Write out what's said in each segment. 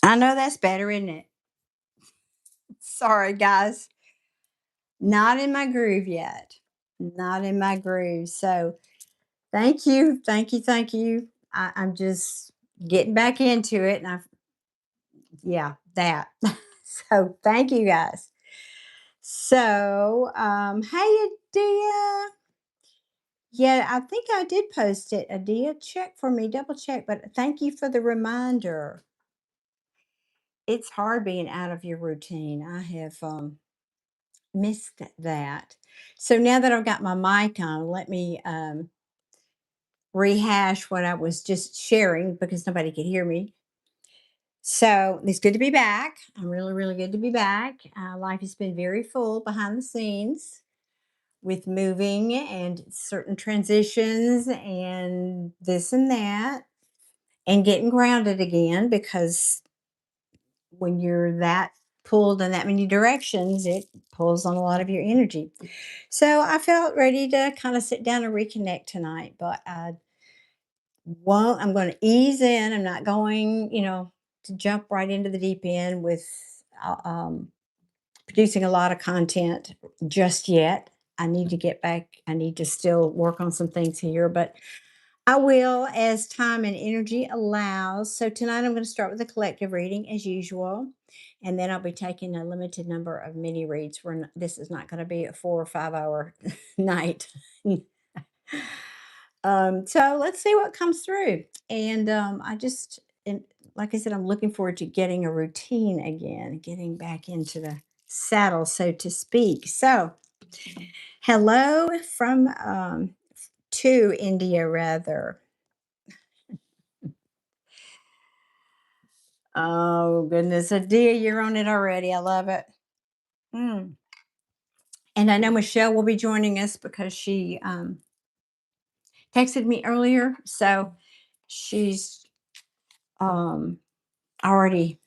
I know that's better, isn't it? Sorry, guys. Not in my groove yet. Not in my groove. So thank you. Thank you. Thank you. I'm just getting back into it. And yeah, that. So thank you guys. So, hey, Adia. Yeah, I think I did post it. Adia, check for me, double check. But thank you for the reminder. It's hard being out of your routine. I have missed that. So now that I've got my mic on, let me rehash what I was just sharing because nobody could hear me. So it's good to be back. I'm really, really good to be back. Life has been very full behind the scenes with moving and certain transitions and this and that, and getting grounded again because when you're that pulled in that many directions, it pulls on a lot of your energy. So I felt ready to kind of sit down and reconnect tonight, but I won't. I'm going to ease in. I'm not going, to jump right into the deep end with producing a lot of content just yet. I need to get back. I need to still work on some things here, but I will as time and energy allows. So tonight I'm going to start with a collective reading as usual. And then I'll be taking a limited number of mini reads. This is not going to be a 4 or 5 hour night. So let's see what comes through. And and like I said, I'm looking forward to getting a routine again, getting back into the saddle, so to speak. So, hello from to India, rather. Oh, goodness. Adia, you're on it already. I love it. Mm. And I know Michelle will be joining us because she texted me earlier. So she's um, already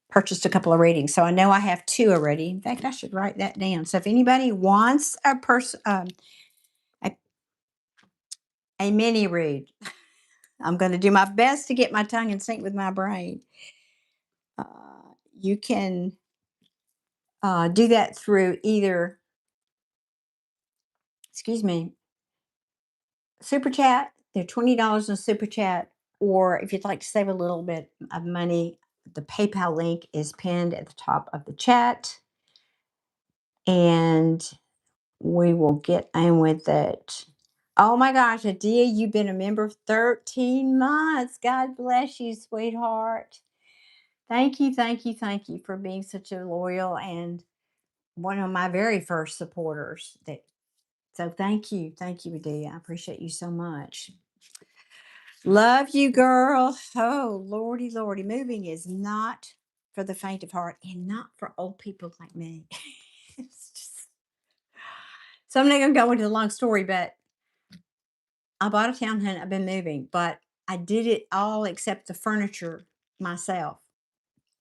purchased a couple of readings. So I know I have two already. In fact, I should write that down. So if anybody wants a, a mini read, I'm going to do my best to get my tongue in sync with my brain. You can do that through either, excuse me, Super Chat. They're $20 in Super Chat. Or if you'd like to save a little bit of money, the PayPal link is pinned at the top of the chat. And we will get in with it. Oh my gosh, Adia, you've been a member 13 months. God bless you, sweetheart. Thank you, thank you, thank you for being such a loyal and one of my very first supporters. So thank you, Adia. I appreciate you so much. Love you, girl. Oh, lordy, lordy. Moving is not for the faint of heart and not for old people like me. It's just, so I'm not going to go into a long story, but I bought a townhome. I've been moving, but I did it all except the furniture myself,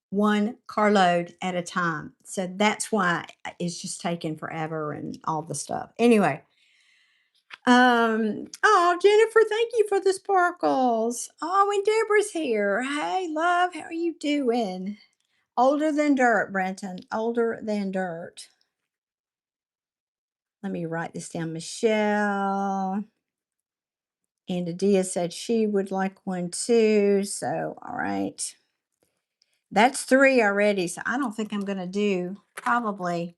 one carload at a time. So that's why it's just taking forever and all the stuff. Anyway, oh, Jennifer, thank you for the sparkles. Oh, and Deborah's here. Hey, love, how are you doing? Older than dirt, Brenton. Older than dirt. Let me write this down. Michelle. And Adia said she would like one too. So, all right. That's three already. So I don't think I'm going to do probably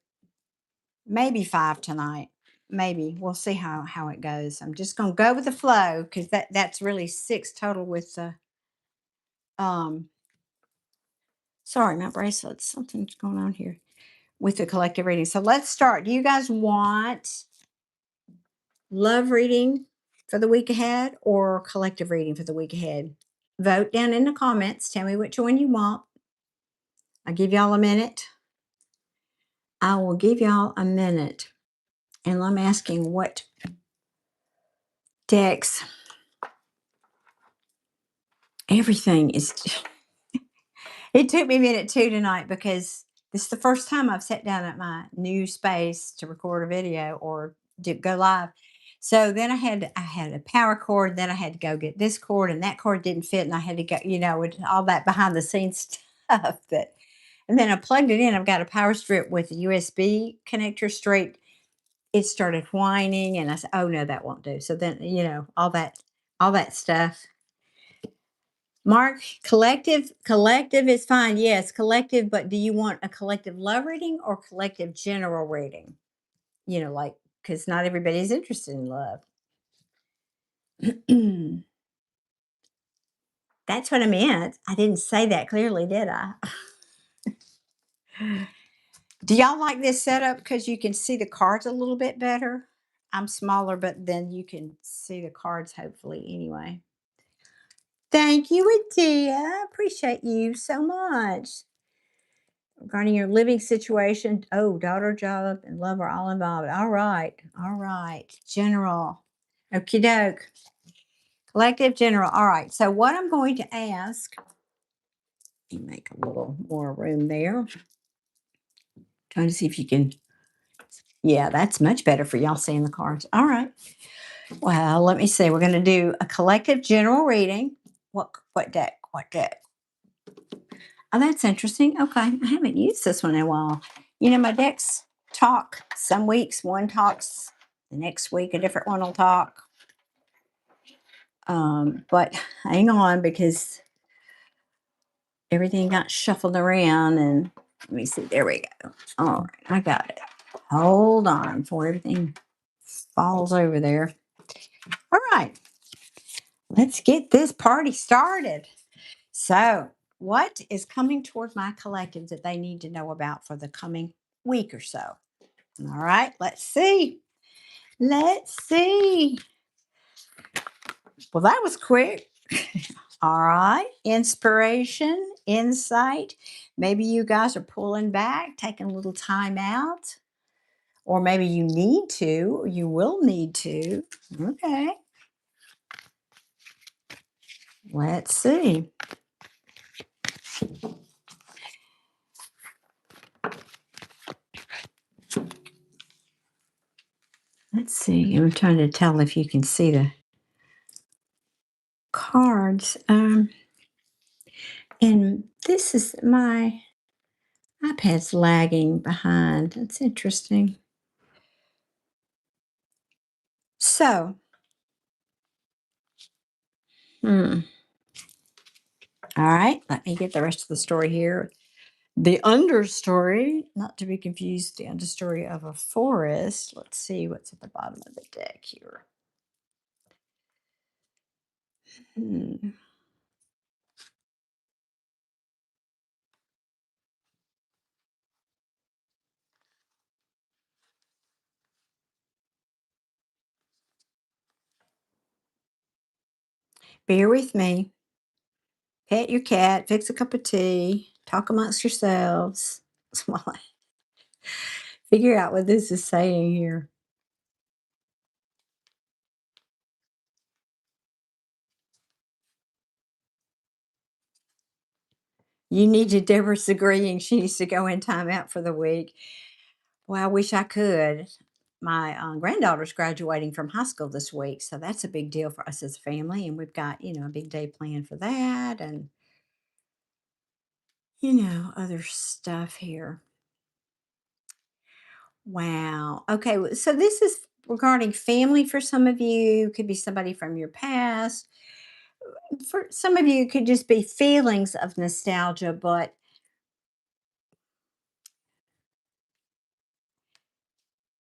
maybe five tonight. Maybe we'll see how it goes. I'm just going to go with the flow because that's really six total with the um. Sorry, my bracelets. Something's going on here with the collective reading. So let's start. Do you guys want love reading for the week ahead or collective reading for the week ahead? Vote down in the comments. Tell me which one you want. I'll give y'all a minute. I will give y'all a minute. And I'm asking what decks. Everything is. It took me a minute too tonight because this is the first time I've sat down at my new space to record a video or go live. So then I had a power cord, then I had to go get this cord, and that cord didn't fit, and I had to go, with all that behind the scenes stuff that and then I plugged it in. I've got a power strip with a USB connector straight. It started whining, and I said, "Oh no, that won't do." So then, all that stuff. Mark, collective is fine. Yes, collective, but do you want a collective love reading or collective general reading? Like, because not everybody's interested in love. That's what I meant. I didn't say that clearly, did I? Do y'all like this setup because you can see the cards a little bit better? I'm smaller, but then you can see the cards hopefully anyway. Thank you, Adia. Appreciate you so much. Regarding your living situation, oh, daughter, job, and love are all involved. All right. All right. General. Okie doke. Collective general. All right. So, what I'm going to ask, let me make a little more room there. Trying to see if you can. Yeah, that's much better for y'all seeing the cards. All right. Well, let me see. We're going to do a collective general reading. What deck? What deck? Oh, that's interesting. Okay. I haven't used this one in a while. My decks talk. Some weeks one talks, the next week a different one will talk. But hang on because everything got shuffled around and let me see. There we go. All right. I got it. Hold on before everything falls over there. All right. Let's get this party started. So, what is coming toward my collective that they need to know about for the coming week or so? All right, let's see. Let's see. Well, that was quick. All right, inspiration, insight. Maybe you guys are pulling back, taking a little time out, or maybe you need to, or you will need to. Okay, let's see. Let's see. I'm trying to tell if you can see the cards. And this is my iPad's lagging behind. That's interesting. So, all right, let me get the rest of the story here. The understory, not to be confused, the understory of a forest. Let's see what's at the bottom of the deck here. Hmm. Bear with me. Pet your cat, fix a cup of tea, talk amongst yourselves while I figure out what this is saying here. You need to Deborah's agreeing she needs to go in timeout for the week. Well, I wish I could. My granddaughter's graduating from high school this week, so that's a big deal for us as a family, and we've got a big day planned for that, and other stuff here. Wow. Okay, so this is regarding family for some of you. Could be somebody from your past. For some of you, it could just be feelings of nostalgia, but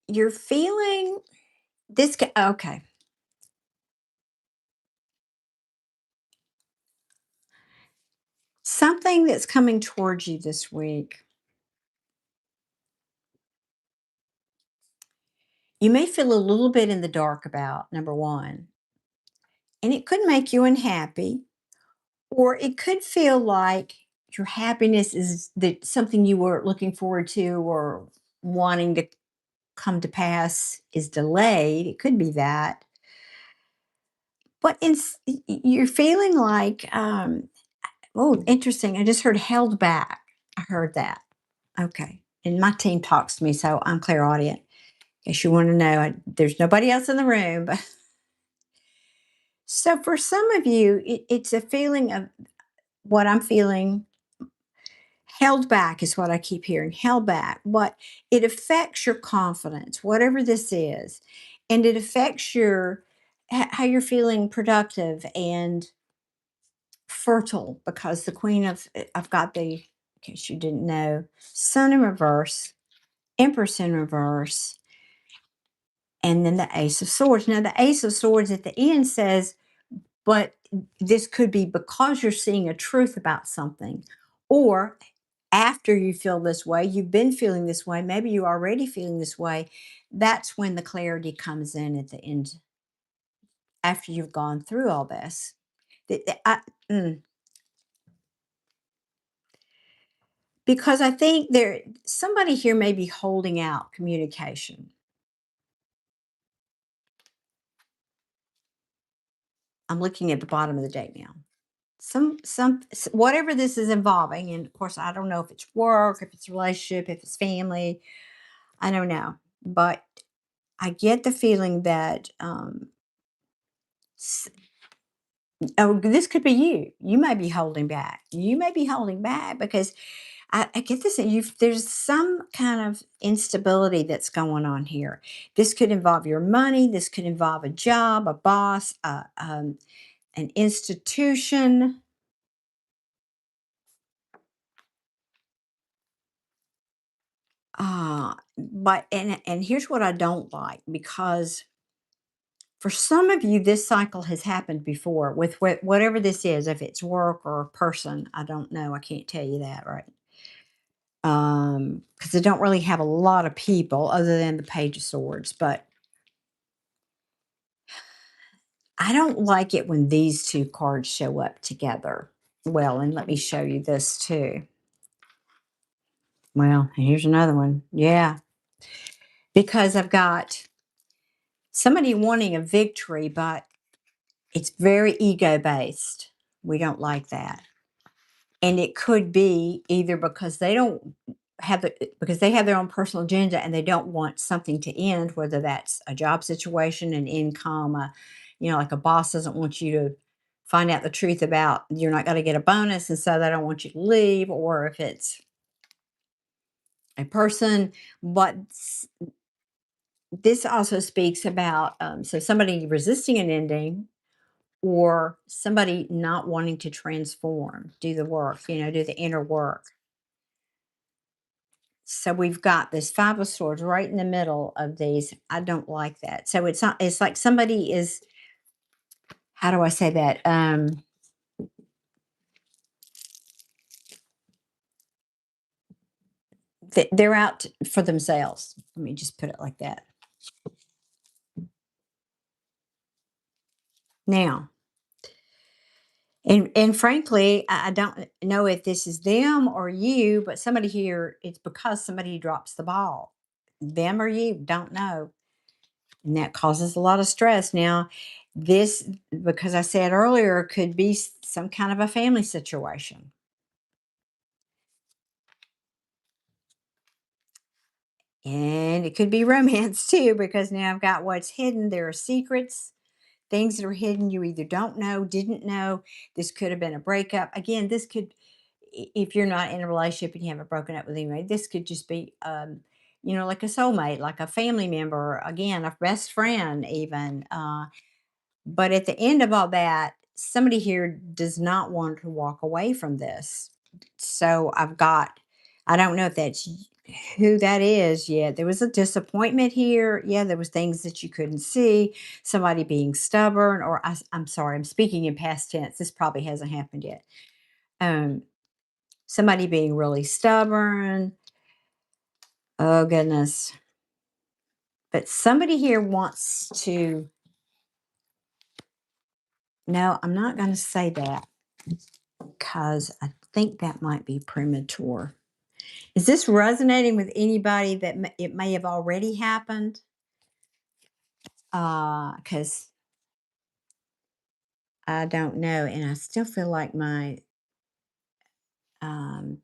you're feeling this. Okay. Something that's coming towards you this week. You may feel a little bit in the dark about, number one, and it could make you unhappy, or it could feel like your happiness is that something you were looking forward to or wanting to come to pass is delayed. It could be that. But you're feeling like, oh, interesting. I just heard held back. I heard that. Okay. And my team talks to me, so I'm clairaudient. In case you want to know, there's nobody else in the room. But so for some of you, it's a feeling of what I'm feeling. Held back is what I keep hearing. Held back. What it affects your confidence, whatever this is, and it affects your how you're feeling productive and fertile because the queen of I've got the in case you didn't know, sun in reverse, empress in reverse, and then the ace of swords. Now the ace of swords at the end says, but this could be because you're seeing a truth about something, or after you feel this way, you've been feeling this way, maybe you're already feeling this way. That's when the clarity comes in at the end after you've gone through all this. Mm, because I think there somebody here may be holding out communication. I'm looking at the bottom of the deck now. Whatever this is involving, and of course I don't know if it's work, if it's relationship, if it's family, I don't know. But I get the feeling that s- oh, this could be you. You may be holding back. You may be holding back because I get this. There's some kind of instability that's going on here. This could involve your money. This could involve a job, a boss, an institution. But and here's what I don't like because for some of you, this cycle has happened before with whatever this is. If it's work or a person, I don't know. I can't tell you that right. Because I don't really have a lot of people other than the Page of Swords, but I don't like it when these two cards show up together. Well, and let me show you this too. Well, here's another one. Yeah, because I've got somebody wanting a victory, but it's very ego based. We don't like that. And it could be either because they don't because they have their own personal agenda and they don't want something to end, whether that's a job situation, an income, like a boss doesn't want you to find out the truth about you're not going to get a bonus, and so they don't want you to leave, or if it's a person. But this also speaks about so somebody resisting an ending or somebody not wanting to transform, do the work, do the inner work. So we've got this five of swords right in the middle of these. I don't like that. So it's not, it's like somebody is, how do I say that? They're out for themselves. Let me just put it like that. Now, and frankly, I don't know if this is them or you, but somebody here, it's because somebody drops the ball. Them or you, don't know. And that causes a lot of stress. Now, this, because I said earlier, could be some kind of a family situation. And it could be romance too, because now I've got what's hidden. There are secrets, things that are hidden you either don't know, didn't know. This could have been a breakup. Again, this could, if you're not in a relationship and you haven't broken up with anybody, this could just be, like a soulmate, like a family member, again, a best friend, even. But at the end of all that, somebody here does not want to walk away from this. So I don't know if that's who that is yet. There was a disappointment here. Yeah, there was things that you couldn't see. Somebody being stubborn, or I'm sorry, I'm speaking in past tense. This probably hasn't happened yet. Um, Somebody being really stubborn. Oh goodness. But somebody here wants to. No, I'm not going to say that because I think that might be premature. Is this resonating with anybody that it may have already happened? Because I don't know, and I still feel like my um,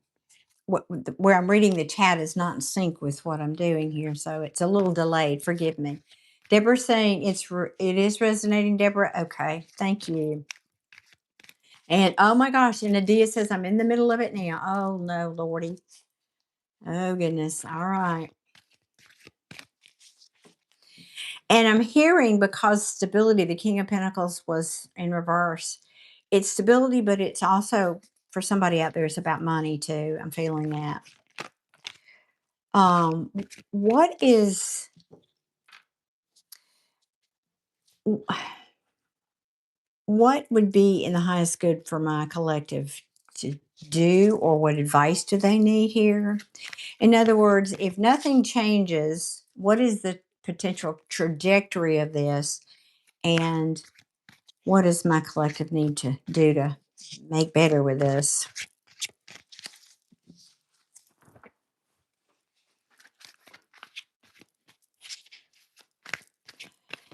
where I'm reading the chat is not in sync with what I'm doing here, so it's a little delayed. Forgive me. Deborah's saying it is resonating. Deborah, okay, thank you. And oh my gosh, and Nadia says I'm in the middle of it now. Oh no, Lordy. Oh goodness. All right. And I'm hearing because stability, the King of Pentacles was in reverse. It's stability, but it's also for somebody out there, it's about money too. I'm feeling that. Um, what is what would be in the highest good for my collective to do, or what advice do they need here? In other words, if nothing changes, what is the potential trajectory of this? And what does my collective need to do to make better with this?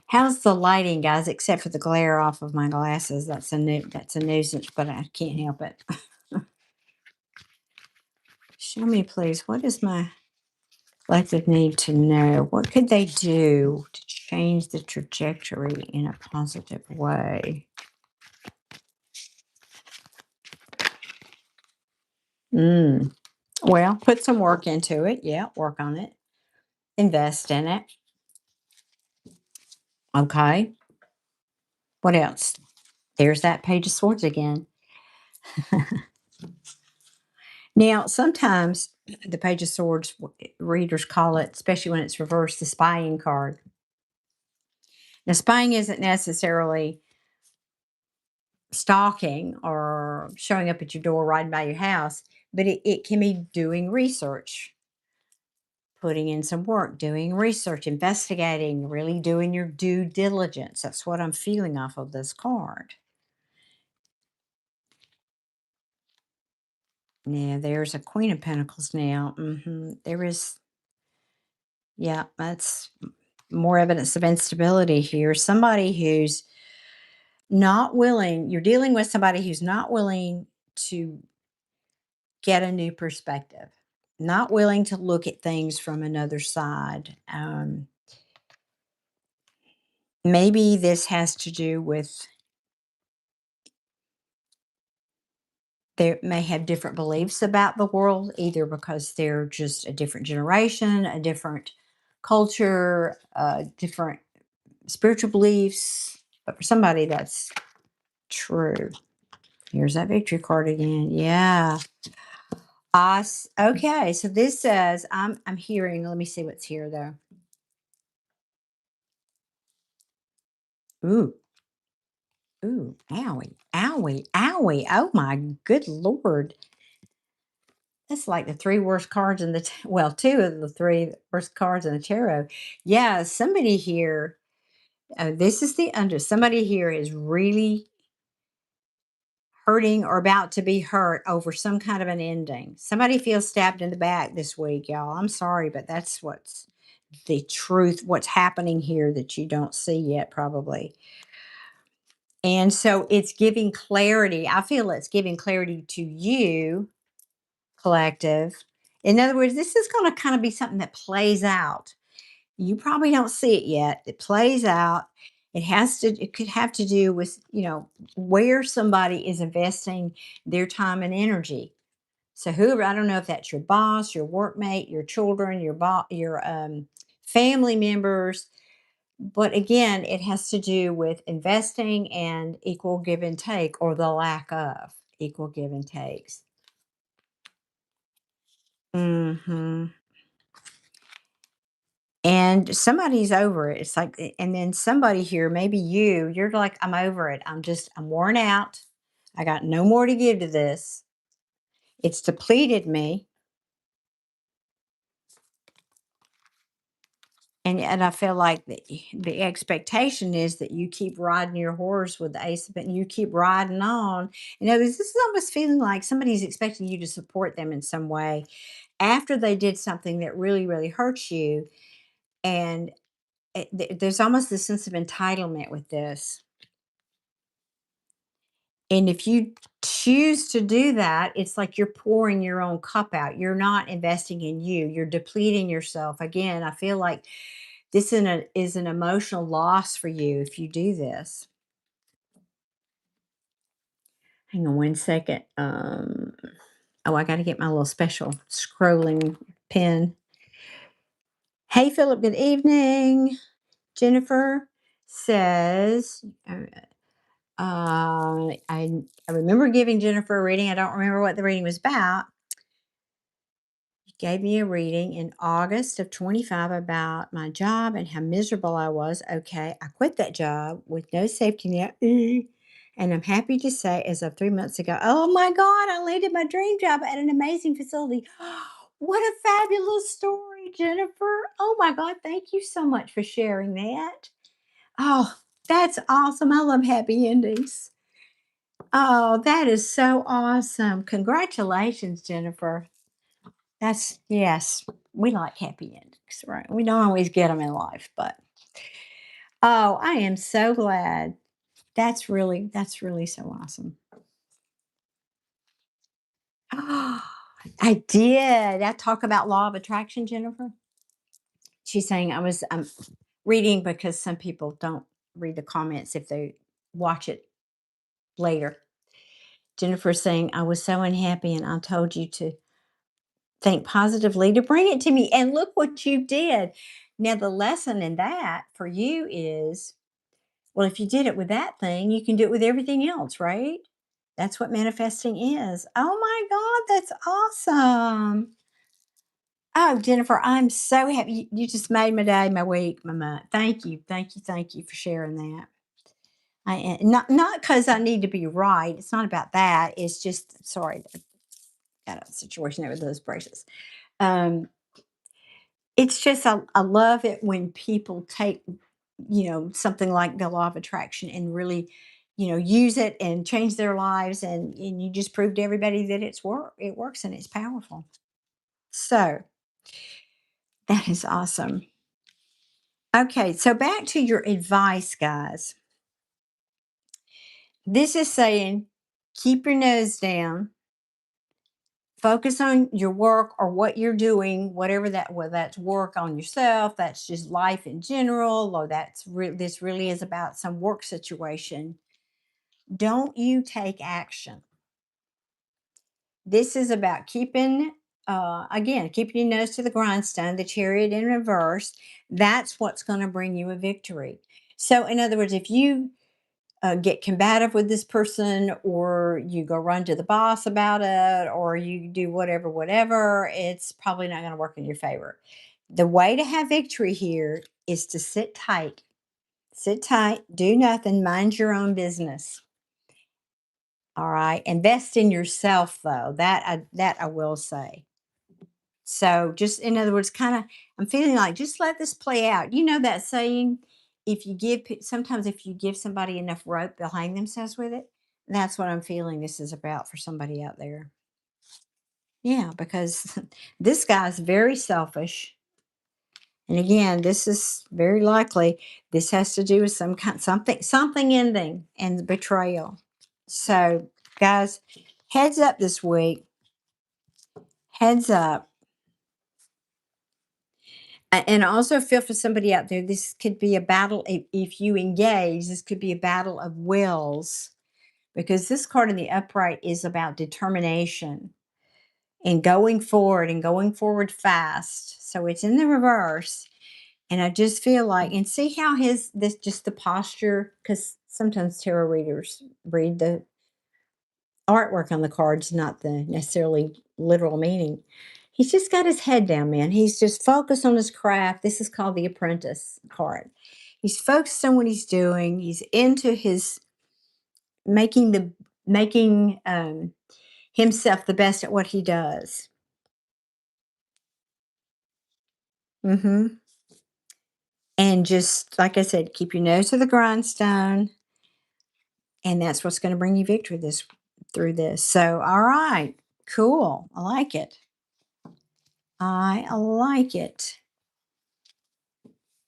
How's the lighting, guys? Except for the glare off of my glasses, that's a nuisance, but I can't help it. Show me, please. What does my collective need to know? What could they do to change the trajectory in a positive way? Mm. Well, put some work into it. Yeah, work on it. Invest in it. Okay. What else? There's that Page of Swords again. Now, sometimes the Page of Swords readers call it, especially when it's reversed, the spying card. Now, spying isn't necessarily stalking or showing up at your door, riding by your house, but it can be doing research, putting in some work, doing research, investigating, really doing your due diligence. That's what I'm feeling off of this card. Yeah, there's a Queen of Pentacles now. There is, yeah, that's more evidence of instability here. Somebody who's not willing, you're dealing with somebody who's not willing to get a new perspective, not willing to look at things from another side. Maybe this has to do with they may have different beliefs about the world, either because they're just a different generation, a different culture, different spiritual beliefs. But for somebody, that's true. Here's that victory card again. Yeah. Okay. So this says I'm hearing. Let me see what's here though. Ooh. Ooh. Owie. Owie. Owie. Oh my good Lord. That's like the three worst cards in the well, two of the three worst cards in the tarot. Yeah, somebody here. This is the under. Somebody here is really hurting or about to be hurt over some kind of an ending. Somebody feels stabbed in the back this week, y'all. I'm sorry, but that's what's the truth, what's happening here that you don't see yet, probably. And so it's giving clarity. I feel it's giving clarity to you, collective. In other words, this is going to kind of be something that plays out. You probably don't see it yet. It plays out. It could have to do with, where somebody is investing their time and energy. So whoever, I don't know if that's your boss, your workmate, your children, your family members, but again, it has to do with investing and equal give and take, or the lack of equal give and takes. Hmm. And somebody's over it. It's like, and then somebody here, maybe you're like, I'm over it. I'm worn out. I got no more to give to this. It's depleted me. And I feel like the expectation is that you keep riding your horse with the ace of it, and you keep riding on. This is almost feeling like somebody's expecting you to support them in some way after they did something that really, really hurts you. And there's almost this sense of entitlement with this. And if you choose to do that, it's like you're pouring your own cup out. You're not investing in you. You're depleting yourself. Again, I feel like this is an emotional loss for you if you do this. Hang on one second. Oh, I got to get my little special scrolling pen. Hey, Philip, good evening. Jennifer says, I remember giving Jennifer a reading. I don't remember what the reading was about. You gave me a reading in August of 25 about my job and how miserable I was. Okay, I quit that job with no safety net. And I'm happy to say, as of 3 months ago, oh my God, I landed my dream job at an amazing facility. What a fabulous story, Jennifer. Oh my God, thank you so much for sharing that. Oh, that's awesome. I love happy endings. Oh, that is so awesome. Congratulations, Jennifer. Yes, we like happy endings, right? We don't always get them in life, but oh, I am so glad. That's really so awesome. I did. I talk about law of attraction, Jennifer. She's saying I'm reading because some people don't read the comments if they watch it later. Jennifer's saying I was so unhappy and I told you to think positively to bring it to me. And look what you did. Now, the lesson in that for you is well, if you did it with that thing, you can do it with everything else, right? That's what manifesting is. Oh my God, that's awesome. Oh, Jennifer, I'm so happy. You just made my day, my week, my month. Thank you. Thank you. Thank you for sharing that. I am not because I need to be right. It's not about that. It's just sorry, I got a situation there with those braces. Um, it's just I love it when people take, something like the law of attraction and really, use it and change their lives and you just prove to everybody that it works and it's powerful. So that is awesome. Okay, so back to your advice, guys. This is saying keep your nose down, focus on your work or what you're doing, whatever that, whether that's work on yourself, that's just life in general, or this really is about some work situation. Don't you take action. This is about keeping your nose to the grindstone, the chariot in reverse. That's what's going to bring you a victory. So, in other words, if you get combative with this person, or you go run to the boss about it, or you do whatever, it's probably not going to work in your favor. The way to have victory here is to sit tight, do nothing, mind your own business. All right. Invest in yourself, though. That I will say. So, just in other words, kind of, I'm feeling like just let this play out. You know that saying, sometimes if you give somebody enough rope, they'll hang themselves with it. That's what I'm feeling this is about for somebody out there. Yeah, because this guy's very selfish. And again, this is very likely this has to do with something ending and betrayal. So, guys, heads up this week. Heads up. And I also feel for somebody out there, this could be a battle. If you engage, this could be a battle of wills because this card in the upright is about determination and going forward fast. So it's in the reverse. And I just feel like, and see how just the posture, because sometimes tarot readers read the artwork on the cards, not the necessarily literal meaning. He's just got his head down, man. He's just focused on his craft. This is called the apprentice card. He's focused on what he's doing. He's into his making himself the best at what he does. hmm And just like I said, keep your nose to the grindstone, and that's what's going to bring you victory through this. So, all right, cool. I like it. I like it.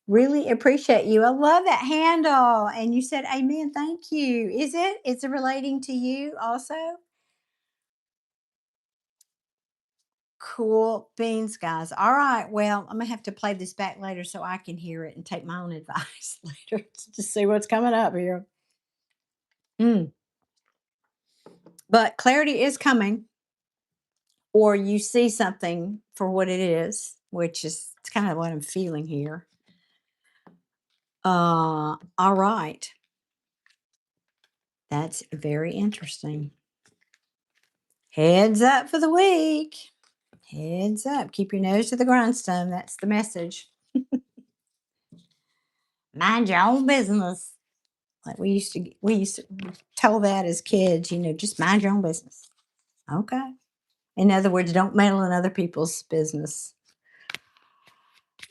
Really appreciate you. I love that handle. And you said amen. Thank you. Is it? Is it relating to you also? Cool beans, guys. All right. Well, I'm gonna have to play this back later so I can hear it and take my own advice later to see what's coming up here. Mm. But clarity is coming, or you see something for what it is, which is it's kind of what I'm feeling here. All right. That's very interesting. Heads up for the week. Heads up. Keep your nose to the grindstone. That's the message. Mind your own business. Like we used to tell that as kids, just mind your own business. Okay. In other words, don't meddle in other people's business.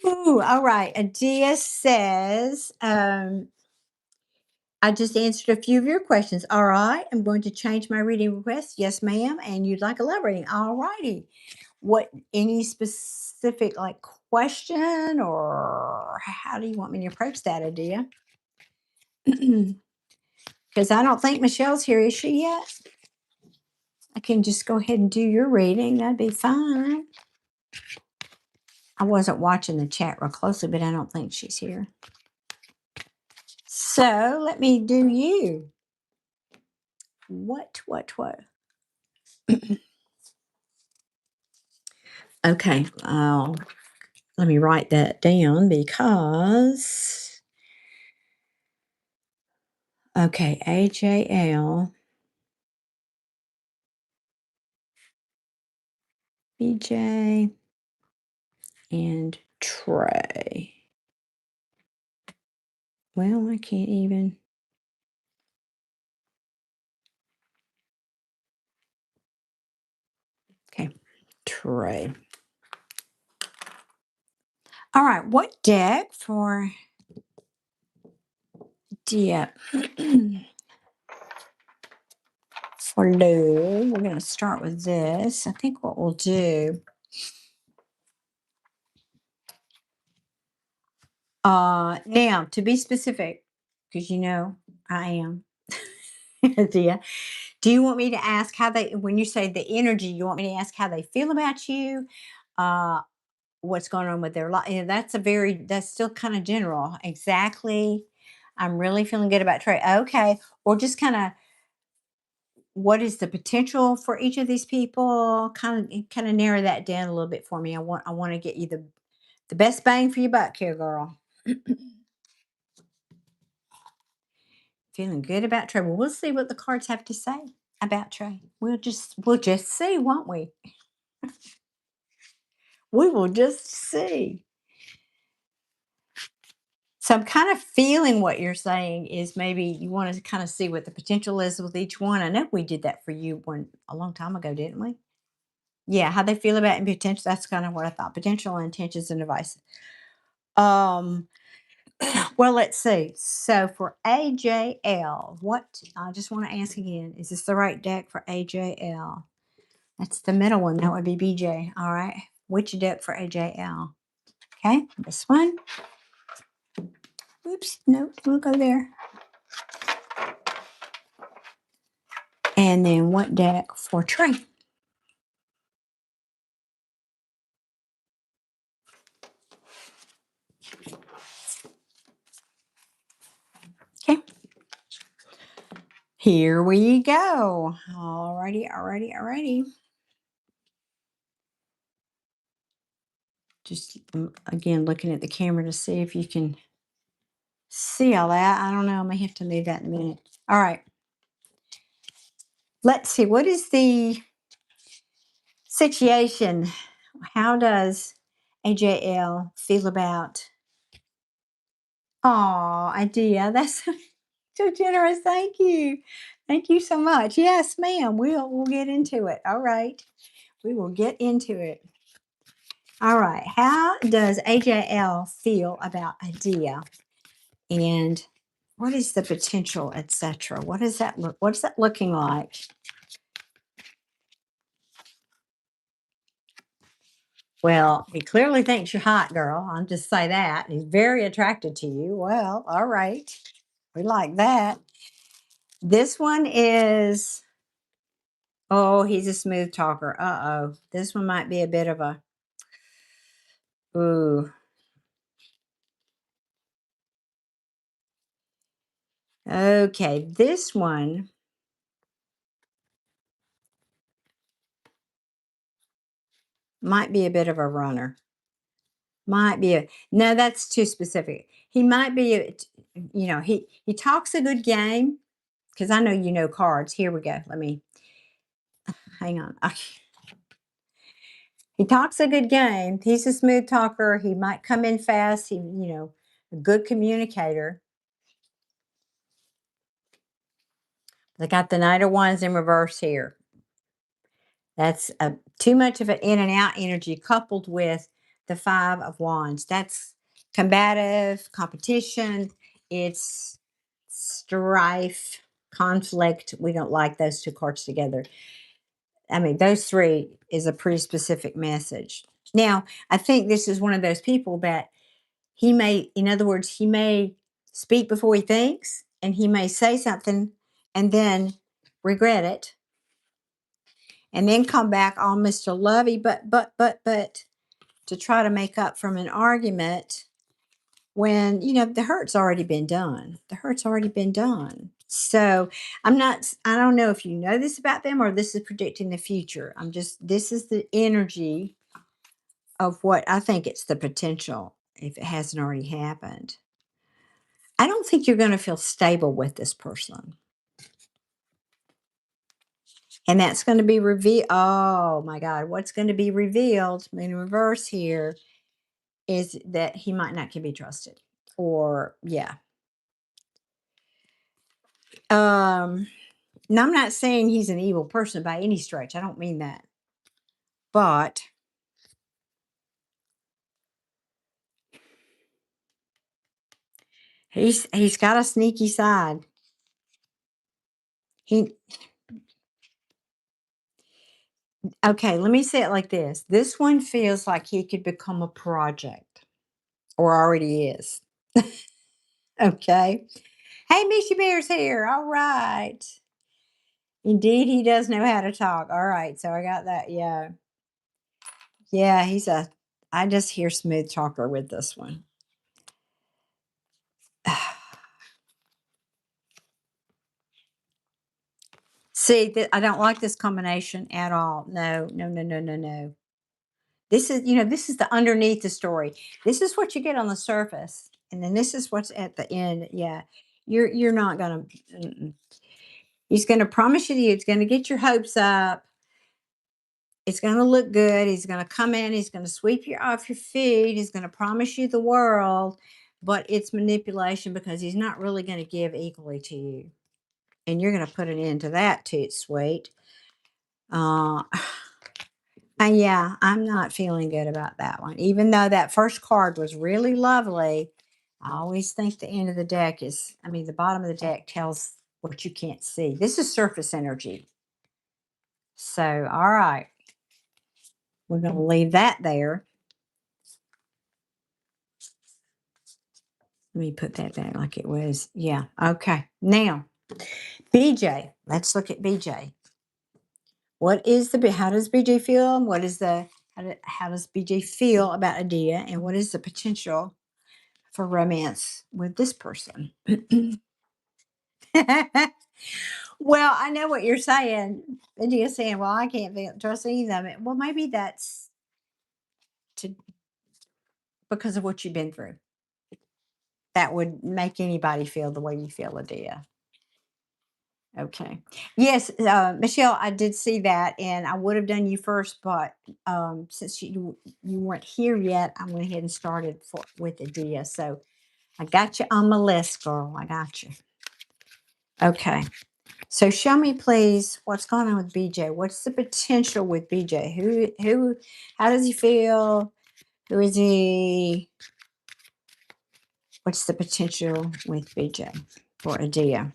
Ooh, all right. Adia says, I just answered a few of your questions. All right. I'm going to change my reading request. Yes, ma'am. And you'd like elaborating. All righty. What any specific question, or how do you want me to approach that, Adia? Because I don't think Michelle's here, is she yet? I can just go ahead and do your reading. That'd be fine. I wasn't watching the chat real closely, but I don't think she's here. So let me do you. What? Okay. Let me write that down because, okay, AJL, BJ, and Trey. Well, I can't even. Okay, Trey. All right, what deck for Dia? For Lou, we're going to start with this. I think what we'll do. Now, to be specific, because I am. Dia, do you want me to ask how they, when you say the energy, you want me to ask how they feel about you? Uh, what's going on with their life? Yeah, that's still kind of general. Exactly. I'm really feeling good about Trey. Okay. Or just kind of what is the potential for each of these people? Kind of narrow that down a little bit for me. I want to get you the best bang for your buck here, girl. Feeling good about Trey. Well, we'll see what the cards have to say about Trey. We'll just see, won't we? We will just see. So I'm kind of feeling what you're saying is maybe you want to kind of see what the potential is with each one. I know we did that for you a long time ago, didn't we? Yeah, how they feel about and potential. That's kind of what I thought. Potential, intentions, and advice. Um, well, let's see. So for AJL, what I just want to ask again, is this the right deck for AJL? That's the middle one. That would be BJ. All right. Which deck for AJL? Okay, this one. Oops, nope, we'll go there. And then what deck for Trey? Okay. Here we go. Alrighty. Just again looking at the camera to see if you can see all that. I don't know. I may have to move that in a minute. All right. Let's see. What is the situation? How does AJL feel about? Oh, idea. That's so generous. Thank you. Thank you so much. Yes, ma'am. We'll get into it. All right. We will get into it. All right. How does AJL feel about idea? And what is the potential, etc.? What's that looking like? Well, he clearly thinks you're hot, girl. I'll just say that. He's very attracted to you. Well, all right. We like that. This one is Oh, he's a smooth talker. Uh-oh. This one might be a bit of a, ooh. Okay, this one might be a bit of a runner. Might be a, no, that's too specific. He might be a, he talks a good game because I know you know cards. Here we go. Let me hang on. He talks a good game. He's a smooth talker. He might come in fast. A good communicator. They got the Knight of Wands in reverse here. That's too much of an in and out energy coupled with the Five of Wands. That's combative, competition. It's strife, conflict. We don't like those two cards together. I mean, those three is a pretty specific message. Now, I think this is one of those people that he may, in other words, he may speak before he thinks, and he may say something and then regret it and then come back all Mr. Lovey, but to try to make up from an argument when, the hurt's already been done. The hurt's already been done. So I don't know if you know this about them or this is predicting the future. This is the energy of what I think it's the potential if it hasn't already happened. I don't think you're going to feel stable with this person. And that's going to be revealed. Oh my God. What's going to be revealed in reverse here is that he might not can be trusted. Or yeah. Now I'm not saying he's an evil person by any stretch. I don't mean that. But he's got a sneaky side. He Okay, let me say it like this. This one feels like he could become a project or already is. Okay. Hey, Mishy Bear's here. All right. Indeed, he does know how to talk. All right. So I got that. Yeah. Yeah, I just hear smooth talker with this one. See, I don't like this combination at all. No, no, no, no, no, no. This is the underneath the story. This is what you get on the surface. And then this is what's at the end. Yeah. You're not gonna he's gonna promise you it's gonna get your hopes up. It's gonna look good. He's gonna come in, he's gonna sweep you off your feet, he's gonna promise you the world, but it's manipulation because he's not really gonna give equally to you. And you're gonna put an end to that toot sweet. Uh And yeah, I'm not feeling good about that one. Even though that first card was really lovely, I always think the end of the deck the bottom of the deck tells what you can't see. This is surface energy. So, all right, we're going to leave that there. Let me put that back like it was. Yeah. Okay. Now, BJ, let's look at BJ. How does BJ feel? How does BJ feel about Adia? And what is the potential for romance with this person? Well, I know what you're saying. And you're saying, well, I can't trust any of them. Well, maybe that's to because of what you've been through. That would make anybody feel the way you feel, Adia. Okay. Yes, Michelle, I did see that, and I would have done you first, but since you weren't here yet, I went ahead and started with Adia. So I got you on my list, girl. I got you. Okay. So show me, please, what's going on with BJ. What's the potential with BJ? How does he feel? Who is he? What's the potential with BJ for Adia?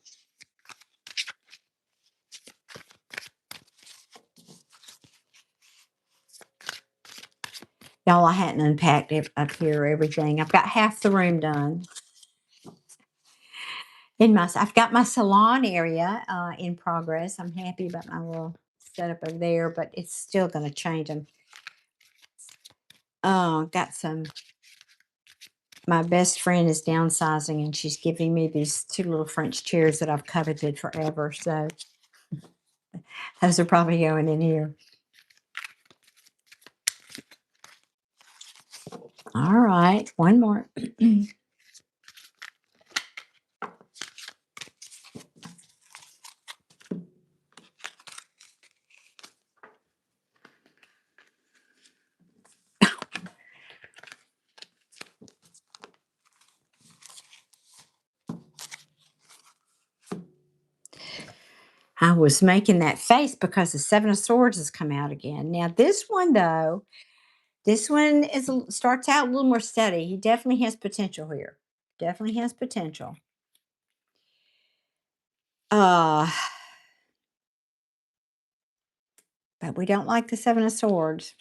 Y'all, I hadn't unpacked up here everything. I've got half the room done. I've got my salon area in progress. I'm happy about my little set up over there, but it's still going to change them. Got some. My best friend is downsizing, and she's giving me these two little French chairs that I've coveted forever. So those are probably going in here. All right, one more. I was making that face because the Seven of Swords has come out again. Now, this one, though, this one starts out a little more steady. He definitely has potential here. Definitely has potential. Uh, but we don't like the Seven of Swords.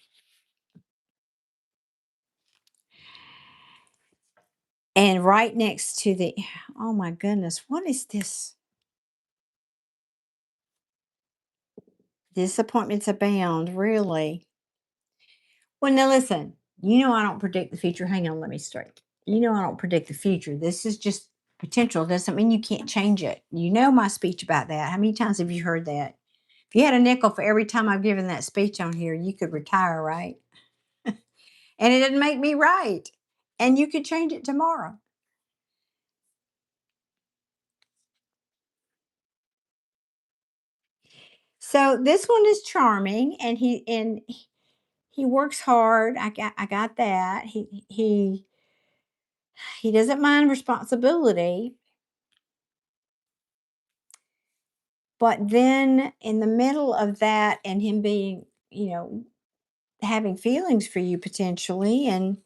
And right next to the, oh my goodness, what is this? Disappointments abound, really. Well, now listen, I don't predict the future. Hang on, let me straight. I don't predict the future. This is just potential. Doesn't mean you can't change it. You know my speech about that. How many times have you heard that? If you had a nickel for every time I've given that speech on here, you could retire, right? And it didn't make me right. And you could change it tomorrow. So this one is charming, and he works hard. I got that. He doesn't mind responsibility, but then in the middle of that and him being, having feelings for you potentially, and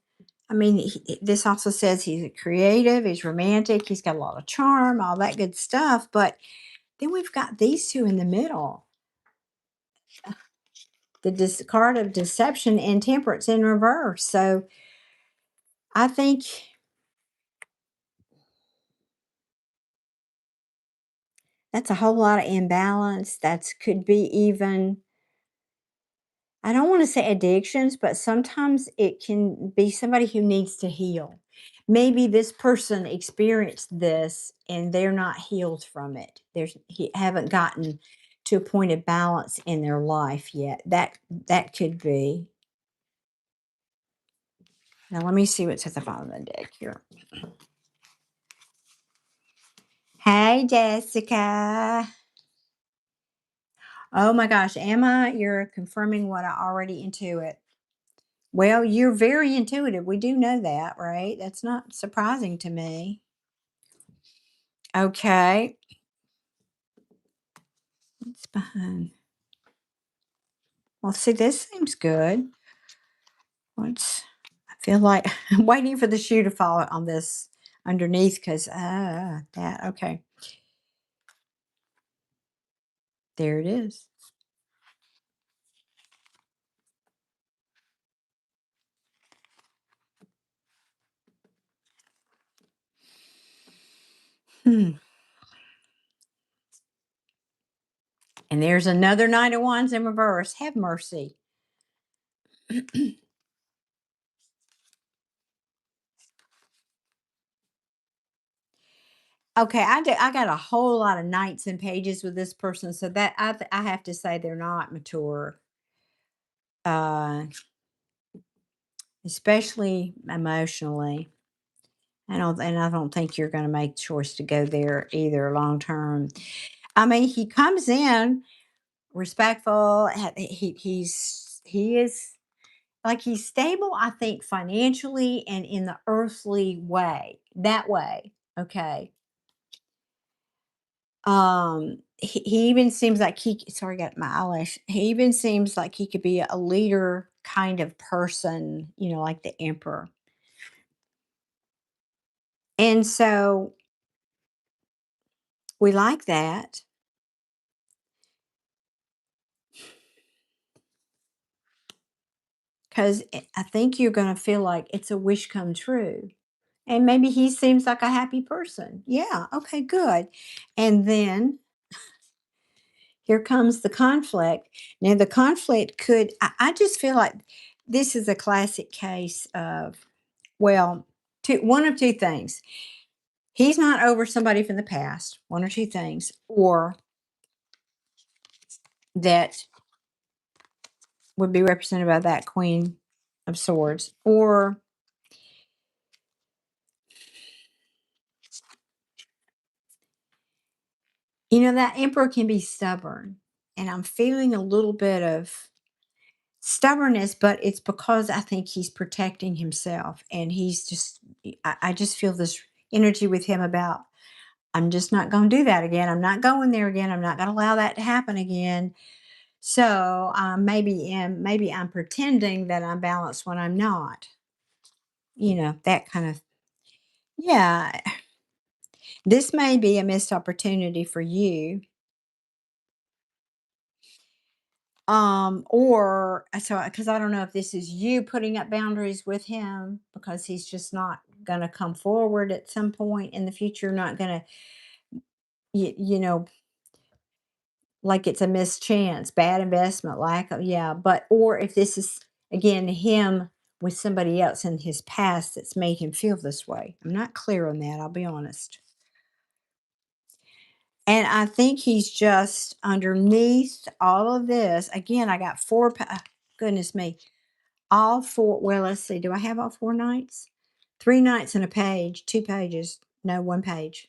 I mean, this also says he's creative, he's romantic, he's got a lot of charm, all that good stuff. But then we've got these two in the middle, the card of deception and temperance in reverse. So I think that's a whole lot of imbalance. That's could be even, I don't want to say addictions, but sometimes it can be somebody who needs to heal. Maybe this person experienced this and they're not healed from it. Haven't gotten to a point of balance in their life yet. That could be. Now let me see what's at the bottom of the deck here. Hey Jessica. Oh my gosh, Emma, you're confirming what I already intuit. Well, you're very intuitive. We do know that, right? That's not surprising to me. Okay. What's behind? Well, see, this seems good. I feel like I'm waiting for the shoe to fall on this underneath because, that, okay. There it is. Hmm. And there's another Knight of Wands in reverse. Have mercy. Okay, I got a whole lot of knights and pages with this person, so that I have to say they're not mature, uh, especially emotionally. I don't think you're going to make the choice to go there either long term. I mean, he comes in respectful. He is like he's stable. I think financially and in the earthly way. That way, okay. He even seems like he sorry, got my eyelash. He even seems like he could be a leader kind of person, like the emperor. And so we like that because I think you're going to feel like it's a wish come true. And maybe he seems like a happy person. Yeah, okay, good. And then here comes the conflict. Now, the conflict could, I just feel like this is a classic case of, well, one of two things. He's not over somebody from the past, one or two things, or that would be represented by that Queen of Swords, or that Emperor can be stubborn. And I'm feeling a little bit of stubbornness, but it's because I think he's protecting himself. And he's just, I just feel this energy with him about, I'm just not going to do that again. I'm not going there again. I'm not going to allow that to happen again. So maybe I'm pretending that I'm balanced when I'm not. That kind of, yeah. This may be a missed opportunity for you. Or so because I don't know if this is you putting up boundaries with him because he's just not gonna come forward at some point in the future, not gonna, you know, like it's a missed chance, bad investment, lack of, yeah, but or if this is again him with somebody else in his past that's made him feel this way. I'm not clear on that, I'll be honest. And I think he's just underneath all of this. Again, I got goodness me. All four, well, let's see, do I have all 4 nights? 3 nights and a page, 2 pages. No, 1 page.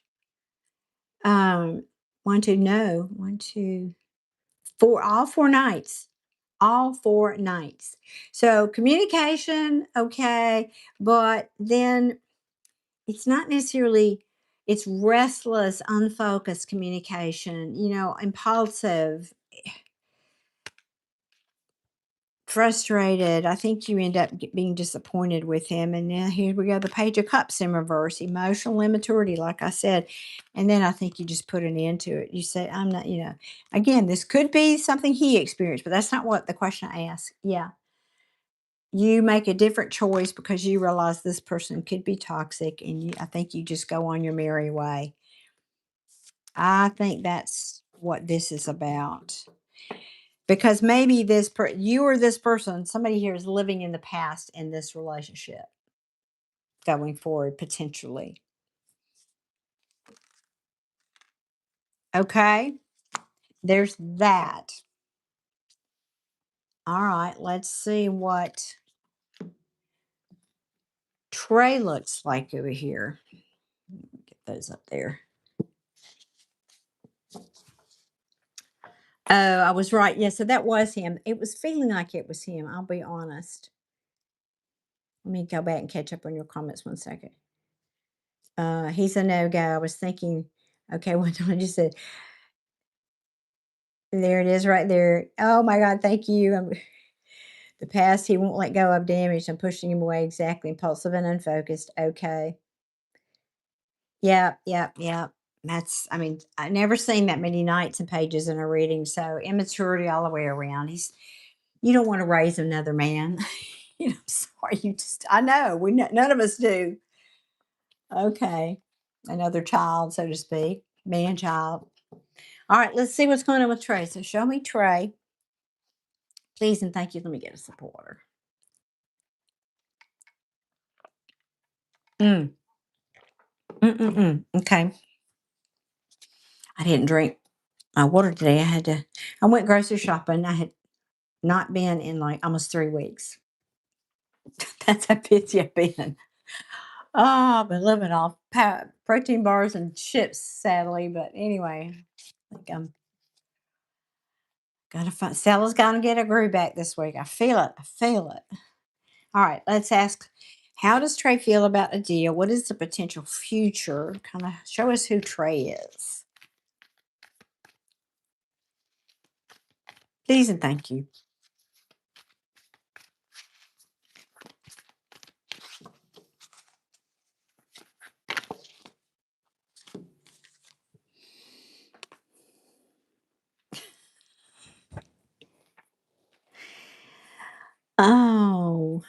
1, 2, no, 1, 2, 4, all 4 nights. All 4 nights. So communication, okay, but then it's not necessarily, it's restless, unfocused communication, impulsive, frustrated. I think you end up being disappointed with him. And now here we go, the Page of Cups in reverse, emotional immaturity, like I said. And then I think you just put an end to it. You say, I'm not, again, this could be something he experienced, but that's not what the question I asked. Yeah. You make a different choice because you realize this person could be toxic, and I think you just go on your merry way. I think that's what this is about. Because maybe you or this person, somebody here is living in the past in this relationship going forward potentially. Okay? There's that. All right, let's see what Trey looks like over here. Get those up there. Oh, I was right. Yeah, so that was him. It was feeling like it was him, I'll be honest. Let me go back and catch up on your comments 1 second. He's a no-go. I was thinking, okay, what I just said, there it is right there. Oh my God, thank you. The past he won't let go of damage. I'm pushing him away. Exactly. Impulsive and unfocused. Okay. Yeah, yeah, yeah. I mean, I never seen that many nights and pages in a reading. So immaturity all the way around. You don't want to raise another man. Sorry, I know, none of us do. Okay. Another child, so to speak, man child. All right, let's see what's going on with Trey. So show me Trey, please, and thank you. Let me get a supporter. Mm. Mm-mm-mm. Okay. I didn't drink my water today. I went grocery shopping. I had not been in like almost 3 weeks. That's how busy I've been. Oh, I've been living off protein bars and chips, sadly. But anyway, I think I'm gotta find Stella's gonna get a groove back this week. I feel it. I feel it. All right, let's ask, how does Trey feel about a deal? What is the potential future? Kind of show us who Trey is. Please and thank you. Oh,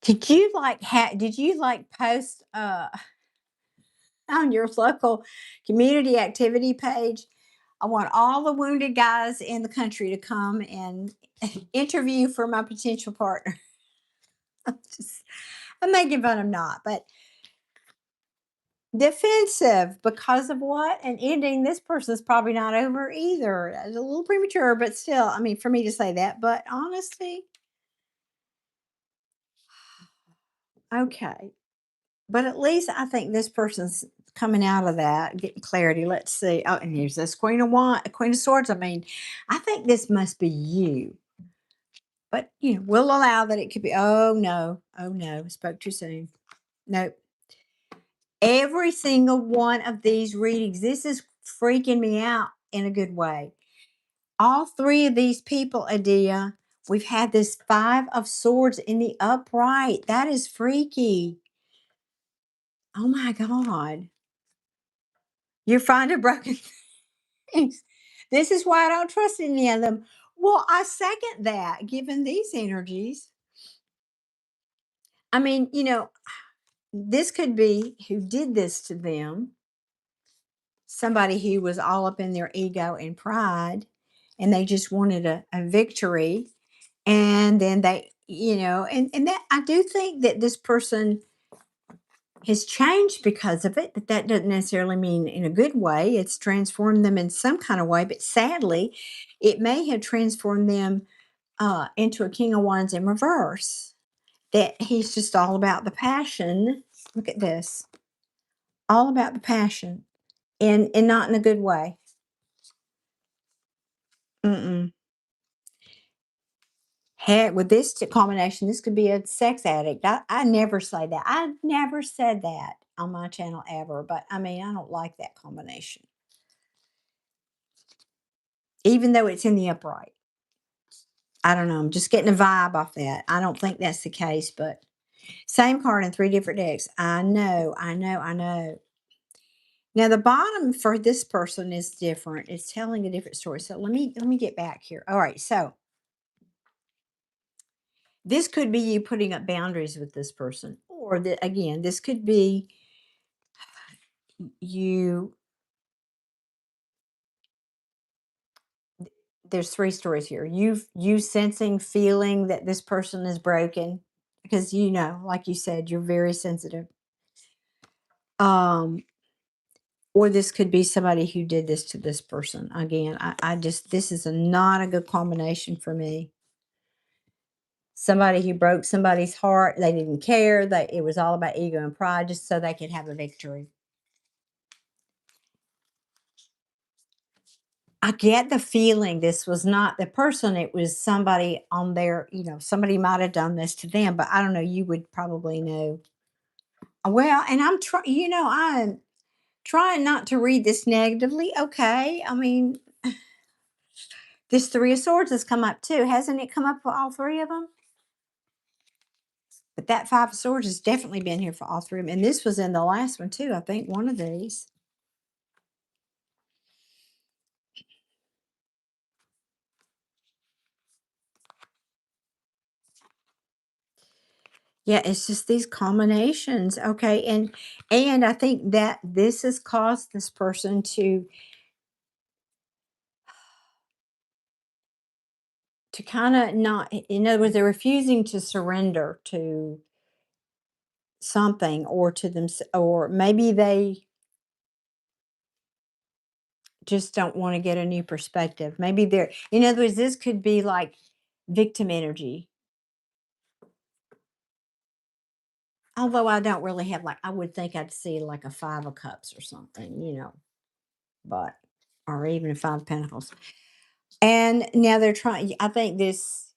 Did you like post on your local community activity page? I want all the wounded guys in the country to come and interview for my potential partner. Just, I'm making fun of not, but defensive because of what? An ending this person's probably not over either. That's a little premature, but still, I mean, for me to say that, but honestly, okay. But at least I think this person's coming out of that, getting clarity. Let's see. Oh, and here's this Queen of Swords. I mean, I think this must be you. But we'll allow that it could be. Oh no, spoke too soon. Nope. Every single one of these readings, this is freaking me out in a good way. All three of these people, Adia, we've had this Five of Swords in the upright. That is freaky. Oh my God. You find a broken things. This is why I don't trust any of them. Well, I second that given these energies. I mean, this could be who did this to them, somebody who was all up in their ego and pride, and they just wanted a victory. And then and that I do think that this person has changed because of it, but that doesn't necessarily mean in a good way. It's transformed them in some kind of way, but sadly, it may have transformed them into a King of Wands in reverse. That he's just all about the passion. Look at this, all about the passion, and not in a good way. Mm-mm. Heck, with this combination, this could be a sex addict. I never say that. I never said that on my channel ever. But I mean, I don't like that combination, even though it's in the upright. I don't know. I'm just getting a vibe off that. I don't think that's the case, but same card in three different decks. I know, I know, I know. Now the bottom for this person is different. It's telling a different story. So let me get back here. All right, so this could be you putting up boundaries with this person, or again, this could be you. There's three stories here. You sensing, feeling that this person is broken because like you said, you're very sensitive. Um, or this could be somebody who did this to this person. Again, I just this is not a good combination for me. Somebody who broke somebody's heart, they didn't care, that it was all about ego and pride just so they could have a victory. I get the feeling this was not the person, it was somebody on there, somebody might have done this to them, but I don't know, you would probably know. Well, and I'm trying not to read this negatively. Okay. I mean, this Three of Swords has come up too. Hasn't it come up for all three of them? But that Five of Swords has definitely been here for all three of them. And this was in the last one too, I think, one of these. Yeah, it's just these combinations. Okay. And I think that this has caused this person to kind of not, in other words, they're refusing to surrender to something or to them, or maybe they just don't want to get a new perspective. Maybe they're, in other words, this could be like victim energy. Although I don't really have, like, I would think I'd see like a Five of Cups or something, but, or even a Five of Pentacles. And now they're trying, I think this,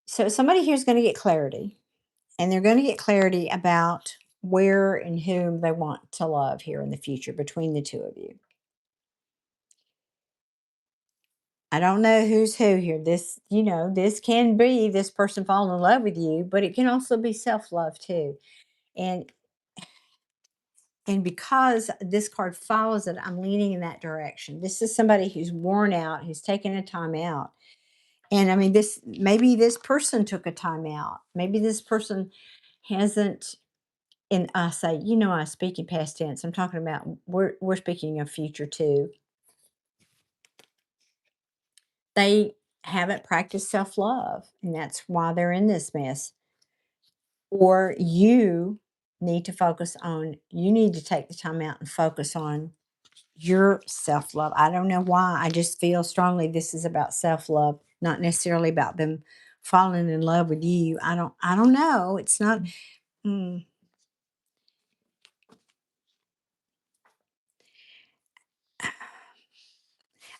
so somebody here is going to get clarity, and they're going to get clarity about where and whom they want to love here in the future between the two of you. I don't know who's who here. This can be this person falling in love with you, but it can also be self-love too. And and because this card follows it, I'm leaning in that direction. This is somebody who's worn out, who's taken a time out. And I mean, maybe this person took a time out. Maybe this person hasn't. And I say, I speak in past tense. I'm talking about we're speaking of future too. They haven't practiced self love, and that's why they're in this mess. Or you need to take the time out and focus on your self love. I don't know why. I just feel strongly this is about self love, not necessarily about them falling in love with you. I don't know. It's not. mm,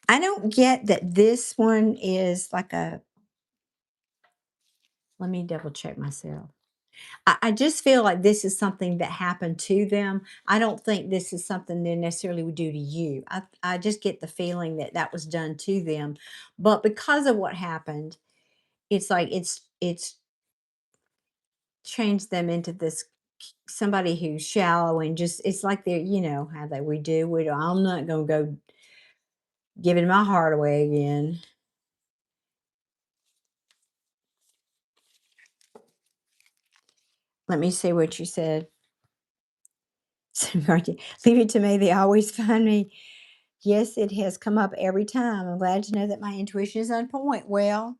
I don't get that this one is like a. Let me double check myself. I just feel like this is something that happened to them. I don't think this is something they necessarily would do to you. I just get the feeling that that was done to them, but because of what happened, it's like it's changed them into this somebody who's shallow and just it's like they're how they we do. I'm not gonna go giving my heart away again. Let me see what you said. Leave it to me. They always find me. Yes, it has come up every time. I'm glad to know that my intuition is on point. Well,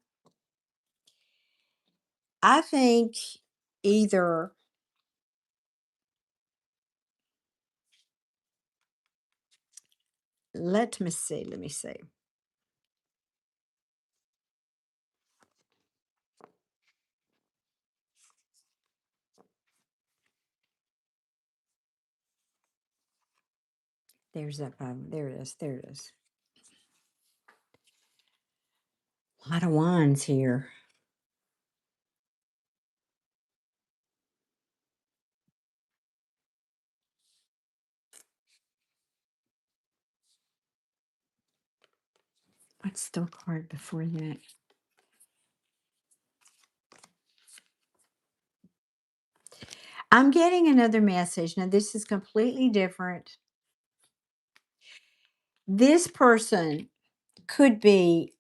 I think either let me see. There's that problem. There it is. There it is. A lot of wands here. What's the card before that? I'm getting another message. Now, this is completely different. This person could be,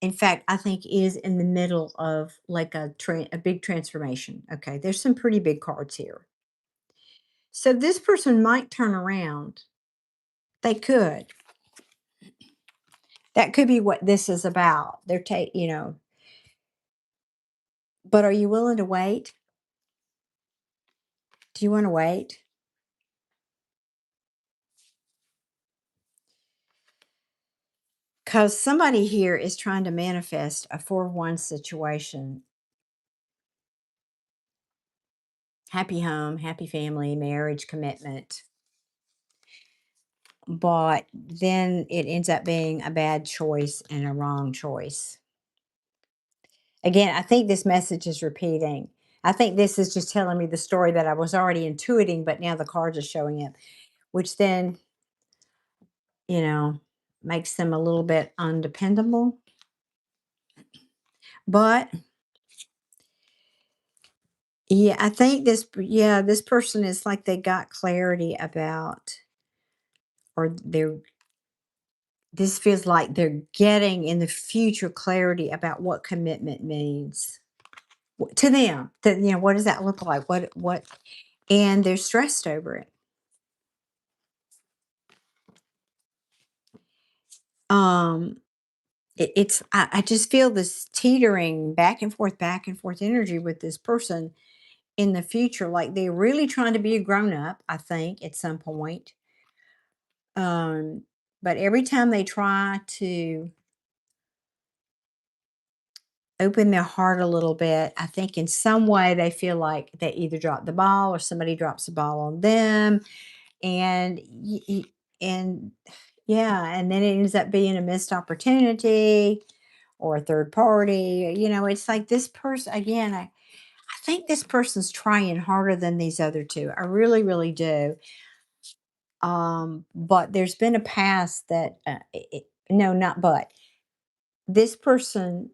in fact, I think is in the middle of like a big transformation. Okay, there's some pretty big cards here. So this person might turn around. They could. That could be what this is about. But are you willing to wait? Do you want to wait? Because somebody here is trying to manifest a 4-1 situation. Happy home, happy family, marriage, commitment. But then it ends up being a bad choice and a wrong choice. Again, I think this message is repeating. I think this is just telling me the story that I was already intuiting, but now the cards are showing it, which then, you know, makes them a little bit undependable. But yeah, I think this person is like they got clarity about, or this feels like they're getting in the future clarity about what commitment means to them. That what does that look like? And they're stressed over it. Um, I just feel this teetering back and forth energy with this person in the future. Like they're really trying to be a grown up. I think at some point. Um, but every time they try to open their heart a little bit, I think in some way they feel like they either drop the ball or somebody drops the ball on them, and and yeah, and then it ends up being a missed opportunity or a third party. It's like this person again. I think this person's trying harder than these other two. I really, really do. But there's been a past that no, not but this person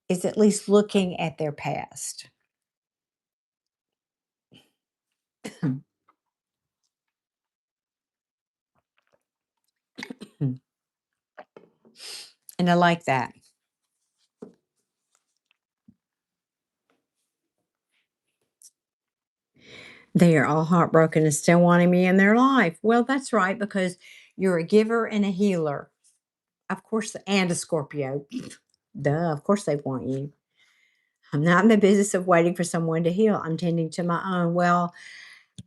is at least looking at their past. And I like that. They are all heartbroken and still wanting me in their life. Well, that's right, because you're a giver and a healer. Of course, and a Scorpio. Duh, of course they want you. I'm not in the business of waiting for someone to heal. I'm tending to my own. Well,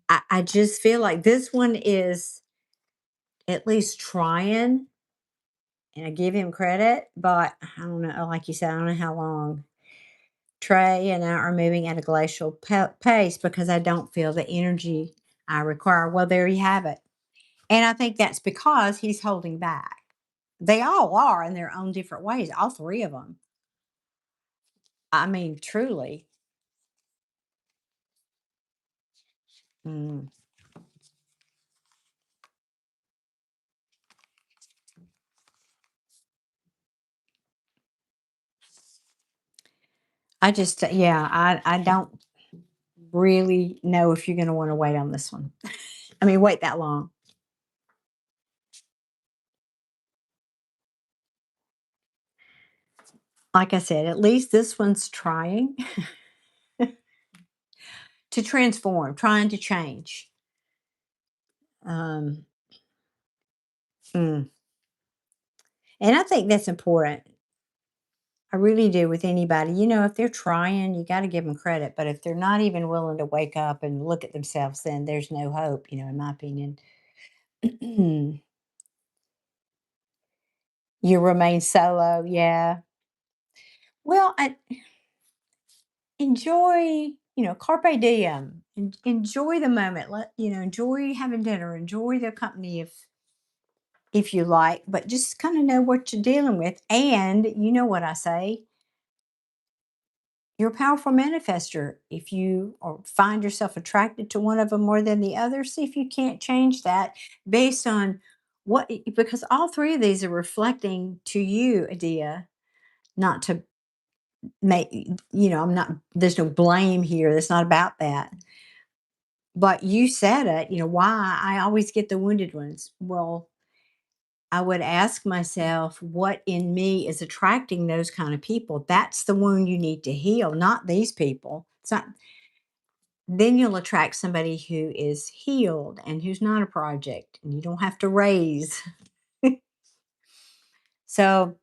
I just feel like this one is at least trying, and I give him credit, but I don't know, like you said, I don't know how long. Trey and I are moving at a glacial pace because I don't feel the energy I require. Well, there you have it. And I think that's because he's holding back. They all are in their own different ways, all three of them. I mean, truly. Mm. I just, yeah, I don't really know if you're going to want to wait on this one. I mean, wait that long. Like I said, at least this one's trying to transform, trying to change. Um, mm. And I think that's important. I really do with anybody. If they're trying, you got to give them credit. But if they're not even willing to wake up and look at themselves, then there's no hope, in my opinion. You remain solo. Yeah. Well, I enjoy, carpe diem. Enjoy the moment. Enjoy having dinner. Enjoy the company if you like, but just kind of know what you're dealing with. And you know what I say, you're a powerful manifester. If you or find yourself attracted to one of them more than the other, see if you can't change that based on because all three of these are reflecting to you, Adia, not to make, I'm not, there's no blame here. That's not about that. But you said it, why I always get the wounded ones. Well, I would ask myself, what in me is attracting those kind of people? That's the wound you need to heal, not these people. It's not. Then you'll attract somebody who is healed and who's not a project, and you don't have to raise. So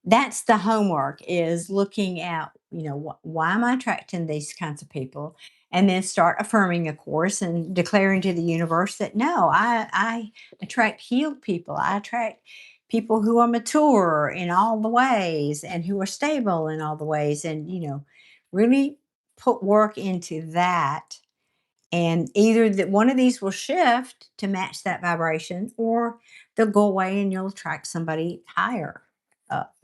that's the homework, is looking at, why am I attracting these kinds of people? And then start affirming, of course, and declaring to the universe that no, I attract healed people. I attract people who are mature in all the ways and who are stable in all the ways. And, really put work into that. And either that one of these will shift to match that vibration, or they'll go away and you'll attract somebody higher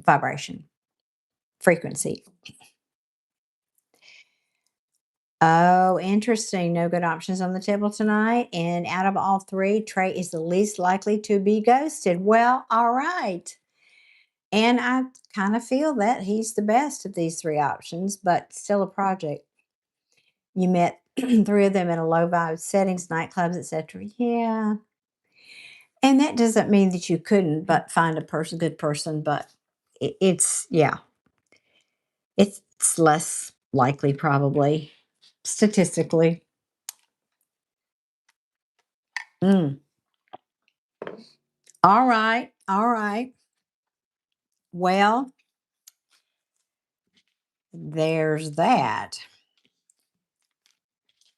vibration, frequency. Oh, interesting. No good options on the table tonight. And out of all three, Trey is the least likely to be ghosted. Well, all right. And I kind of feel that he's the best of these three options, but still a project. You met three of them in a low vibe settings, nightclubs, etc. Yeah. And that doesn't mean that you couldn't but find a good person, but yeah, it's less likely, probably, statistically. Mm. All right. All right. Well, there's that.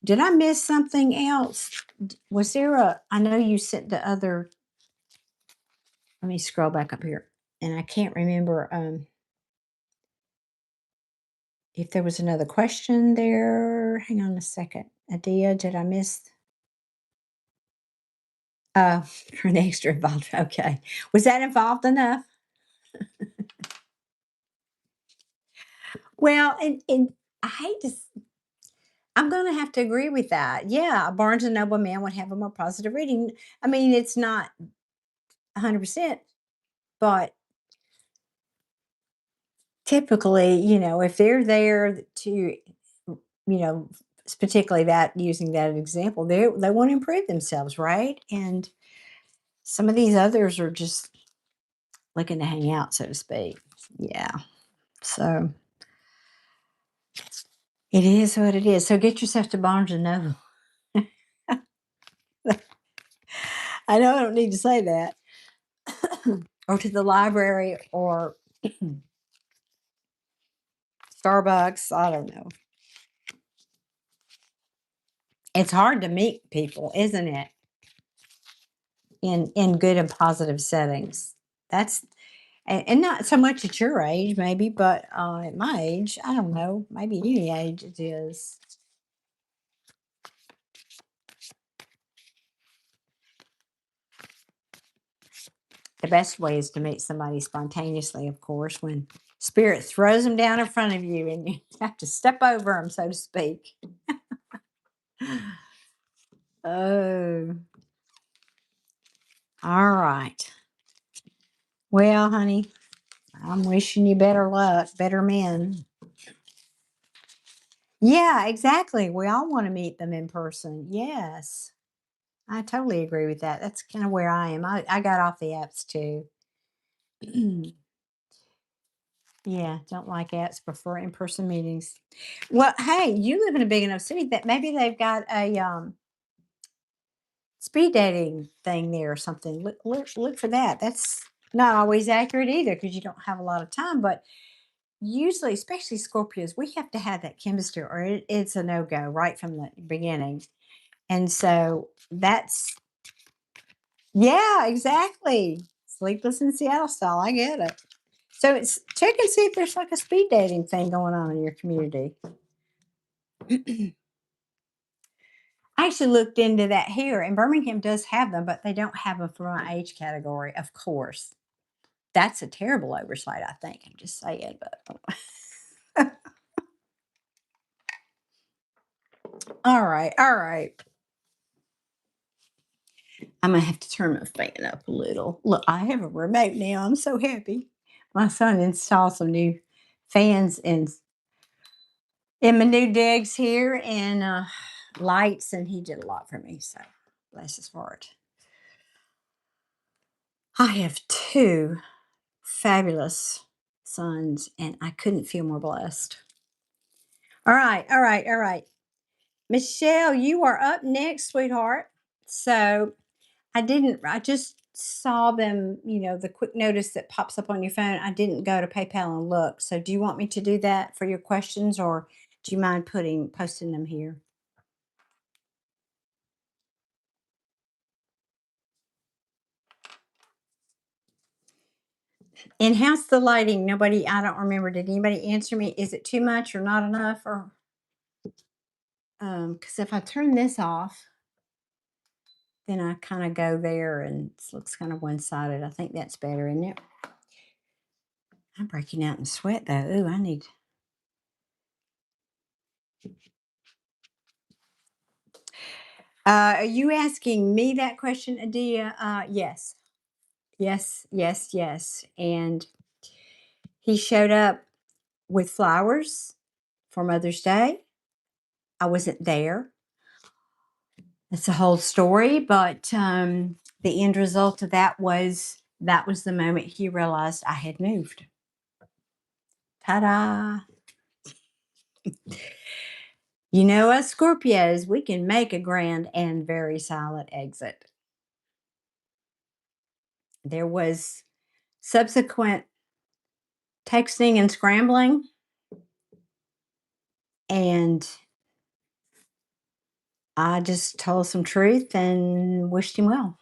Did I miss something else? Was there I know you sent the other, let me scroll back up here. And I can't remember if there was another question there. Hang on a second. Adia, did I miss? Uh, for an extra involved. Okay. Was that involved enough? Well, and I hate to, I'm going to have to agree with that. Yeah, a Barnes and Noble man would have a more positive reading. I mean, it's not 100%, but typically, if they're there to, particularly that, using that example, they want to improve themselves, right? And some of these others are just looking to hang out, so to speak. Yeah. So It is what it is. So get yourself to Barnes and Noble. I know I don't need to say that. Or to the library or Starbucks. I don't know. It's hard to meet people, isn't it? In good and positive settings. That's and not so much at your age, maybe, but at my age, I don't know. Maybe any age it is. The best way is to meet somebody spontaneously, of course, when spirit throws them down in front of you and you have to step over them, so to speak. Oh, all right. Well, honey, I'm wishing you better luck, better men. Yeah, exactly. We all want to meet them in person. Yes, I totally agree with that. That's kind of where I am. I got off the apps too. Yeah, don't like apps, prefer in person meetings. Well, hey, you live in a big enough city that maybe they've got a speed dating thing there or something. Look for that. That's not always accurate either because you don't have a lot of time, but usually, especially Scorpios, we have to have that chemistry or it's a no go right from the beginning. And so that's, yeah, exactly. Sleepless in Seattle style. I get it. So it's check and see if there's like a speed dating thing going on in your community. I actually looked into that here, and Birmingham does have them, but they don't have them for my age category, of course. That's a terrible oversight, I think. I'm just saying, but all right, all right. I'm gonna have to turn my fan up a little. Look, I have a remote now. I'm so happy. My son installed some new fans in my new digs here and lights, and he did a lot for me. So bless his heart. I have two fabulous sons, and I couldn't feel more blessed. All right, all right, all right. Michelle, you are up next, sweetheart. So I just saw them, the quick notice that pops up on your phone. I didn't go to PayPal and look. So do you want me to do that for your questions or do you mind posting them here? Enhance the lighting. Nobody, I don't remember. Did anybody answer me? Is it too much or not enough? Or because if I turn this off, then I kind of go there and it looks kind of one-sided. I think that's better, isn't it? I'm breaking out in sweat though. Ooh, I need. Are you asking me that question, Adia? Yes. Yes, yes, yes. And he showed up with flowers for Mother's Day. I wasn't there. That's a whole story, but the end result of that was the moment he realized I had moved. Ta-da! You know, us Scorpios, we can make a grand and very silent exit. There was subsequent texting and scrambling, and I just told some truth and wished him well.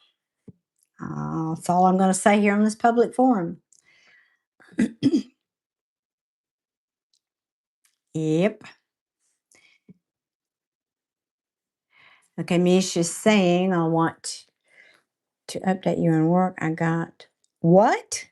That's all I'm going to say here on this public forum. Yep. Okay, Misha's saying, I want to update you on work. I got what?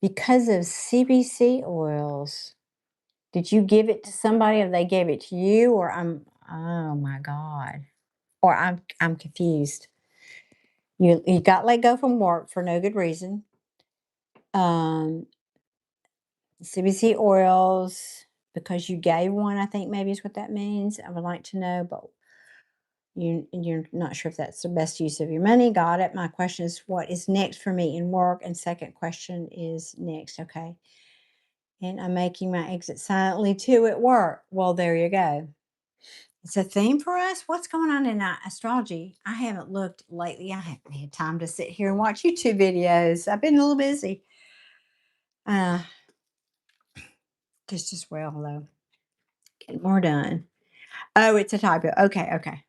Because of CBC oils. Did you give it to somebody or they gave it to you or oh my God. Or I'm confused. You got let go from work for no good reason. Um CBC oils. because you gave one, I think maybe is what that means. I would like to know, but you're not sure if that's the best use of your money. Got it. My question is, what is next for me in work? And second question is next. Okay. And I'm making my exit silently too at work. Well, there you go. It's a theme for us. What's going on in astrology? I haven't looked lately. I haven't had time to sit here and watch YouTube videos. I've been a little busy. Uh, just as well though. Getting more done. Oh, it's a typo. Okay, okay.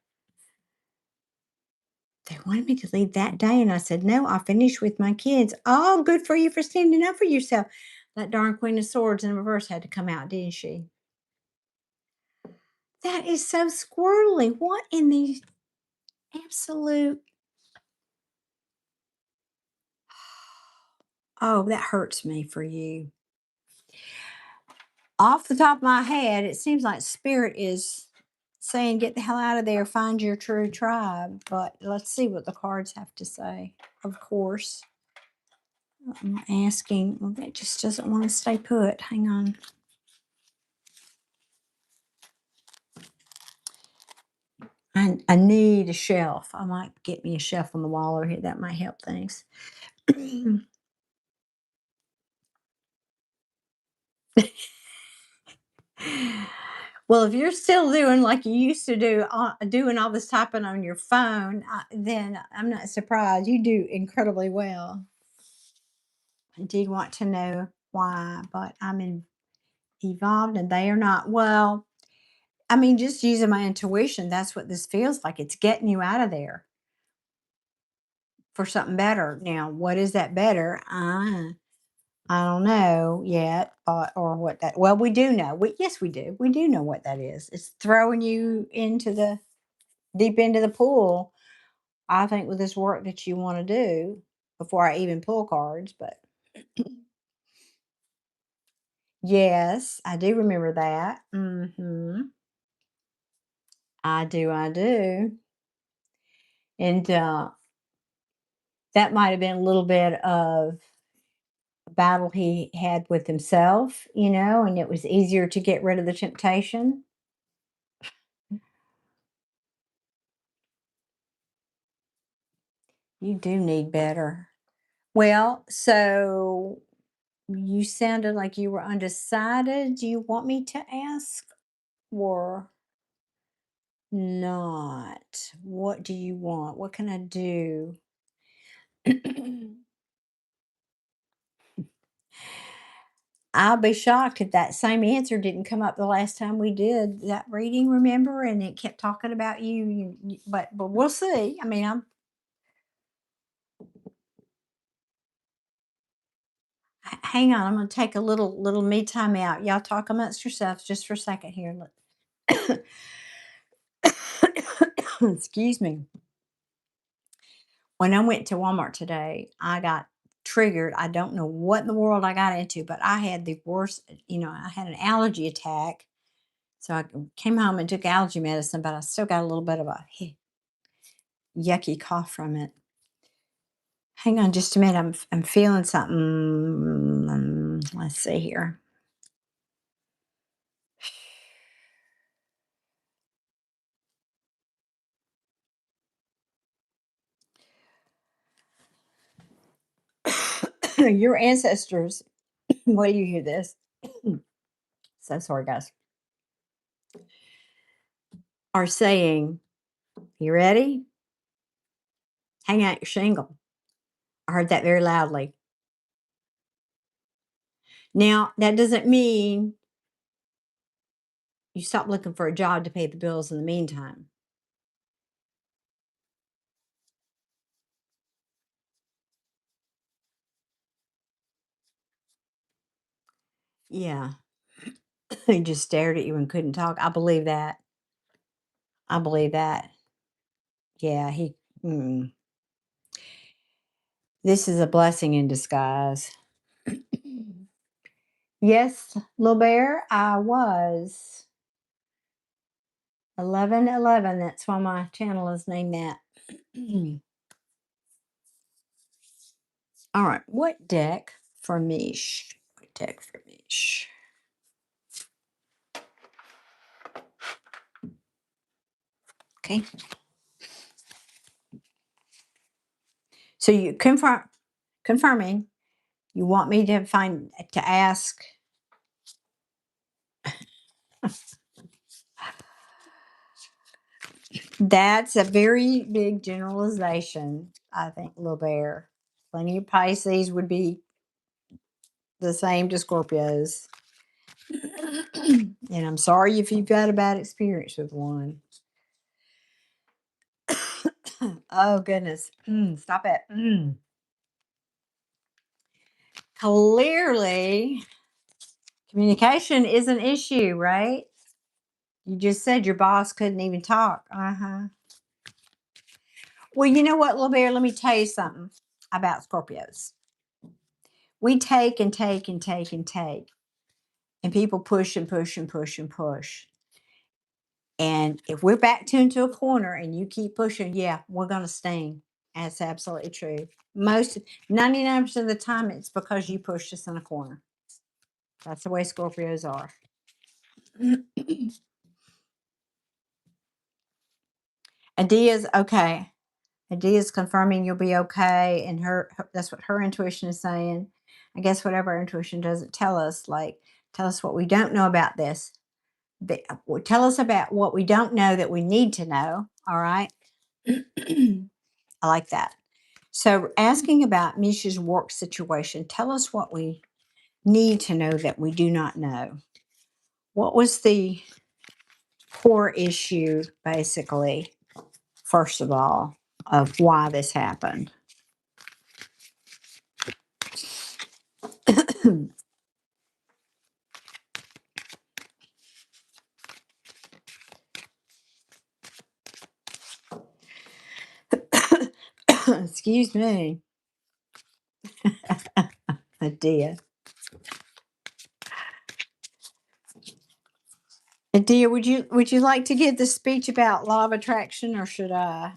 They wanted me to leave that day, and I said, "No, I'll finish with my kids." Oh, good for you for standing up for yourself. That darn Queen of Swords in reverse had to come out, didn't she? That is so squirrely. What in the absolute? Oh, that hurts me for you. Off the top of my head, it seems like Spirit is saying, "Get the hell out of there, find your true tribe." But let's see what the cards have to say. Of course, I'm asking. Well, that just doesn't want to stay put. Hang on. I need a shelf. I might get me a shelf on the wall over here. That might help things. Well, if you're still doing like you used to do, doing all this typing on your phone, then I'm not surprised. You do incredibly well. I did want to know why, but evolved and they are not. Well, I mean, just using my intuition, that's what this feels like. It's getting you out of there for something better. Now, what is that better? I don't know yet, or what that. Well, we do know. Yes, we do. We do know what that is. It's throwing you into the deep into the pool. I think with this work that you want to do before I even pull cards, but yes, I do remember that. I do. I do. And that might have been a little bit of a battle he had with himself, and it was easier to get rid of the temptation. You do need better. Well, so you sounded like you were undecided. Do you want me to ask or not? What do you want? What can I do? I'll be shocked if that same answer didn't come up the last time we did that reading, remember? And it kept talking about you. But we'll see. I mean, hang on. I'm going to take a little me time out. Y'all talk amongst yourselves just for a second here. Excuse me. When I went to Walmart today, I got triggered. I don't know what in the world I got into, but I had the worst, I had an allergy attack. So I came home and took allergy medicine, but I still got a little bit of a yucky cough from it. Hang on just a minute. I'm feeling something. Let's see here. Your ancestors, wait you hear this. So sorry, guys. Are saying, "You ready? Hang out your shingle." I heard that very loudly. Now, that doesn't mean you stop looking for a job to pay the bills in the meantime. Yeah. He just stared at you and couldn't talk. I believe that. I believe that. Yeah, this is a blessing in disguise. Yes, little bear, I was 1111. That's why my channel is named that. All right, what deck for Mish? What deck for Mish? Okay. So you confirming you want me to ask. That's a very big generalization, I think, little bear. Plenty of Pisces would be the same to Scorpios. And I'm sorry if you've got a bad experience with one. Oh, goodness. Stop it. Clearly, communication is an issue, right? You just said your boss couldn't even talk. Uh-huh. Well, you know what, little bear? Let me tell you something about Scorpios. We take and take and take and take, and people push and push and push and push. And if we're backed into a corner and you keep pushing, yeah, we're going to sting. That's absolutely true. 99% of the time, it's because you pushed us in a corner. That's the way Scorpios are. Adia's okay. Adia's confirming you'll be okay, and that's what her intuition is saying. I guess whatever our intuition doesn't tell us, like tell us what we don't know about this. Tell us about what we don't know that we need to know. All right. I like that. So, asking about Misha's work situation, tell us what we need to know that we do not know. What was the core issue, basically, first of all, of why this happened? Excuse me. Adia. Adia, would you like to give the speech about law of attraction, or should I?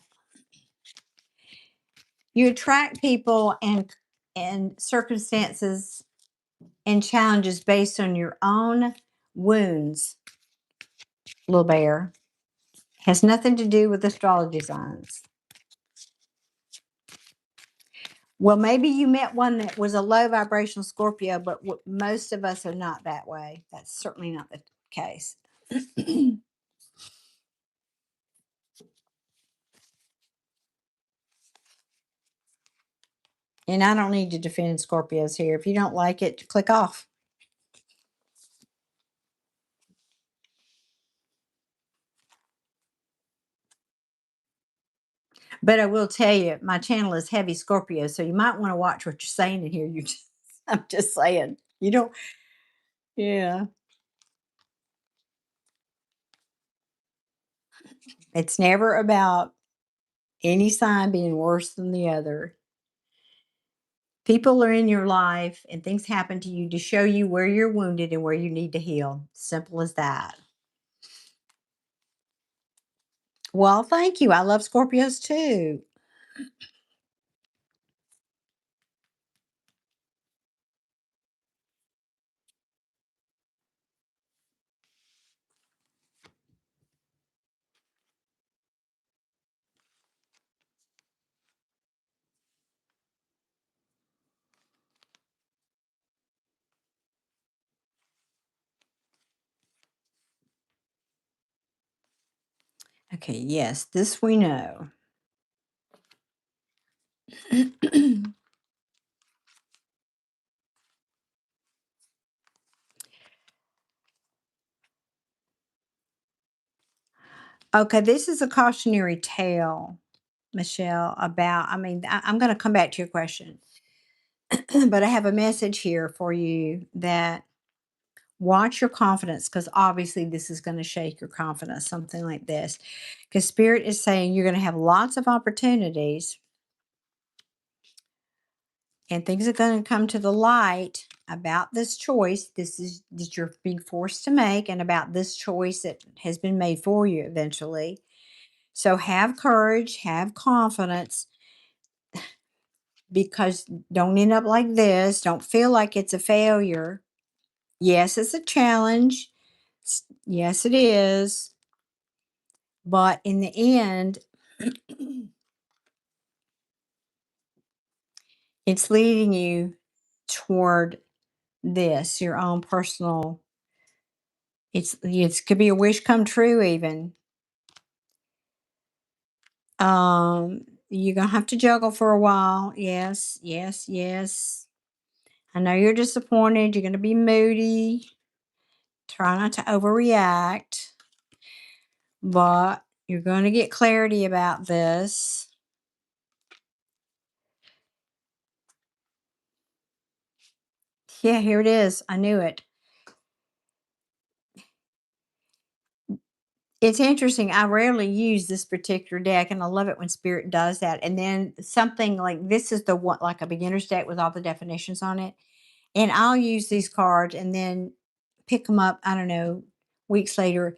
You attract people and circumstances and challenges based on your own wounds, little bear. Has nothing to do with astrology signs. Well, maybe you met one that was a low vibrational Scorpio, but most of us are not that way. That's certainly not the case. And I don't need to defend Scorpios here. If you don't like it, click off. But I will tell you, my channel is heavy Scorpio, so you might want to watch what you're saying in here. I'm just saying, you don't. Yeah, it's never about any sign being worse than the other. People are in your life and things happen to you to show you where you're wounded and where you need to heal. Simple as that. Well, thank you. I love Scorpios too. Okay, yes, this we know. Okay, this is a cautionary tale, Michelle, about, I'm going to come back to your question, but I have a message here for you that watch your confidence, because obviously this is going to shake your confidence, something like this. Because Spirit is saying you're going to have lots of opportunities and things are going to come to the light about this choice. This is that you're being forced to make, and about this choice that has been made for you eventually. So have courage, have confidence, because don't end up like this. Don't feel like it's a failure. Yes, it's a challenge. Yes, it is. But in the end, it's leading you toward this, your own personal. It's could be a wish come true even. You're gonna have to juggle for a while. Yes, yes, yes. I know you're disappointed. You're gonna be moody. Try not to overreact, but you're gonna get clarity about this. Yeah, here it is. I knew it. It's interesting. I rarely use this particular deck, and I love it when Spirit does that. And then something like this is the one, like a beginner's deck with all the definitions on it. And I'll use these cards and then pick them up, I don't know, weeks later.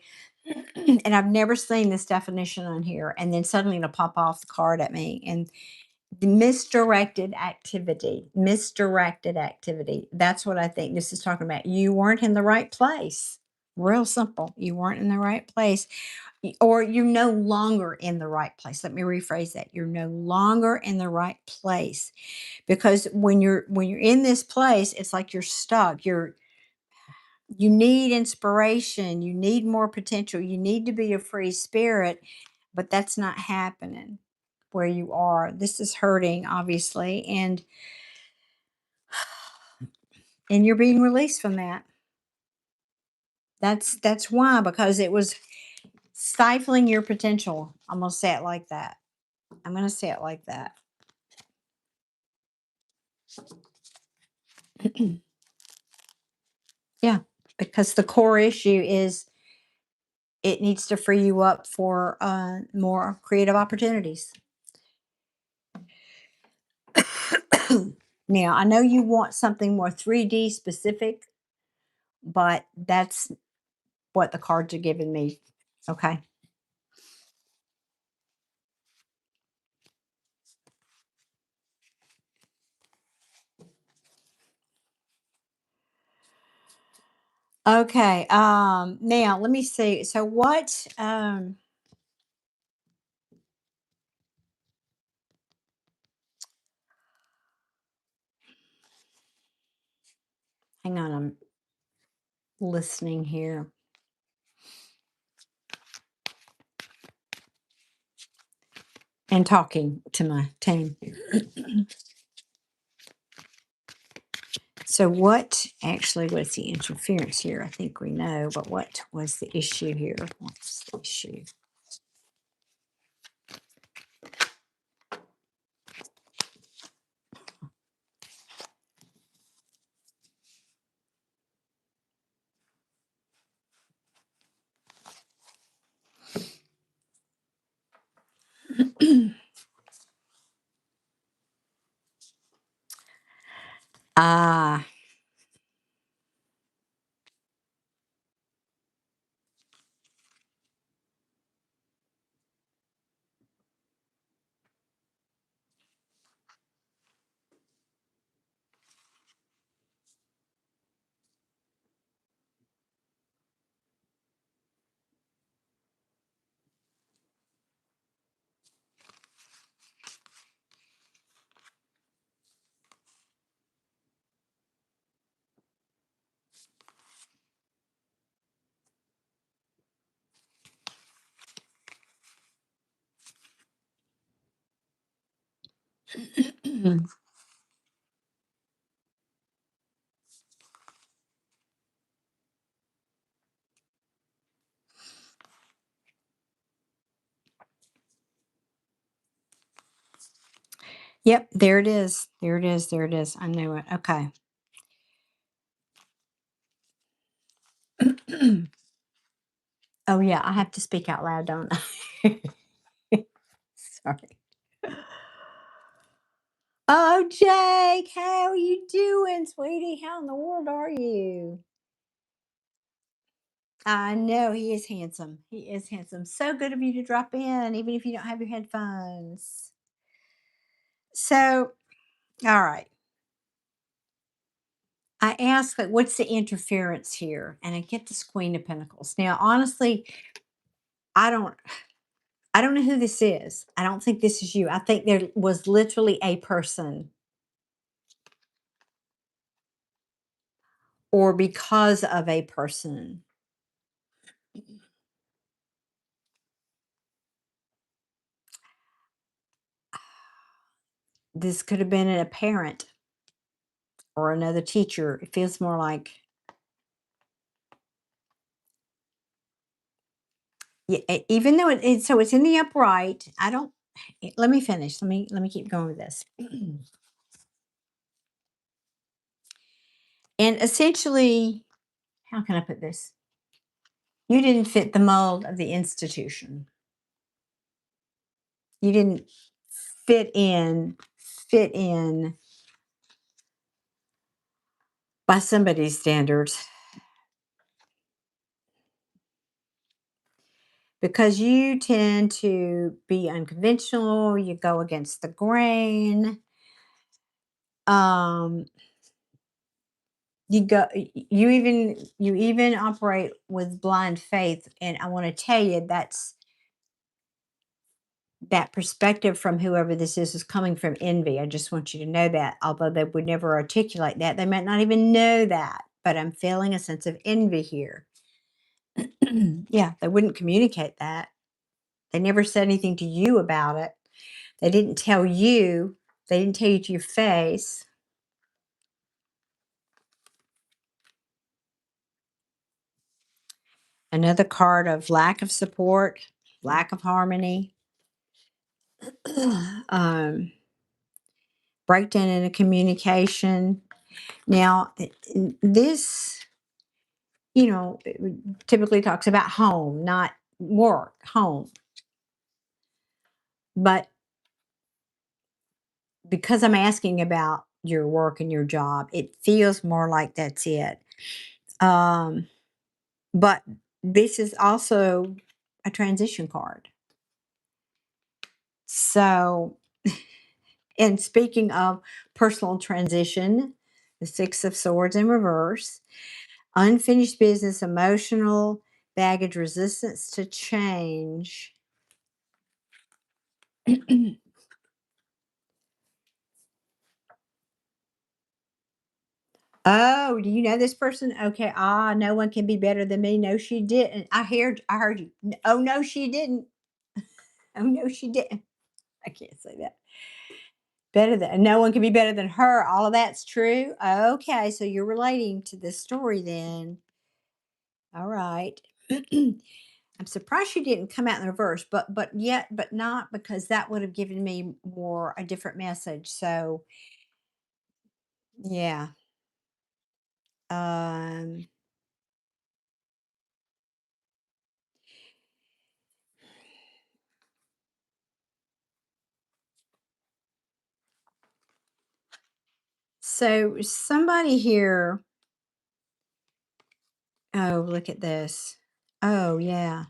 And I've never seen this definition on here. And then suddenly it'll pop off the card at me. And the misdirected activity. That's what I think this is talking about. You weren't in the right place. Real simple. You weren't in the right place, or you're no longer in the right place. Let me rephrase that. You're no longer in the right place, because when you're in this place, it's like you're stuck. You need inspiration, you need more potential, you need to be a free spirit, but that's not happening where you are. This is hurting, obviously, and you're being released from that. That's why, because it was stifling your potential. I'm gonna say it like that. I'm gonna say it like that. Yeah, because the core issue is it needs to free you up for more creative opportunities. Now, I know you want something more 3D specific, but that's what the cards are giving me. Okay. Okay. Now let me see. So what hang on, I'm listening here and talking to my team. So what actually was the interference here? I think we know, but what was the issue here? What's the issue? Ah, yep, there it is. There it is. There it is. I knew it. Okay. Oh yeah, I have to speak out loud, don't I? Sorry. Oh, Jake, how are you doing, sweetie? How in the world are you? I know he is handsome. He is handsome. So good of you to drop in, even if you don't have your headphones. So, all right. I asked, like, what's the interference here? And I get this Queen of Pentacles. Now, honestly, I don't. I don't know who this is. I don't think this is you. I think there was literally a person, or because of a person. This could have been a parent or another teacher. It feels more like, yeah, even though so it's in the upright. I don't. Let me finish. Let me keep going with this. And essentially, how can I put this? You didn't fit the mold of the institution. You didn't fit in. Fit in by somebody's standards, because you tend to be unconventional. You go against the grain. Um, you even operate with blind faith, and I want to tell you that perspective from whoever this is coming from envy. I just want you to know that, although they would never articulate that, they might not even know that, but I'm feeling a sense of envy here. Yeah, they wouldn't communicate that. They never said anything to you about it. They didn't tell you. They didn't tell you to your face. Another card of lack of support, lack of harmony, um, breakdown in the communication. Now, this, it typically talks about home, not work, home. But because I'm asking about your work and your job, it feels more like that's it. Um, but this is also a transition card. So, and speaking of personal transition, the Six of Swords in reverse, unfinished business, emotional baggage, resistance to change. Oh, do you know this person? Okay. Ah, no one can be better than me. No, she didn't. I heard you. Oh no, she didn't. Oh no, she didn't. I can't say that. Better than no one can be better than her. All of that's true. Okay, so you're relating to this story then. All right. I'm surprised she didn't come out in reverse, but not, because that would have given me more a different message. So yeah. Um so somebody here, oh, look at this. Oh yeah.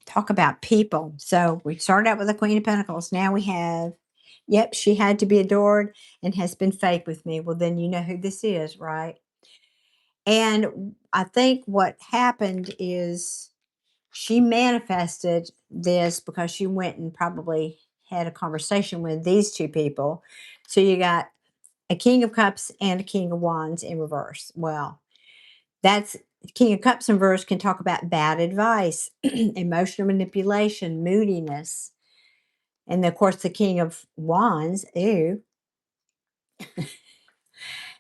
Talk about people. So we started out with the Queen of Pentacles. Now we have, yep, she had to be adored and has been fake with me. Well, then you know who this is, right? And I think what happened is she manifested this because she went and probably had a conversation with these two people. So you got a King of Cups and a King of Wands in reverse. Well, that's King of Cups in reverse can talk about bad advice, emotional manipulation, moodiness. And of course, the King of Wands, ew,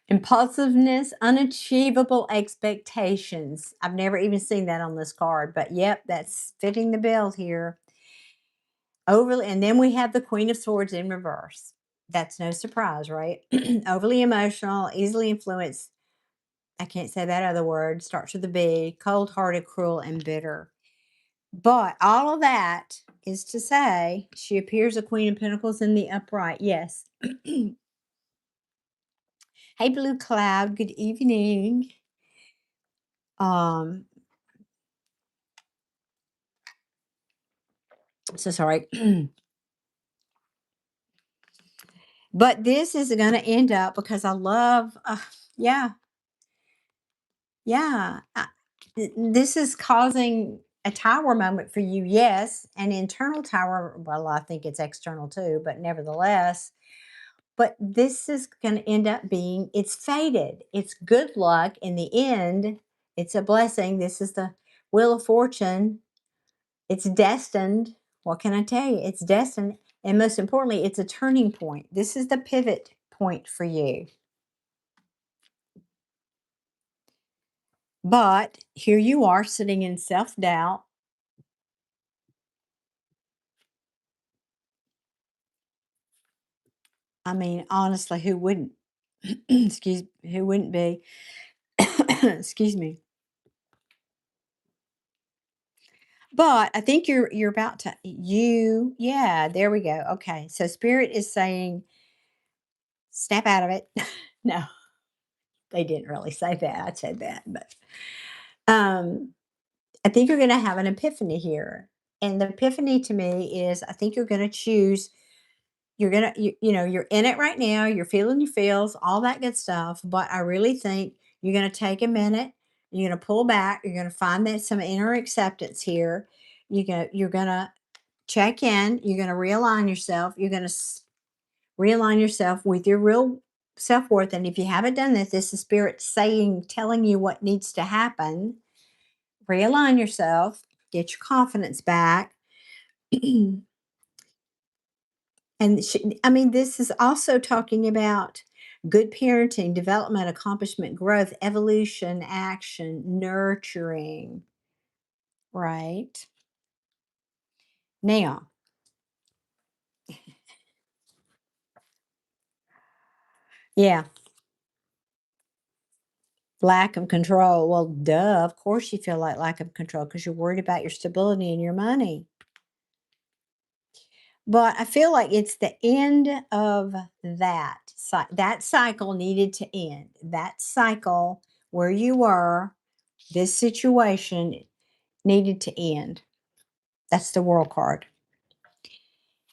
impulsiveness, unachievable expectations. I've never even seen that on this card, but yep, that's fitting the bill here. Overly, and then we have the Queen of Swords in reverse. That's no surprise, right? Overly emotional, easily influenced. I can't say that other word. Starts with a B. Cold hearted, cruel, and bitter. But all of that is to say, she appears a Queen of Pentacles in the upright. Yes. Hey, Blue Cloud. Good evening. Um, so sorry. But this is going to end up, because I love, yeah, yeah. This is causing a tower moment for you, yes, an internal tower. Well, I think it's external too, but nevertheless, but this is going to end up being, it's fated. It's good luck in the end. It's a blessing. This is the wheel of fortune. It's destined. What can I tell you? It's destined. And most importantly, it's a turning point. This is the pivot point for you. But here you are sitting in self doubt. I mean, honestly, who wouldn't? Who wouldn't be? Excuse me. But I think you're about to yeah, there we go. Okay. So spirit is saying snap out of it. No, they didn't really say that. I said that, but um I think you're going to have an epiphany here. And the epiphany to me is I think you're going to choose, you're going to, you know, you're in it right now, you're feeling your feels, all that good stuff. But I really think you're going to take a minute, you're going to pull back, you're going to find that some inner acceptance here. You're going to check in, you're going to realign yourself, you're going to realign yourself with your real self-worth. And if you haven't done this, this is spirit saying, telling you what needs to happen. Realign yourself, get your confidence back. I mean, this is also talking about good parenting, development, accomplishment, growth, evolution, action, nurturing, right? Now, yeah, lack of control. Well, duh, of course you feel like lack of control because you're worried about your stability and your money. But I feel like it's the end of that. That cycle needed to end. That cycle where you were, this situation needed to end. That's the world card.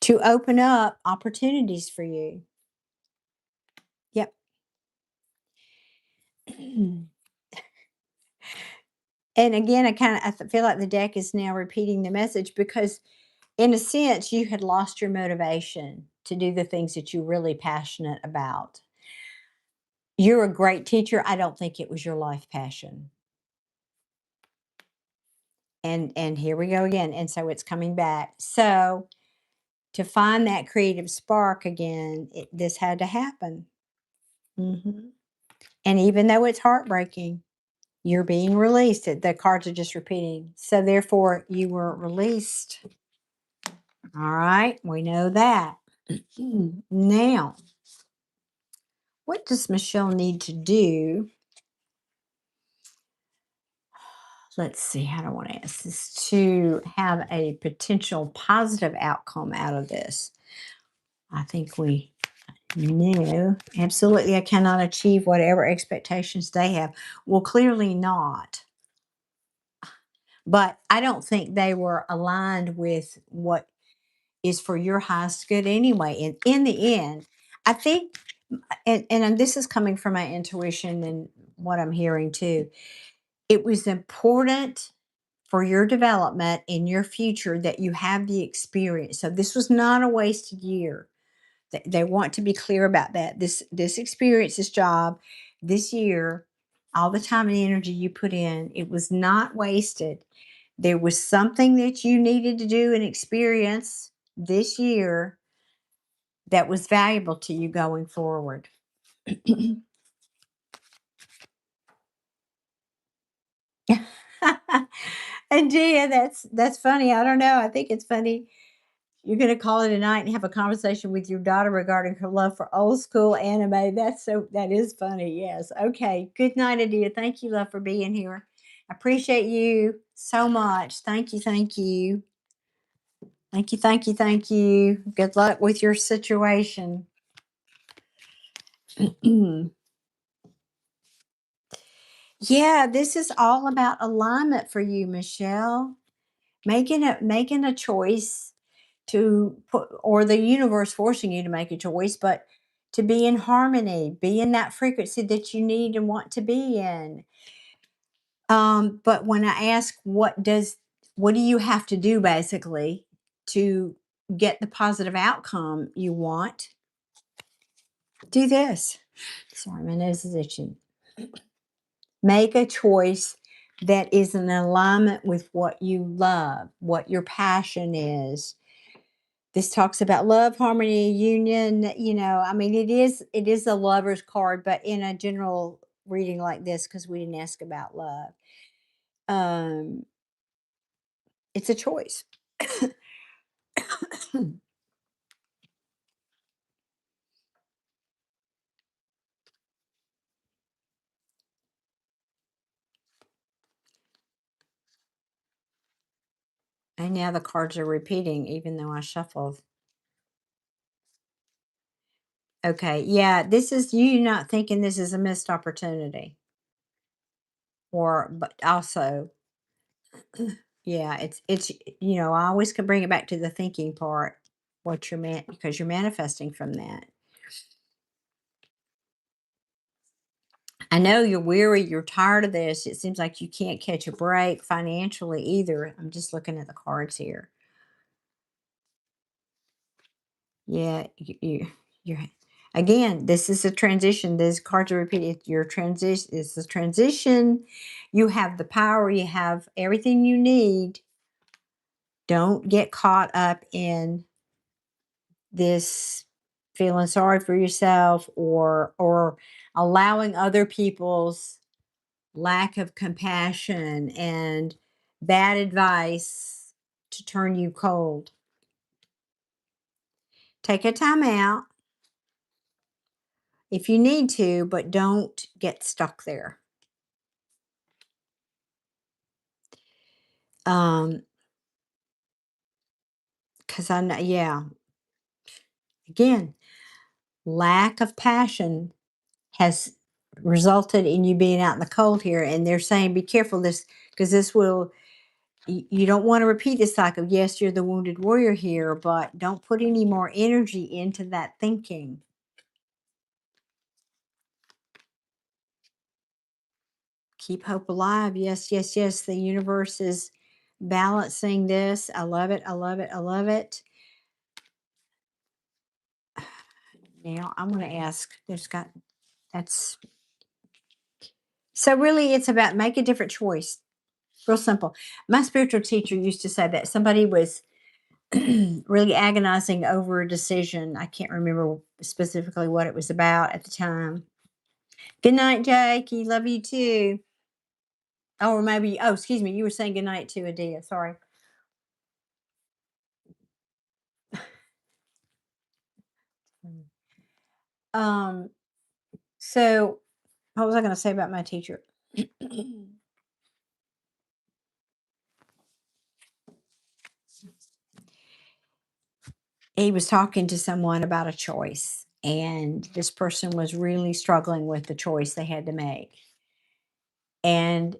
To open up opportunities for you. Yep. And again, feel like the deck is now repeating the message because in a sense you had lost your motivation to do the things that you're really passionate about. You're a great teacher. I don't think it was your life passion. And here we go again. And so it's coming back. So to find that creative spark again, this had to happen. Mhm. And even though it's heartbreaking, you're being released. The cards are just repeating. So therefore, you were released. All right, we know that. Now, what does Michelle need to do? Let's see, how do I want to ask this to have a potential positive outcome out of this? I think we know absolutely I cannot achieve whatever expectations they have. Well, clearly not. But I don't think they were aligned with what is for your highest good anyway. And in the end, I think, and this is coming from my intuition and what I'm hearing too, it was important for your development in your future that you have the experience. So this was not a wasted year. They want to be clear about that. This experience, this job, this year, all the time and energy you put in, it was not wasted. There was something that you needed to do and experience this year that was valuable to you going forward. And Gia, that's funny. I don't know. I think it's funny. You're going to call it a night and have a conversation with your daughter regarding her love for old school anime. That is funny. Yes. Okay. Good night, Adia. Thank you, love, for being here. I appreciate you so much. Thank you. Thank you. Thank you. Thank you. Thank you. Good luck with your situation. Yeah, this is all about alignment for you, Michelle. Making a choice to put, or the universe forcing you to make a choice, but to be in harmony, be in that frequency that you need and want to be in. But when I ask what do you have to do basically to get the positive outcome you want? Do this. Sorry, my nose is itching. Make a choice that is in alignment with what you love, what your passion is. This talks about love, harmony, union. I mean, it is a lover's card, but in a general reading like this, because we didn't ask about love, um, it's a choice. And now the cards are repeating, even though I shuffled. Okay, yeah, this is you not thinking this is a missed opportunity, or but also, yeah, it's I always can bring it back to the thinking part, what you're because you're manifesting from that. I know you're weary, you're tired of this. It seems like you can't catch a break financially either. I'm just looking at the cards here. Yeah, you're again, this is a transition. These cards are repeated. Your transition is a transition. You have the power, you have everything you need. Don't get caught up in this feeling sorry for yourself, or allowing other people's lack of compassion and bad advice to turn you cold. Take a time out if you need to, but don't get stuck there. Um, because I know, yeah, again, lack of passion has resulted in you being out in the cold here. And they're saying, be careful this, because this will, you don't want to repeat this cycle. Yes, you're the wounded warrior here, but don't put any more energy into that thinking. Keep hope alive. Yes, yes, yes. The universe is balancing this. I love it. I love it. I love it. Now I'm going to ask, that's, so really it's about make a different choice. Real simple. My spiritual teacher used to say that somebody was really agonizing over a decision. I can't remember specifically what it was about at the time. Good night, Jakey. Love you too. Oh, or maybe, oh, excuse me. You were saying good night to Adia. Sorry. Um, so what was I going to say about my teacher? He was talking to someone about a choice, and this person was really struggling with the choice they had to make. And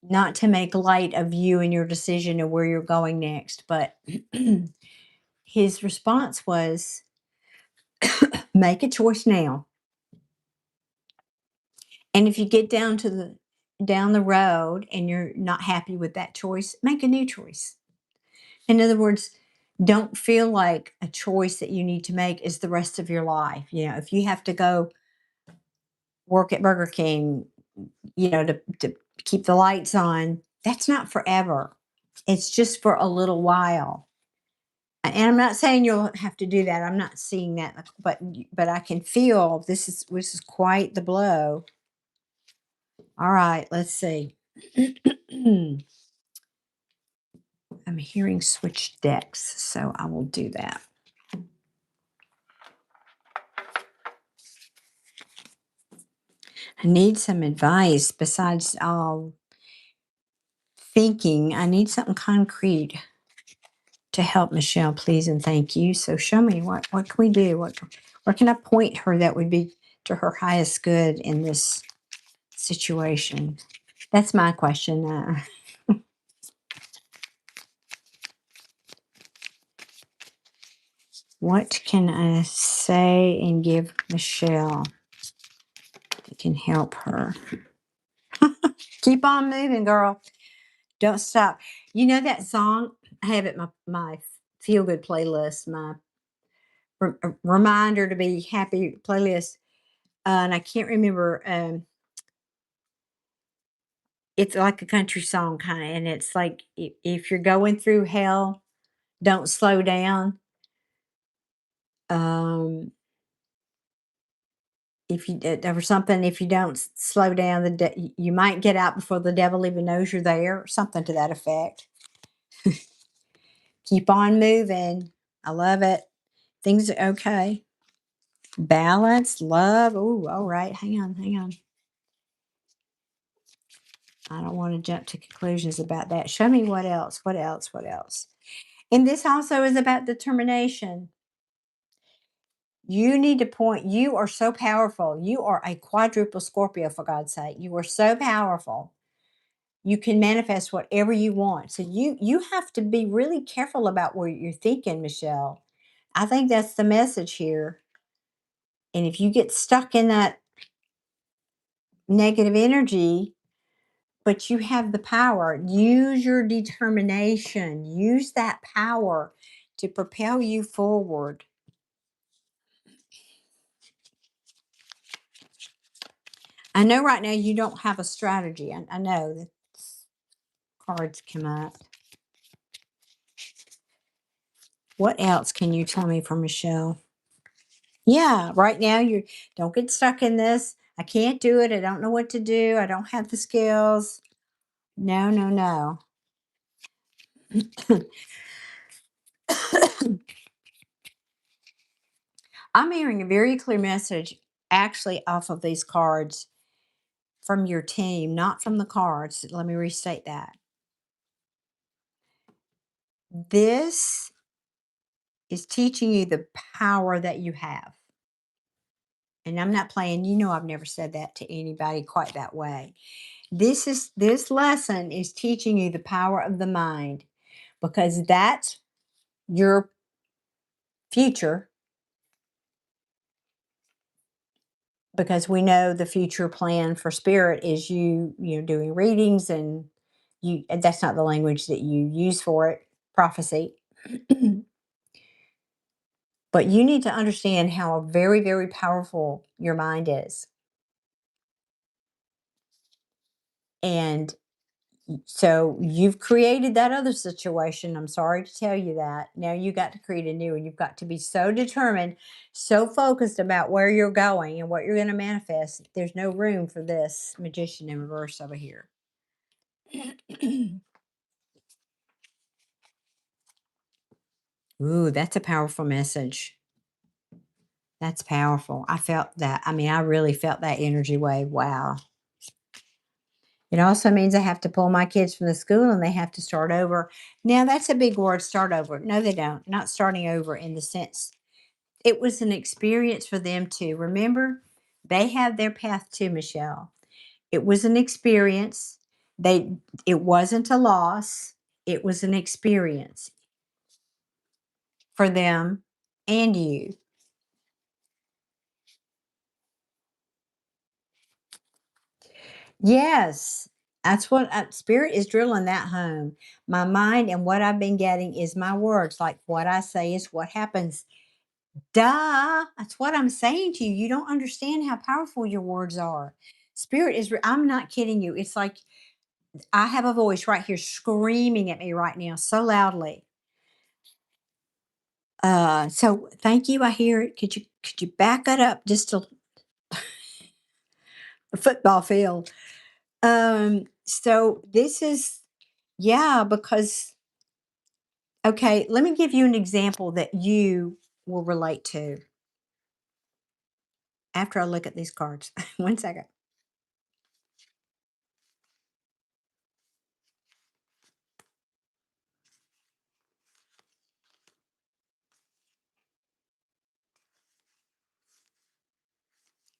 not to make light of you and your decision of where you're going next, but his response was, make a choice now. And if you get down the road and you're not happy with that choice, make a new choice. In other words, don't feel like a choice that you need to make is the rest of your life. If you have to go work at Burger King, to keep the lights on, that's not forever. It's just for a little while. And I'm not saying you'll have to do that. I'm not seeing that, but I can feel this is quite the blow. All right, let's see. I'm hearing switch decks, so I will do that. I need some advice besides all thinking. I need something concrete to help Michelle, please and thank you. So show me what can we do? Where can I point her that would be to her highest good in this situation? That's my question. What can I say and give Michelle that can help her? Keep on moving, girl. Don't stop. You know that song? I have it my feel good playlist, my reminder to be happy playlist. And I can't remember. It's like a country song kind of, and it's like if you're going through hell, don't slow down. Um, if you or something, if you don't slow down, you might get out before the devil even knows you're there. Something to that effect. Keep on moving. I love it. Things are okay. Balance, love. Oh, all right. Hang on, hang on. I don't want to jump to conclusions about that. Show me what else. What else? What else? And this also is about determination. You need to point. You are so powerful. You are a quadruple Scorpio, for God's sake. You are so powerful. You can manifest whatever you want. So you have to be really careful about what you're thinking, Michelle. I think that's the message here. And if you get stuck in that negative energy, but you have the power, use your determination, use that power to propel you forward. I know right now you don't have a strategy. I know that cards come up. What else can you tell me from Michelle? Yeah, right now you don't get stuck in this. I can't do it. I don't know what to do. I don't have the skills. No, no, no. I'm hearing a very clear message actually off of these cards from your team, not from the cards. Let me restate that. This is teaching you the power that you have. And I'm not playing, I've never said that to anybody quite that way. This lesson is teaching you the power of the mind because that's your future, because we know the future plan for spirit is doing readings, and that's not the language that you use for it, prophecy. But you need to understand how very, very powerful your mind is. And so you've created that other situation. I'm sorry to tell you that. Now you got to create a new one. You've got to be so determined, so focused about where you're going and what you're going to manifest. There's no room for this magician in reverse over here. Ooh, that's a powerful message. That's powerful. I felt that. I mean, I really felt that energy wave. Wow. It also means I have to pull my kids from the school and they have to start over. Now, that's a big word, start over. No, they don't. Not starting over in the sense it was an experience for them too. Remember, they have their path too, Michelle. It was an experience. It wasn't a loss. It was an experience for them and you. Yes, that's what spirit is drilling that home. My mind and what I've been getting is my words. Like what I say is what happens. Duh. That's what I'm saying to you. You don't understand how powerful your words are. Spirit is, I'm not kidding you. It's like I have a voice right here screaming at me right now so loudly. So thank you. I hear it. Could you back it up just a football field? So this is, yeah, because, okay, let me give you an example that you will relate to after I look at these cards. One second.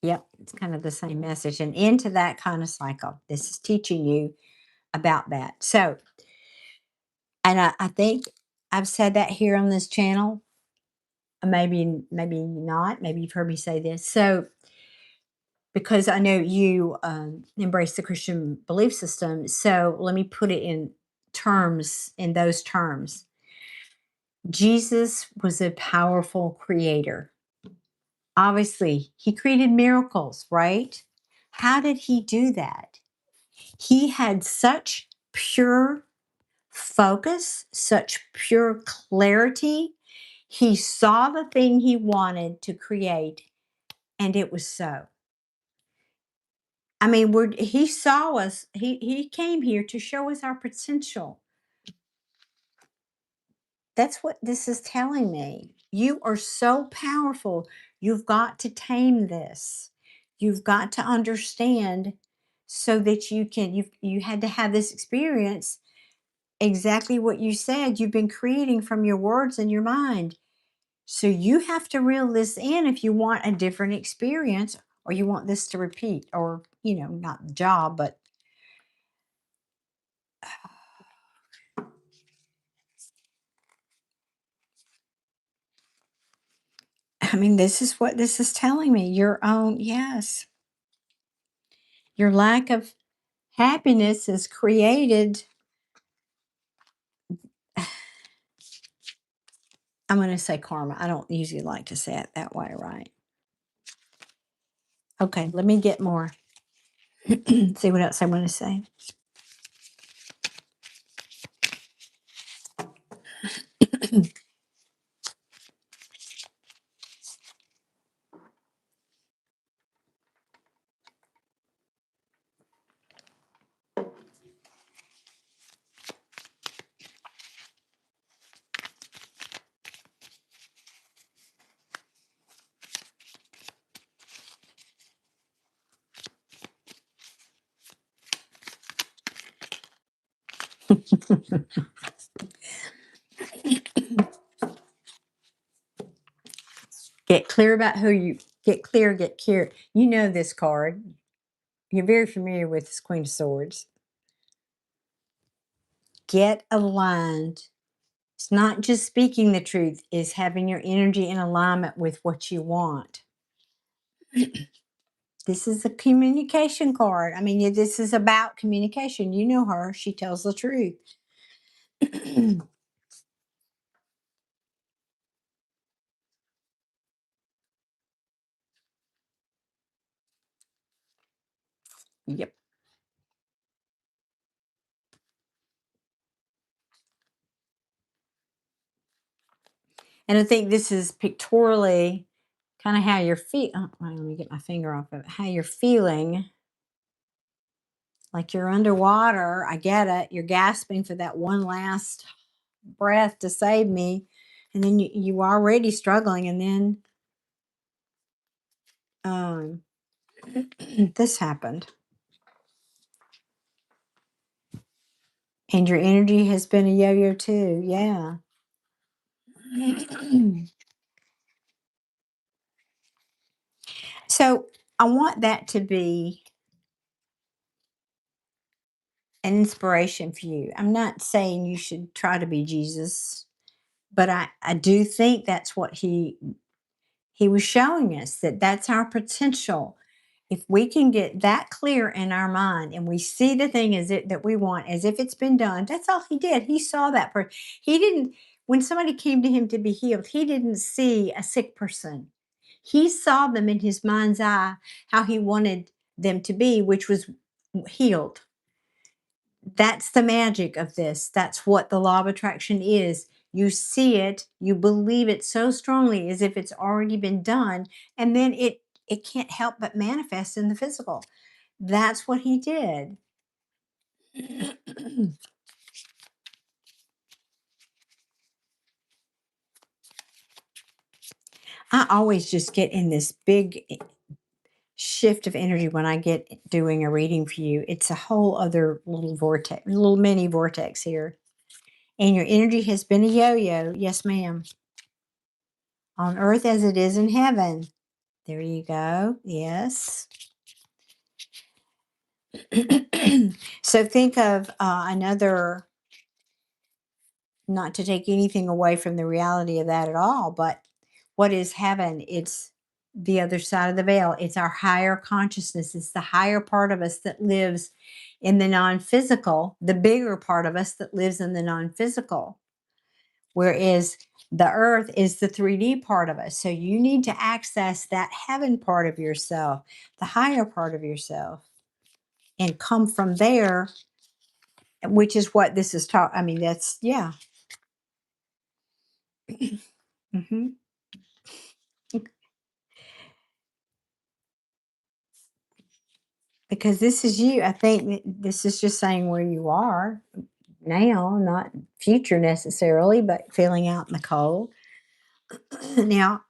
Yep, it's kind of the same message. And into that kind of cycle, this is teaching you about that. So, and I think I've said that here on this channel. Maybe not. Maybe you've heard me say this. So, because I know you embrace the Christian belief system, so let me put it in terms, Jesus was a powerful creator. Obviously, he created miracles, right? How did he do that? He had such pure focus, such pure clarity. He saw the thing he wanted to create, and it was so. I mean, he saw us, he came here to show us our potential. That's what this is telling me. You are so powerful. You've got to tame this. You've got to understand so that you had to have this experience. Exactly what you said. You've been creating from your words and your mind. So you have to reel this in if you want a different experience or you want this to repeat or, not the job, but I mean, this is what this is telling me. Yes, your lack of happiness has created, I'm going to say karma. I don't usually like to say it that way, right? Okay, let me get more. See what else I want to say. Get clear about who you get clear, get clear. You know this card. You're very familiar with this Queen of Swords. Get aligned. It's not just speaking the truth, it's having your energy in alignment with what you want. This is a communication card. I mean, this is about communication. You know her. She tells the truth. Yep. And I think this is pictorially kind of how you're let me get my finger off of it. How you're feeling. Like you're underwater. I get it. You're gasping for that one last breath to save me. And then you already struggling. And then um, this happened. And your energy has been a yo-yo too. Yeah. So I want that to be an inspiration for you. I'm not saying you should try to be Jesus, but I do think that's what he was showing us, that that's our potential. If we can get that clear in our mind and we see the thing as it that we want as if it's been done, that's all he did. He saw that person. He didn't, when somebody came to him to be healed, he didn't see a sick person. He saw them in his mind's eye, how he wanted them to be, which was healed. That's the magic of this. That's what the law of attraction is. You see it, you believe it so strongly as if it's already been done, and then it can't help but manifest in the physical. That's what he did. I always just get in this big shift of energy when I get doing a reading for you. It's a whole other little vortex, little mini vortex here. And your energy has been a yo-yo. Yes, ma'am. On earth as it is in heaven. There you go. Yes. So think of another, not to take anything away from the reality of that at all, but what is heaven? It's the other side of the veil. It's our higher consciousness. It's the higher part of us that lives in the non-physical, the bigger part of us that lives in the non-physical. Whereas the earth is the 3D part of us. So you need to access that heaven part of yourself, the higher part of yourself, and come from there, which is what this is taught. I mean, that's, yeah. hmm Because this is you. I think this is just saying where you are now, not future necessarily, but feeling out in the cold. Now,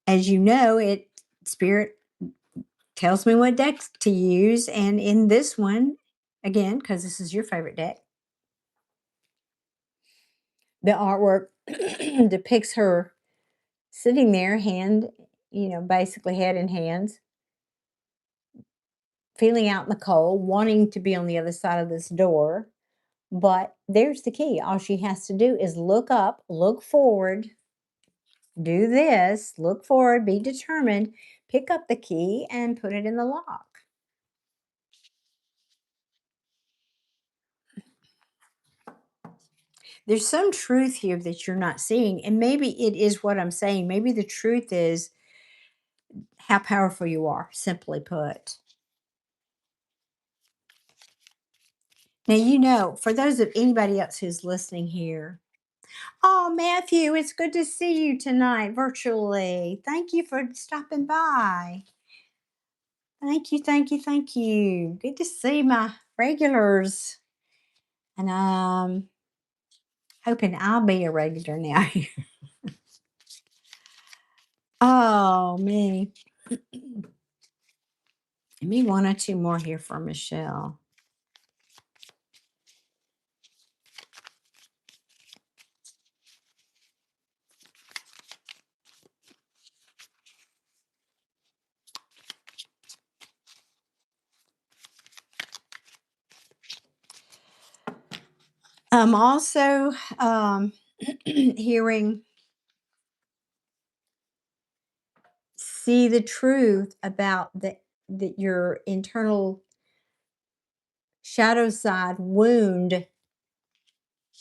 as you know, spirit tells me what deck to use, and in this one, again, because this is your favorite deck, the artwork depicts her sitting there, basically head in hands, feeling out in the cold, wanting to be on the other side of this door. But there's the key. All she has to do is look up, look forward, do this, look forward, be determined, pick up the key, and put it in the lock. There's some truth here that you're not seeing. And maybe it is what I'm saying. Maybe the truth is how powerful you are, simply put. Now, for those of anybody else who's listening here, oh, Matthew, it's good to see you tonight virtually. Thank you for stopping by. Thank you, thank you, thank you. Good to see my regulars. And I'm hoping I'll be a regular now. Oh, me. Me one or two more here for Michelle. I'm also hearing, see the truth about your internal shadow side wound.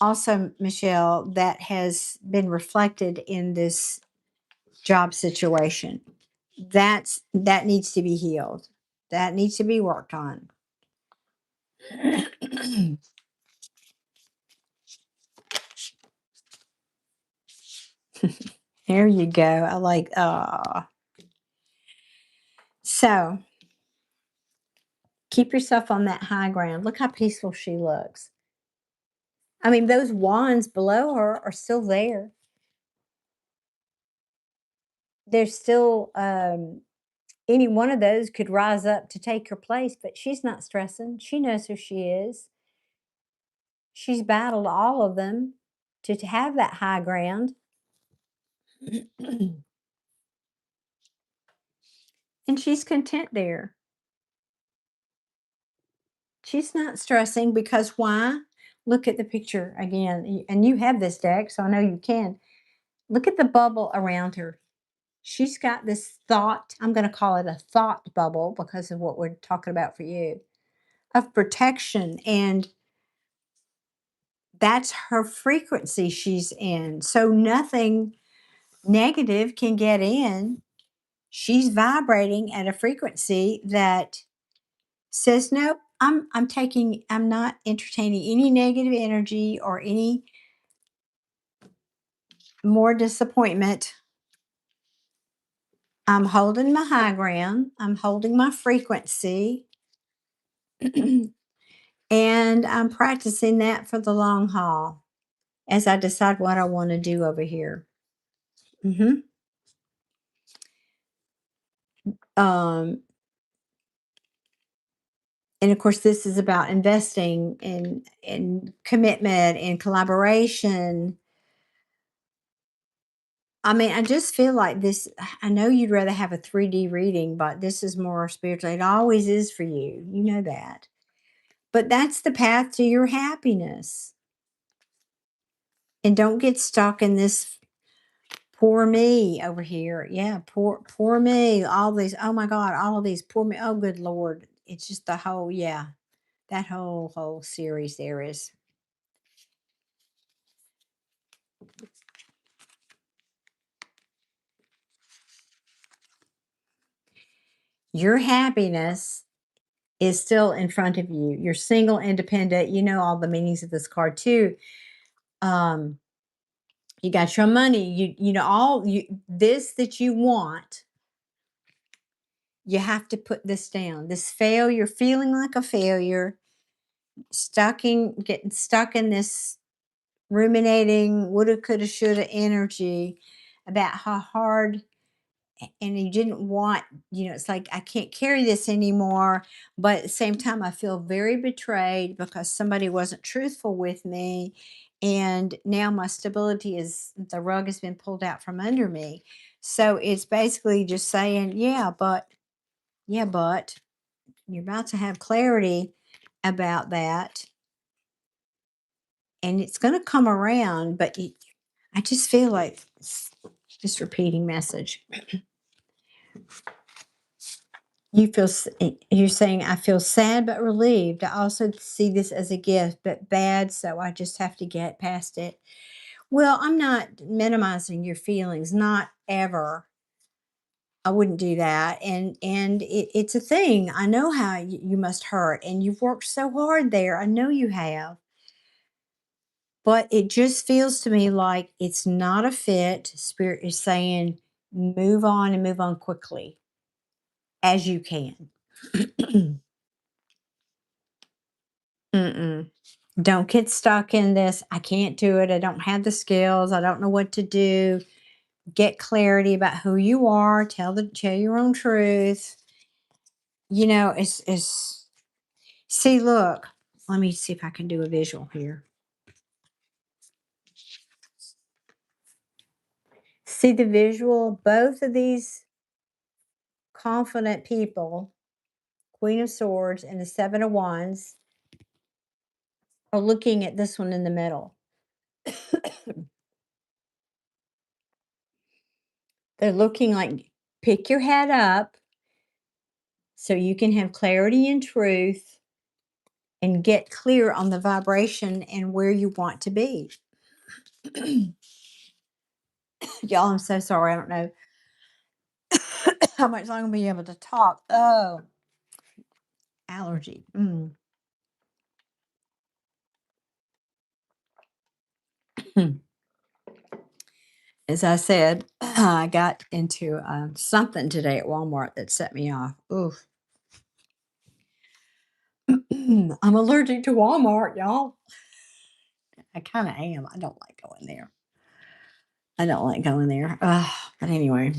Also, Michelle, that has been reflected in this job situation. That needs to be healed. That needs to be worked on. There you go. I like, so keep yourself on that high ground. Look how peaceful she looks. I mean, those wands below her are still there. There's still, any one of those could rise up to take her place, but she's not stressing. She knows who she is. She's battled all of them to have that high ground. And she's content there. She's not stressing because why? Look at the picture again. And you have this deck, so I know you can. Look at the bubble around her. She's got this thought, I'm going to call it a thought bubble because of what we're talking about for you, of protection. And that's her frequency she's in. So nothing negative can get in. She's vibrating at a frequency that says, nope, I'm not entertaining any negative energy or any more disappointment. I'm holding my high ground. I'm holding my frequency. And I'm practicing that for the long haul as I decide what I want to do over here. hmm Um, and of course, this is about investing in commitment and collaboration. I mean, I just feel like this. I know you'd rather have a 3D reading, but this is more spiritual. It always is for you. You know that. But that's the path to your happiness. And don't get stuck in this poor me over here. Yeah, poor me. All these, oh my God, all of these poor me. Oh, good Lord. it's just the whole, yeah, that whole series there is. Your happiness is still in front of you. You're single, independent. You know all the meanings of this card too. Um, you got your money. You know all you this that you want. You have to put this down. This failure, feeling like a failure, getting stuck in this ruminating, woulda, coulda, shoulda energy about how hard, and you didn't want, it's like, I can't carry this anymore. But at the same time, I feel very betrayed because somebody wasn't truthful with me. And now my stability is, the rug has been pulled out from under me. So it's basically just saying, yeah, but you're about to have clarity about that. And it's going to come around, but I just feel like just repeating message. You're saying, I feel sad but relieved. I also see this as a gift, but bad, so I just have to get past it. Well, I'm not minimizing your feelings, not ever. I wouldn't do that. And it's a thing. I know how you must hurt, and you've worked so hard there. I know you have. But it just feels to me like it's not a fit. Spirit is saying, move on and move on quickly as you can. Mm-mm. Don't get stuck in this. I can't do it. I don't have the skills. I don't know what to do. Get clarity about who you are. Tell your own truth. It's see, look. Let me see if I can do a visual here. See the visual? Both of these confident people, Queen of Swords and the Seven of Wands, are looking at this one in the middle. They're looking like, pick your head up so you can have clarity and truth and get clear on the vibration and where you want to be. Y'all, I'm so sorry. I don't know how much longer I'll be able to talk. Oh, allergy. As I said, I got into something today at Walmart that set me off. Oof. I'm allergic to Walmart, y'all. I kind of am. I don't like going there. I don't like going there. But anyway,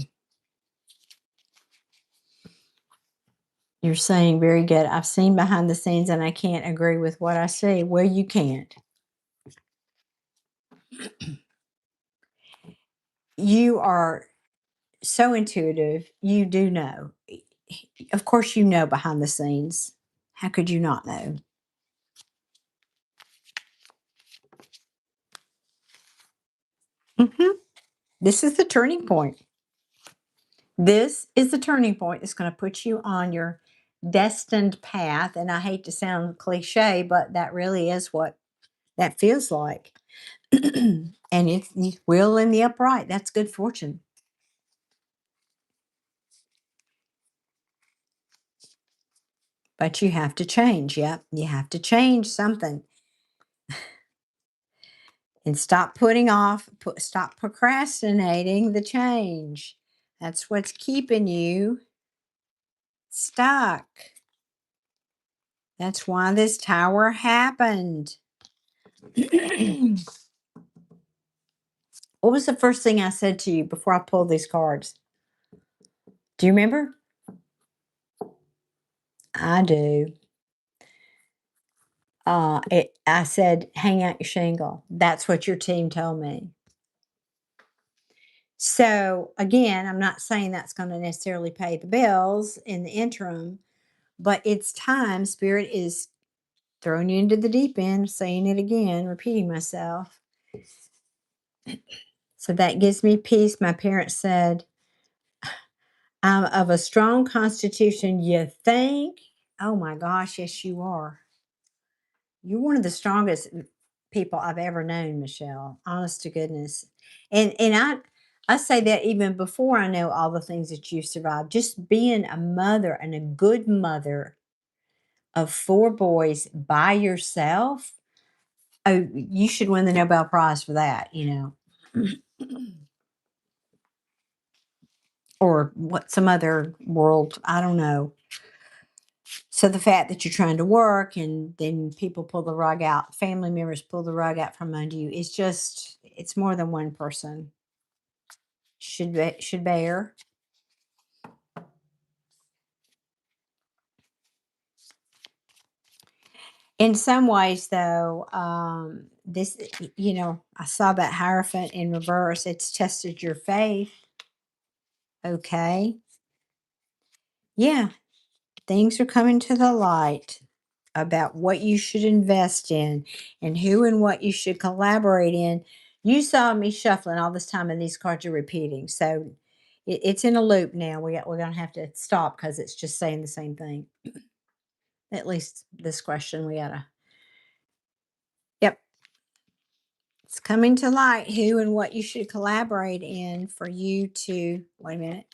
you're saying very good. I've seen behind the scenes and I can't agree with what I see. Well, you can't. You are so intuitive. You do know. Of course, you know behind the scenes. How could you not know? hmm This is the turning point. This is the turning point that's going to put you on your destined path. And I hate to sound cliche, but that really is what that feels like. And it's the wheel in the upright. That's good fortune. But you have to change. Yep. You have to change something and stop stop procrastinating the change. That's what's keeping you stuck. That's why this tower happened. What was the first thing I said to you before I pulled these cards? Do you remember? I do. I said, hang out your shingle. That's what your team told me. So again, I'm not saying that's going to necessarily pay the bills in the interim, but it's time. Spirit is throwing you into the deep end, saying it again, repeating myself. So that gives me peace. My parents said, I'm of a strong constitution, you think? Oh my gosh, yes, you are. You're one of the strongest people I've ever known, Michelle. Honest to goodness. And I say that even before I know all the things that you've survived. Just being a mother and a good mother of 4 boys by yourself. Oh, you should win the Nobel Prize for that, or what some other world, I don't know. So the fact that you're trying to work and then people pull the rug out, family members pull the rug out from under you, it's more than one person should bear. In some ways, though, I saw that Hierophant in reverse. It's tested your faith. Okay. Yeah. Things are coming to the light about what you should invest in and who and what you should collaborate in. You saw me shuffling all this time, and these cards are repeating. So it's in a loop now. We're going to have to stop because it's just saying the same thing. At least this question we got to. Yep. It's coming to light who and what you should collaborate in for you to, wait a minute,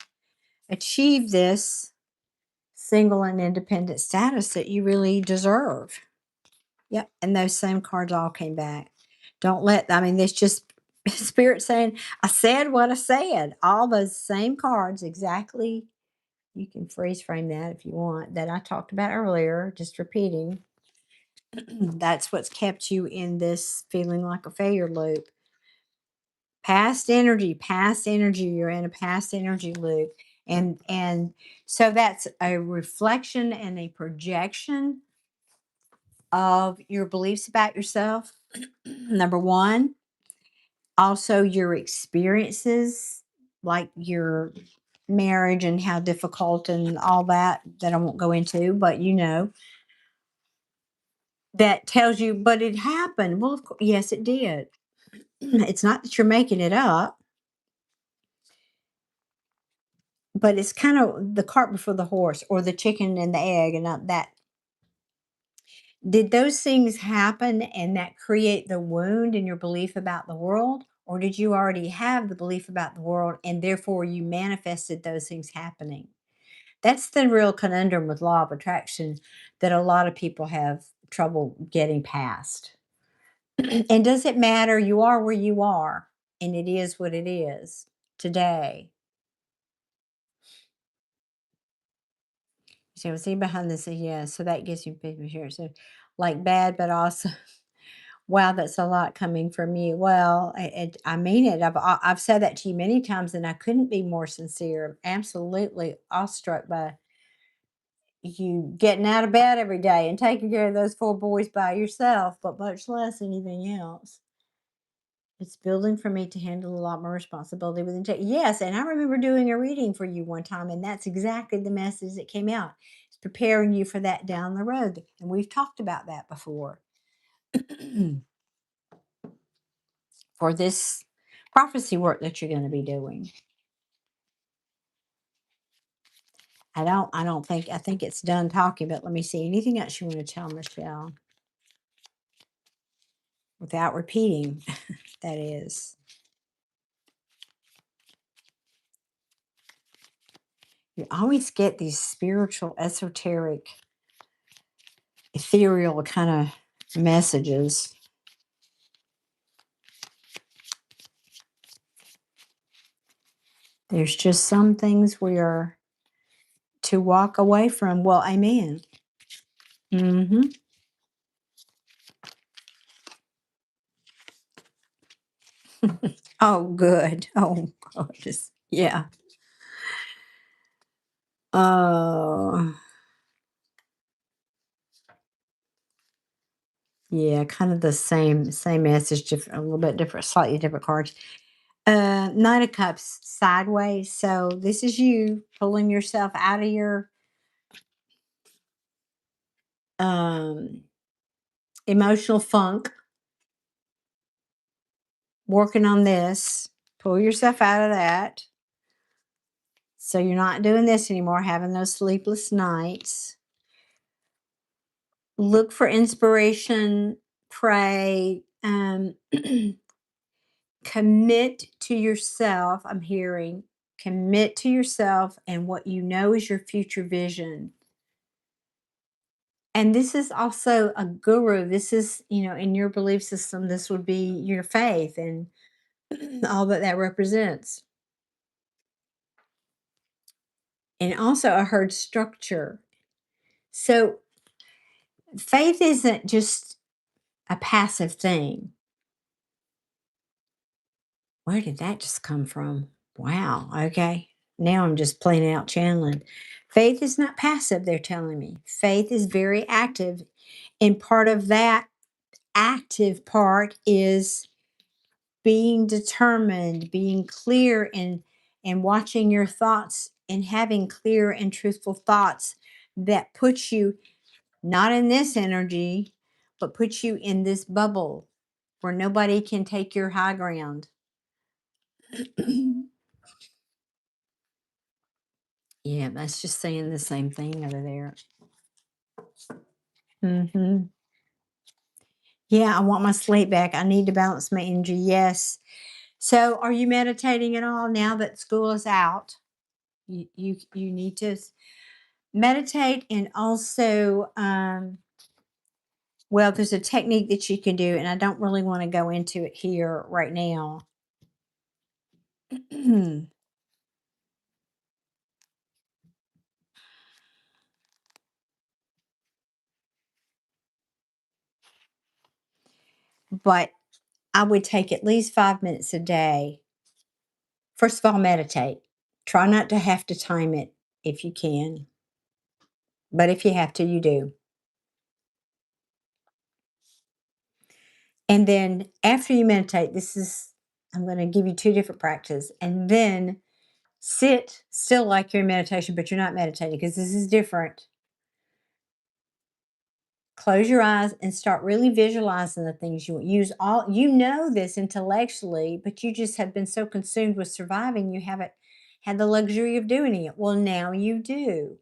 achieve this single and independent status that you really deserve. Yep, and those same cards all came back. Don't let, I mean, it's just spirit saying, I said what I said. All those same cards, exactly. You can freeze frame that if you want, that I talked about earlier, just repeating. That's what's kept you in this feeling like a failure loop. Past energy, past energy. You're in a past energy loop. And so that's a reflection and a projection of your beliefs about yourself. Number one, also your experiences, like your marriage and how difficult and all that I won't go into, but that tells you, but it happened. Well, of course, yes, it did. It's not that you're making it up, but it's kind of the cart before the horse, or the chicken and the egg, and not that. Did those things happen and that create the wound in your belief about the world? Or did you already have the belief about the world and therefore you manifested those things happening? That's the real conundrum with law of attraction that a lot of people have trouble getting past. And does it matter? You are where you are, and it is what it is today. So see behind this, yeah. So that gives you people here. So like bad, but also wow, that's a lot coming from you. Well, I mean it. I've said that to you many times, and I couldn't be more sincere. I'm absolutely awestruck by you getting out of bed every day and taking care of those 4 boys by yourself, but much less anything else. It's building for me to handle a lot more responsibility within. Yes, and I remember doing a reading for you one time, and that's exactly the message that came out. It's preparing you for that down the road, and we've talked about that before. For this prophecy work that you're going to be doing. I think it's done talking, but let me see. Anything else you want to tell Michelle? Without repeating, that is. You always get these spiritual, esoteric, ethereal kind of messages. There's just some things we are to walk away from. Well, amen. Hmm. Oh, good. Oh, gorgeous. Yeah. Oh, yeah. Kind of the same message, a little bit different, slightly different cards. Nine of Cups sideways. So this is you pulling yourself out of your um, emotional funk, working on this. Pull yourself out of that. So you're not doing this anymore, having those sleepless nights. Look for inspiration, pray, commit to yourself. I'm hearing commit to yourself and what you know is your future vision. And this is also a guru. This is, in your belief system, this would be your faith and all that that represents. And also, I heard structure. So, faith isn't just a passive thing. Where did that just come from? Wow. Okay. Now I'm just plain out channeling. Faith is not passive, they're telling me. Faith is very active. And part of that active part is being determined, being clear and watching your thoughts and having clear and truthful thoughts that puts you not in this energy, but puts you in this bubble where nobody can take your high ground. Yeah, that's just saying the same thing over there. Hmm. Yeah, I want my sleep back. I need to balance my energy. Yes. So, are you meditating at all now that school is out? You need to meditate, and also, well, there's a technique that you can do, and I don't really want to go into it here right now. But I would take at least 5 minutes a day. First of all, meditate. Try not to have to time it if you can, but if you have to, you do. And then after you meditate, I'm going to give you two different practices. And then sit still like you're in meditation, but you're not meditating because this is different. Close your eyes and start really visualizing the things you want. Use all, this intellectually, but you just have been so consumed with surviving, you haven't had the luxury of doing it. Well, now you do.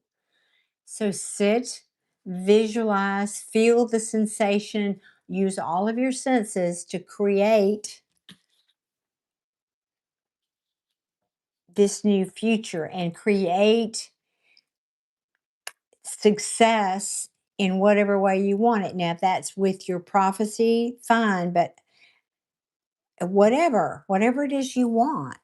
So sit, visualize, feel the sensation, use all of your senses to create this new future and create success in whatever way you want it. Now, if that's with your prophecy, fine, but whatever it is you want.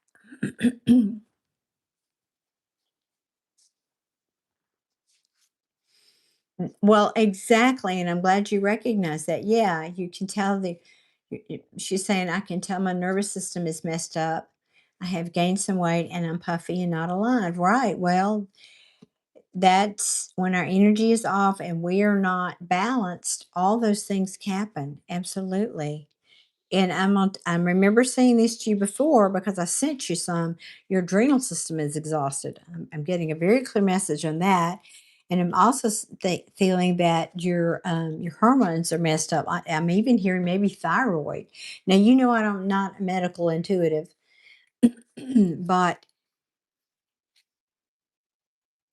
Well, exactly, and I'm glad you recognize that. Yeah, you can tell she's saying, I can tell my nervous system is messed up. I have gained some weight and I'm puffy and not alive. Right. Well, that's when our energy is off and we are not balanced, all those things happen. Absolutely. And I remember saying this to you before because I sent you some. Your adrenal system is exhausted. I'm getting a very clear message on that, and I'm also feeling that your hormones are messed up. I'm even hearing maybe thyroid. Now I'm not medical intuitive, but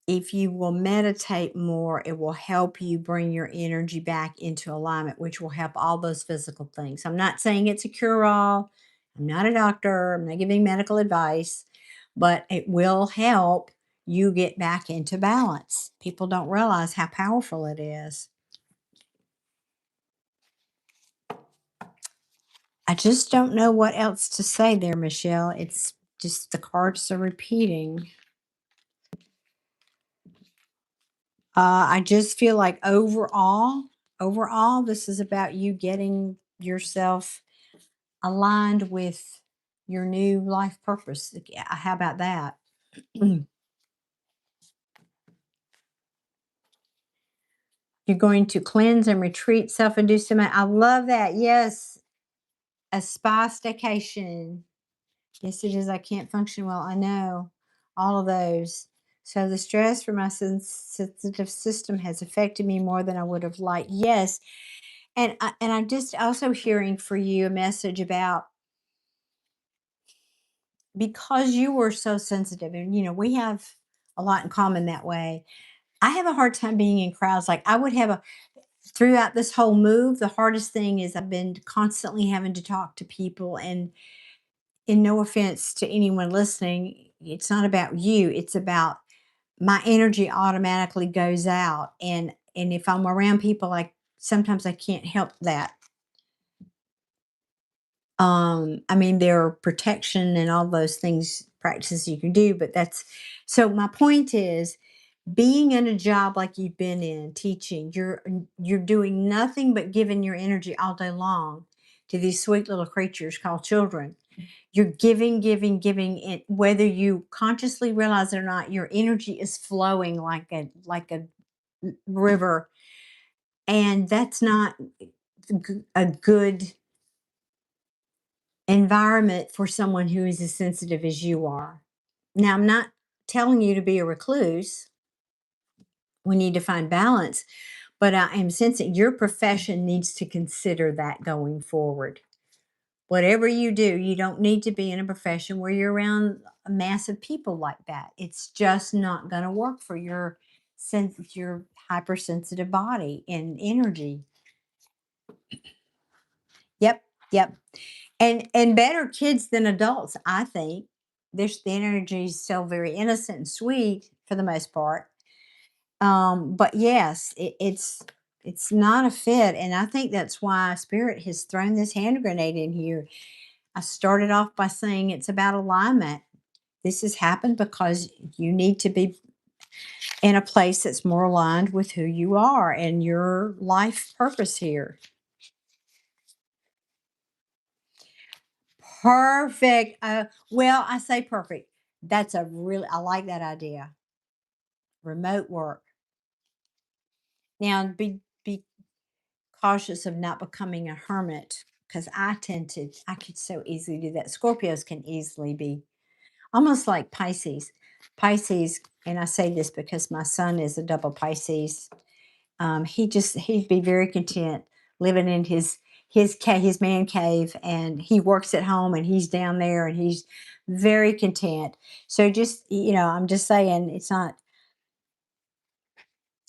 if you will meditate more, it will help you bring your energy back into alignment, which will help all those physical things. I'm not saying it's a cure all. I'm not a doctor. I'm not giving medical advice, but it will help you get back into balance. People don't realize how powerful it is. I just don't know what else to say there, Michelle. It's just the cards are repeating. I just feel like overall, this is about you getting yourself aligned with your new life purpose. Yeah, how about that? You're going to cleanse and retreat, self-induced. I love that. Yes, a spa staycation. Yes, it is. I can't function well. I know all of those. So the stress for my sensitive system has affected me more than I would have liked. Yes, and I'm just also hearing for you a message about because you were so sensitive, and we have a lot in common that way. I have a hard time being in crowds. Like I would have throughout this whole move, the hardest thing is I've been constantly having to talk to people. And in no offense to anyone listening, it's not about you, it's about my energy automatically goes out. And if I'm around people, like sometimes I can't help that. I mean, there are protection and all those things, practices you can do, but that's so my point is being in a job like you've been in, teaching, you're doing nothing but giving your energy all day long to these sweet little creatures called children. You're giving, giving, giving it, whether you consciously realize it or not, your energy is flowing like a river. And that's not a good environment for someone who is as sensitive as you are. Now, I'm not telling you to be a recluse. We need to find balance, but I am sensing your profession needs to consider that going forward. Whatever you do, you don't need to be in a profession where you're around a mass of people like that. It's just not going to work for your hypersensitive body and energy. Yep, yep. And better kids than adults, I think. There's the energy is still very innocent and sweet for the most part. But yes, it's not a fit, and I think that's why Spirit has thrown this hand grenade in here. I started off by saying it's about alignment. This has happened because you need to be in a place that's more aligned with who you are and your life purpose here. Perfect. Well, I say perfect. That's a really, I like that idea. Remote work. Now, be cautious of not becoming a hermit because I could so easily do that. Scorpios can easily be almost like Pisces. Pisces, and I say this because my son is a double Pisces. He'd be very content living in his man cave, and he works at home and he's down there and he's very content. So just I'm just saying it's not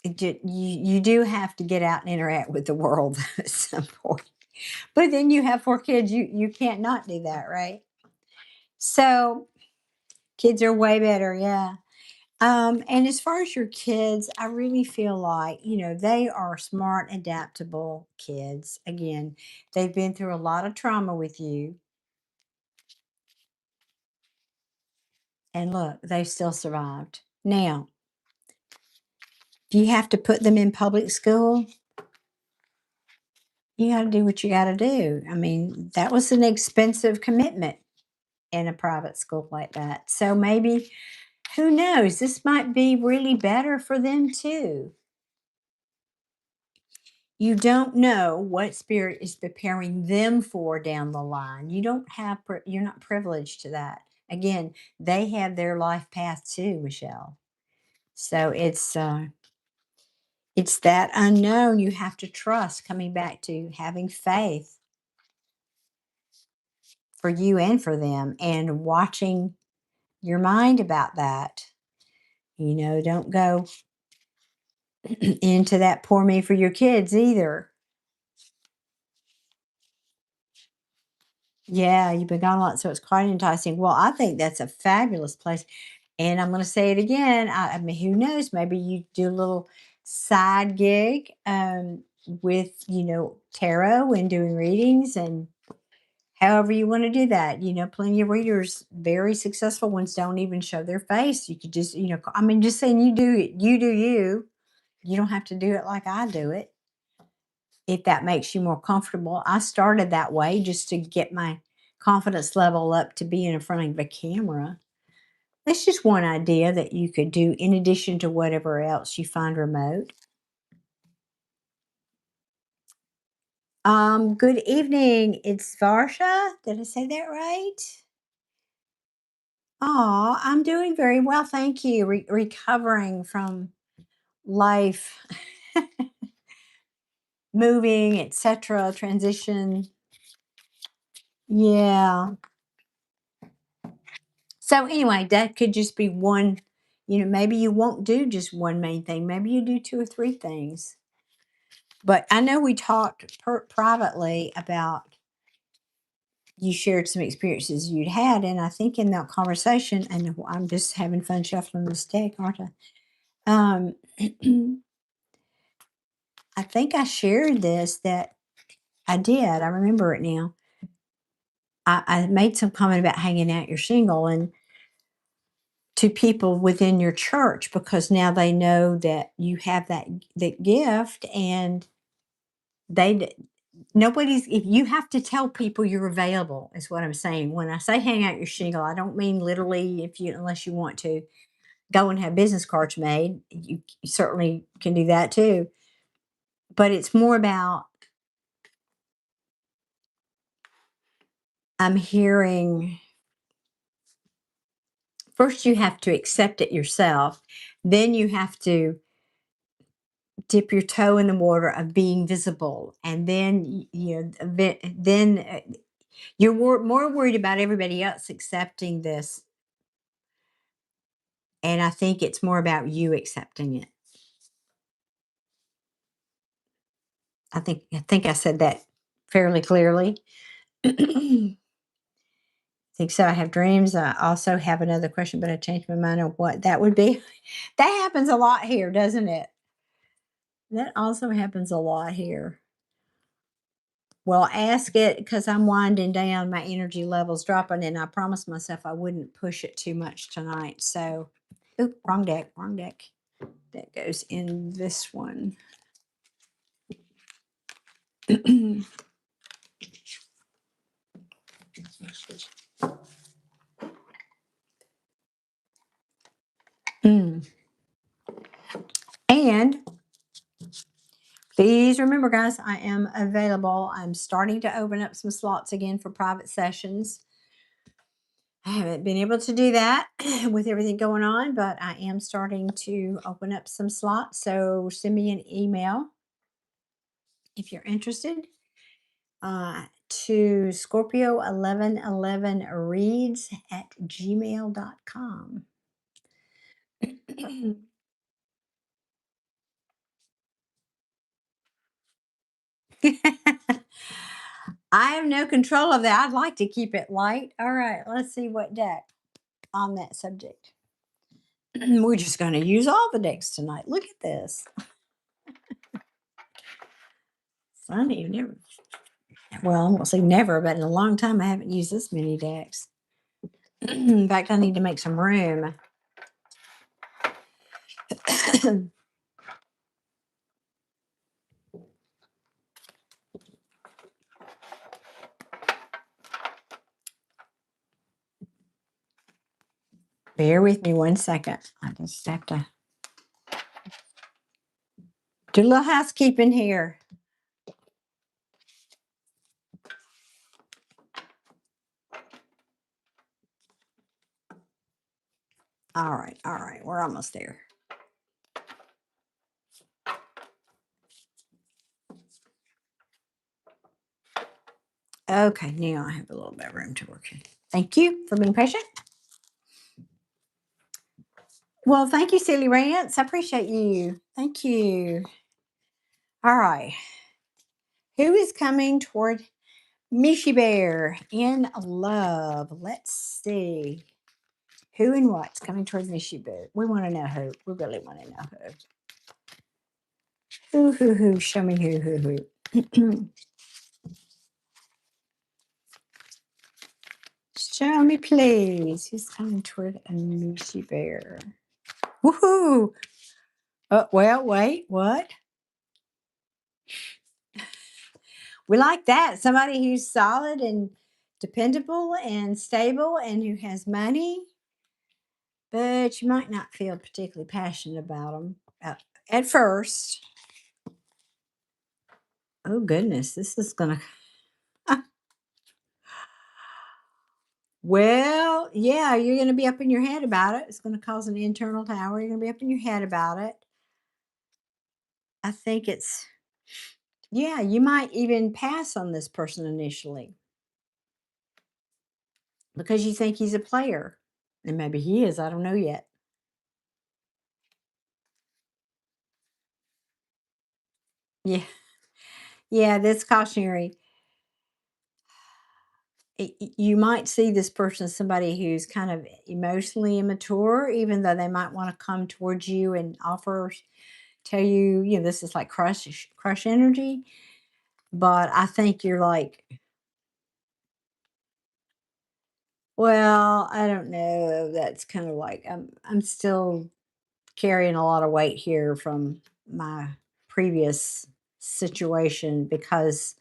you do have to get out and interact with the world at some point. But then you have 4 kids, you can't not do that, right? So kids are way better, yeah. And as far as your kids, I really feel like, they are smart, adaptable kids. Again, they've been through a lot of trauma with you. And look, they've still survived. Now, if you have to put them in public school, you got to do what you got to do. I mean, that was an expensive commitment in a private school like that. So maybe, who knows, this might be really better for them too. You don't know what spirit is preparing them for down the line. You don't have you're not privileged to that. Again, they have their life path too, Michelle. So it's that unknown you have to trust, coming back to having faith for you and for them and watching your mind about that. Don't go into that poor me for your kids either. Yeah, you've been gone a lot, so it's quite enticing. Well, I think that's a fabulous place. And I'm going to say it again. I mean, who knows? Maybe you do a little side gig with, tarot and doing readings and however you want to do that. Plenty of readers, very successful ones, don't even show their face. You could just, I mean, just saying you do it, you do you. You don't have to do it like I do it if that makes you more comfortable. I started that way just to get my confidence level up to being in front of a camera. That's just one idea that you could do in addition to whatever else you find remote. Good evening. It's Varsha. Did I say that right? Oh, I'm doing very well, thank you. Recovering from life, moving, etc., transition. Yeah. So anyway, that could just be one, maybe you won't do just one main thing. Maybe you do 2 or 3 things. But I know we talked privately about you shared some experiences you'd had, and I think in that conversation, and I'm just having fun shuffling this deck, aren't I? Um, I think I shared this that I did. I remember it now. I made some comment about hanging out your shingle and to people within your church because now they know that you have that gift and they nobody's if you have to tell people you're available is what I'm saying. When I say hang out your shingle, I don't mean literally if you unless you want to go and have business cards made. You certainly can do that too. But it's more about I'm hearing first you have to accept it yourself. Then you have to dip your toe in the water of being visible. And then, you know, then you're more worried about everybody else accepting this. And I think it's more about you accepting it. I think I said that fairly clearly. I think so. I have dreams. I also have another question, but I changed my mind on what that would be. That happens a lot here, doesn't it? That also happens a lot here. Well, ask it because I'm winding down. My energy level's dropping, and I promised myself I wouldn't push it too much tonight. So, oop, wrong deck, wrong deck. That goes in this one. Mm. And please remember, guys, I am available. I'm starting to open up some slots again for private sessions. I haven't been able to do that with everything going on, but I am starting to open up some slots. So send me an email if you're interested to Scorpio1111reads at gmail.com. I have no control of that. I'd like to keep it light. All right, let's see what deck on that subject. We're just going to use all the decks tonight. Look at this. Funny, never. Well, I won't say never, but in a long time I haven't used this many decks. In fact, I need to make some room. Bear with me one second. I just have to do a little housekeeping here. All right. We're almost there. Okay, now I have a little bit of room to work in. Thank you for being patient. Well, thank you, Silly Rants. I appreciate you. Thank you. All right. Who is coming toward Mishi Bear in love? Let's see. Who and what's coming toward Mishi Bear? We want to know who. We really want to know who. Who. Show me who. Show me, please. Who's coming toward a Mishi Bear? Woohoo! Well, wait, what? We like that. Somebody who's solid and dependable and stable and who has money, but you might not feel particularly passionate about them at first. Oh, goodness. This is going to. Well, yeah, you're going to be up in your head about it. It's going to cause an internal tower. You're going to be up in your head about it. I think it's, yeah, you might even pass on this person initially because you think he's a player. And maybe he is. I don't know yet. Yeah. Yeah, that's cautionary. You might see this person as somebody who's kind of emotionally immature, even though they might want to come towards you and offer, tell you, this is like crush energy. But I think you're like, well, I don't know. That's kind of like I'm still carrying a lot of weight here from my previous situation because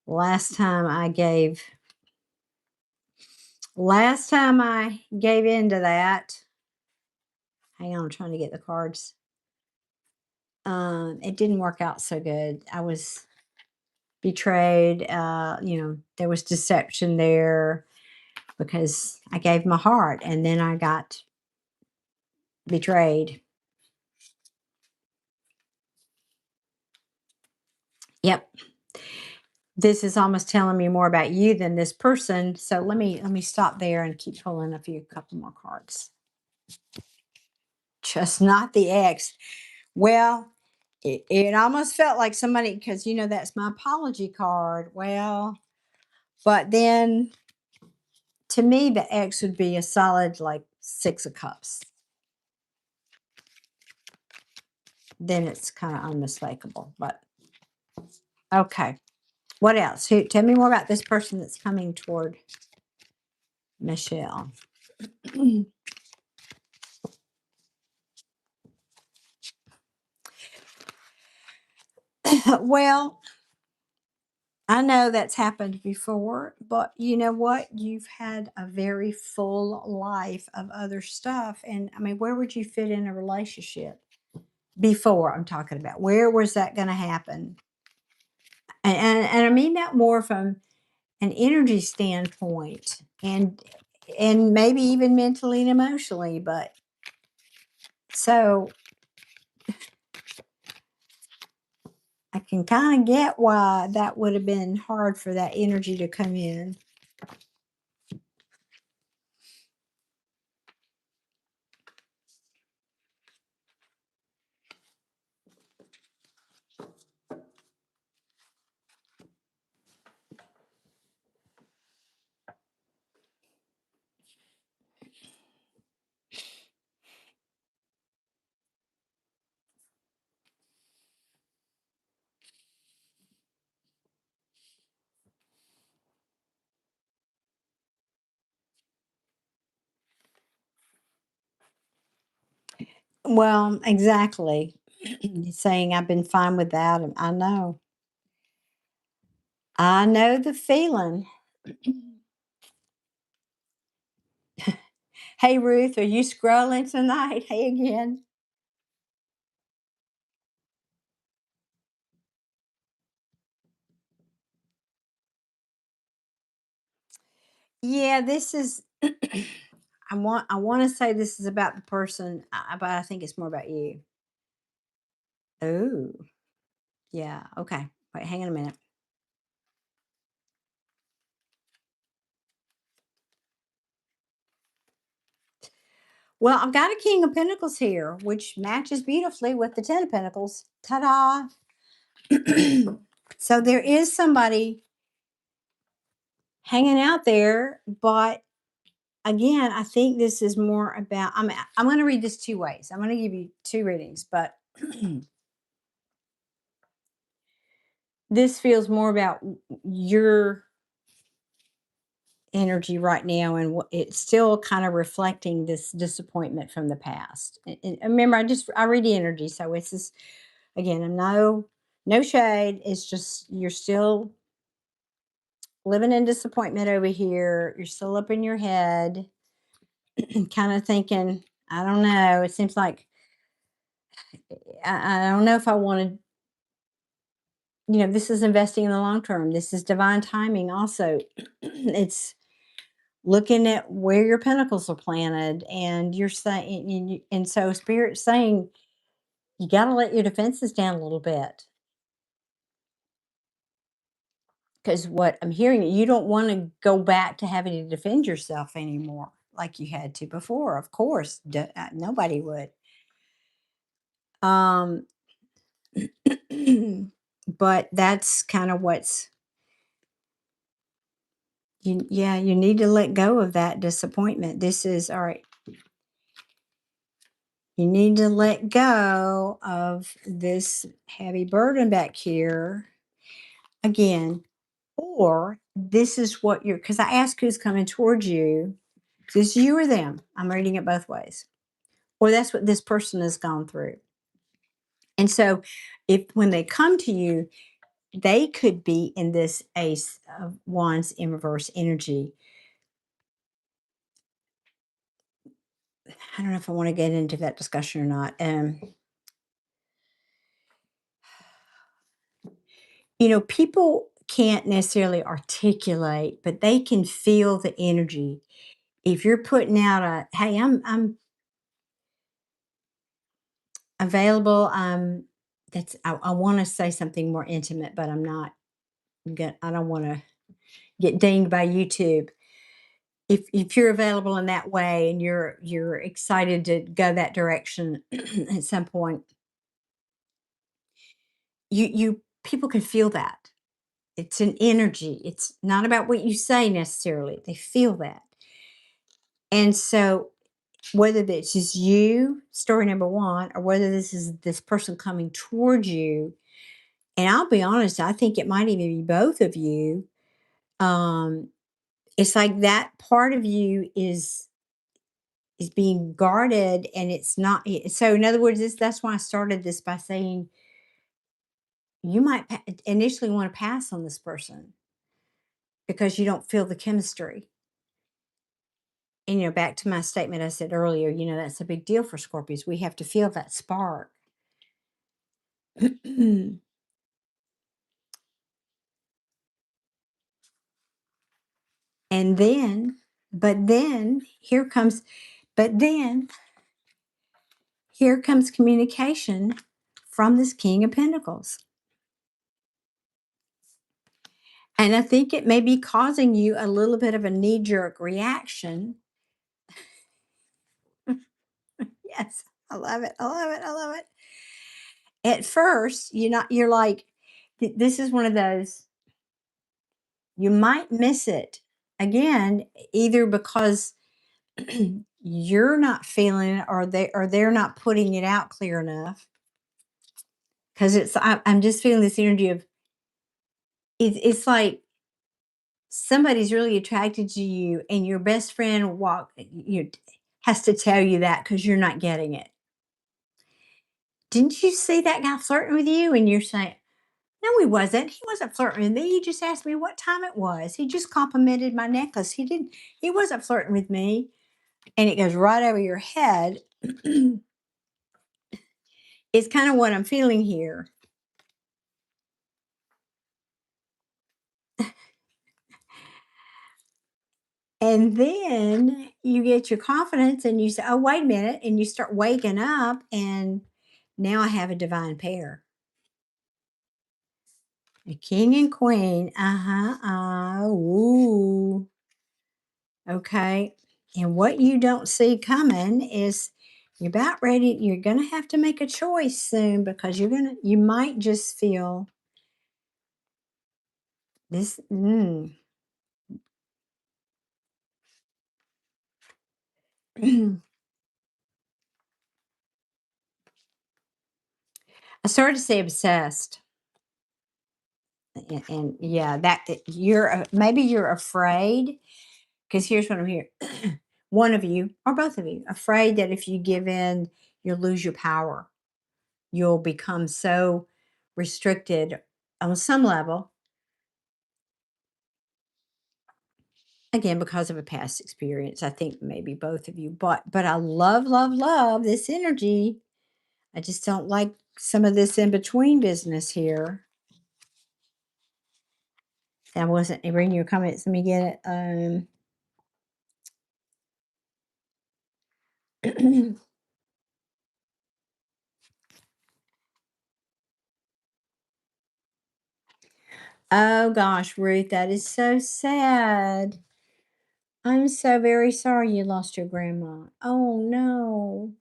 last time I gave last time I gave into that, hang on, I'm trying to get the cards. It didn't work out so good. I was betrayed. There was deception there because I gave my heart and then I got betrayed. Yep. This is almost telling me more about you than this person. So let me stop there and keep pulling a couple more cards. Just not the ex. Well, it almost felt like somebody, because that's my apology card. Well, but then to me the ex would be a solid like 6 of cups. Then it's kind of unmistakable. But okay. What else? Tell me more about this person that's coming toward Michelle. Well, I know that's happened before, but you know what? You've had a very full life of other stuff. And I mean, where would you fit in a relationship before? I'm talking about where was that going to happen? And I mean that more from an energy standpoint and maybe even mentally and emotionally. But so I can kind of get why that would have been hard for that energy to come in. Well, exactly. He's saying I've been fine without him. I know. I know the feeling. Hey, Ruth, are you scrolling tonight? Hey again. Yeah, this is I want to say this is about the person, but I think it's more about you. Oh, yeah. Okay. Wait, hang on a minute. Well, I've got a King of Pentacles here, which matches beautifully with the Ten of Pentacles. Ta-da! So there is somebody hanging out there, but again, I think this is more about. I'm going to read this two ways. I'm going to give you two readings, but this feels more about your energy right now, and it's still kind of reflecting this disappointment from the past. And remember, I read the energy, so it's just again, I'm no shade. It's just you're still living in disappointment over here. You're still up in your head, kind of thinking, I don't know. It seems like I don't know if I want to. This is investing in the long term. This is divine timing. Also, it's looking at where your pentacles are planted, and you're saying, and so Spirit's saying you got to let your defenses down a little bit. Because what I'm hearing, you don't want to go back to having to defend yourself anymore like you had to before. Of course, nobody would. Um, But that's kind of what's yeah, you need to let go of that disappointment. This is all right. You need to let go of this heavy burden back here again. Or this is what you're, because I ask who's coming towards you. Is this you or them? I'm reading it both ways. Or that's what this person has gone through. And so if when they come to you, they could be in this Ace of Wands in reverse energy. I don't know if I want to get into that discussion or not. People can't necessarily articulate, but they can feel the energy. If you're putting out a, hey, I'm available. I want to say something more intimate, but I'm not. I don't want to get dinged by YouTube. If you're available in that way and you're excited to go that direction at some point, you people can feel that. It's an energy. It's not about what you say necessarily. They feel that. And so whether this is you, story number one, or whether this is this person coming towards you, and I'll be honest, I think it might even be both of you. Um, it's like that part of you is being guarded, and it's not. So, in other words, that's why I started this by saying you might initially want to pass on this person because you don't feel the chemistry. And back to my statement I said earlier, that's a big deal for Scorpios. We have to feel that spark. And then, but then here comes, but then here comes communication from this King of Pentacles. And I think it may be causing you a little bit of a knee jerk reaction. Yes, I love it. I love it. I love it. At first, you're like, this is one of those, you might miss it again, either because you're not feeling it or they're not putting it out clear enough. Because I'm just feeling this energy of it's like somebody's really attracted to you, and your best friend has to tell you that because you're not getting it. Didn't you see that guy flirting with you? And you're saying, no, he wasn't. He wasn't flirting with me. He just asked me what time it was. He just complimented my necklace. He wasn't flirting with me. And it goes right over your head. It's kind of what I'm feeling here. And then you get your confidence and you say, oh, wait a minute. And you start waking up, and now I have a divine pair. A king and queen. Ooh. Okay. And what you don't see coming is you're about ready. You're going to have to make a choice soon, because you might just feel this. I started to say obsessed. And yeah, maybe you're afraid, because here's what I'm hearing. One of you or both of you afraid that if you give in, you'll lose your power. You'll become so restricted on some level, again, because of a past experience. I think maybe both of you, but I love, love, love this energy. I just don't like some of this in between business here. That wasn't reading your comments. Let me get it. Oh gosh, Ruth, that is so sad. I'm so very sorry you lost your grandma. Oh no,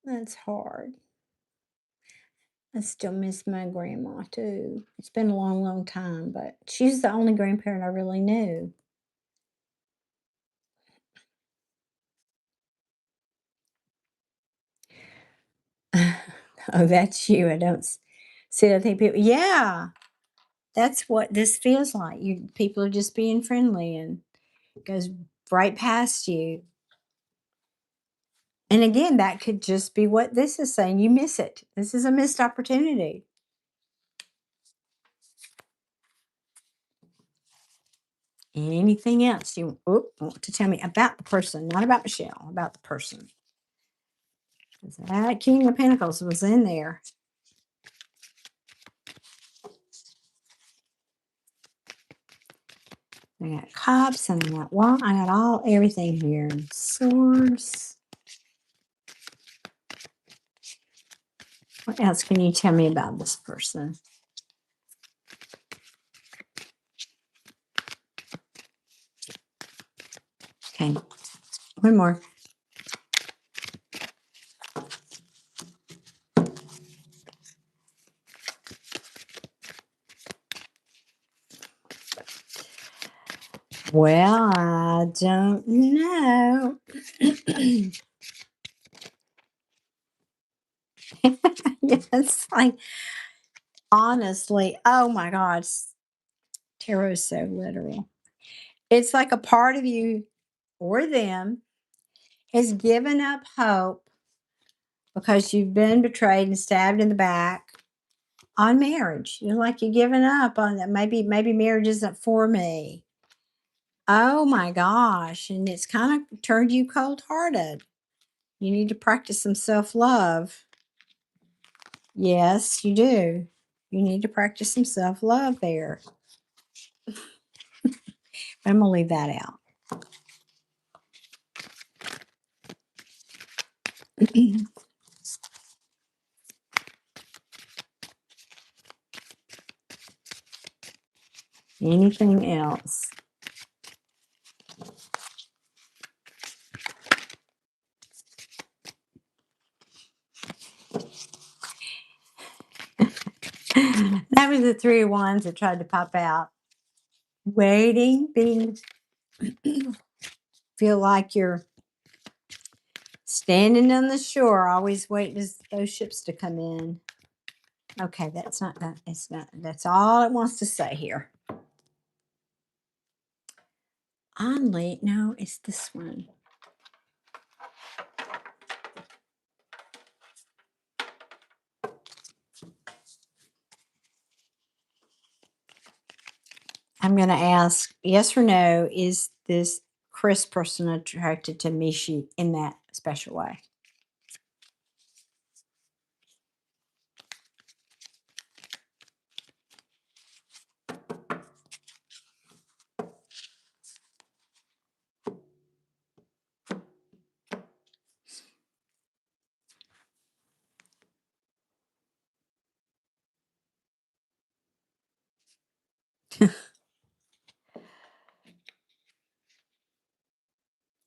that's hard. I still miss my grandma too. It's been a long, long time, but she's the only grandparent I really knew. Oh, that's you. I don't see. I think people. Yeah, that's what this feels like. You people are just being friendly and goes right past you. And again, that could just be what this is saying. You miss it. This is a missed opportunity. Anything else you want to tell me about the person, not about Michelle, about the person? 'Cause that King of Pentacles was in there. I got cups and I got I got everything here. Swords. What else can you tell me about this person? Okay, one more. Well, I don't know. Yes, like honestly, oh my gosh, tarot is so literal. It's like a part of you or them has given up hope because you've been betrayed and stabbed in the back on marriage. You're like you're giving up on that. Maybe marriage isn't for me. Oh my gosh. And it's kind of turned you cold hearted. You need to practice some self love. Yes, you do. You need to practice some self love there. I'm going to leave that out. Anything else? That was the three of wands that tried to pop out. Waiting, being, feel like you're standing on the shore, always waiting for those ships to come in. Okay, that's not that. It's not. That's all it wants to say here. Only, no, it's this one. I'm going to ask yes or no. Is this Chris person attracted to Mishi in that special way?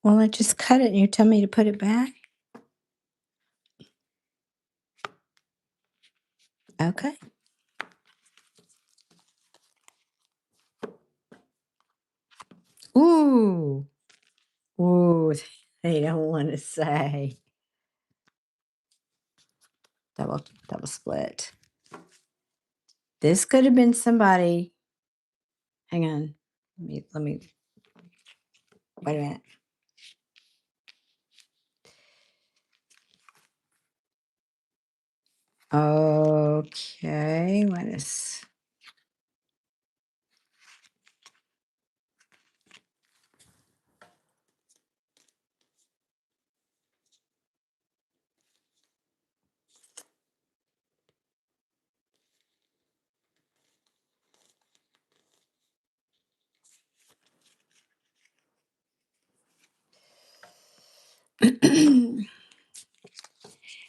Well, I just cut it and you tell me to put it back? Okay. Ooh. Ooh. They don't want to say. Double split. This could have been somebody. Hang on. Let me wait a minute. Okay. What is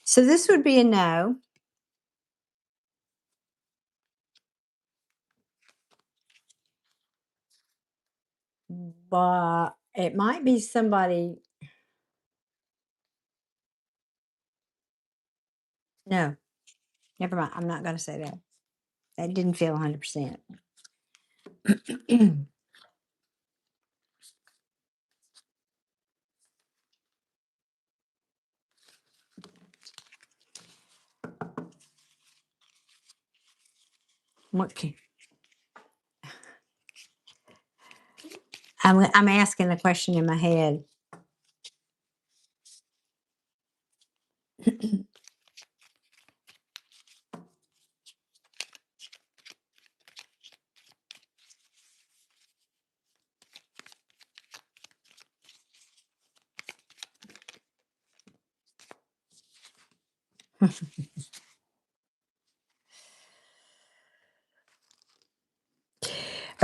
so this would be a no. But it might be somebody. No. Never mind. I'm not going to say that. That didn't feel 100%. What can, I'm asking the question in my head.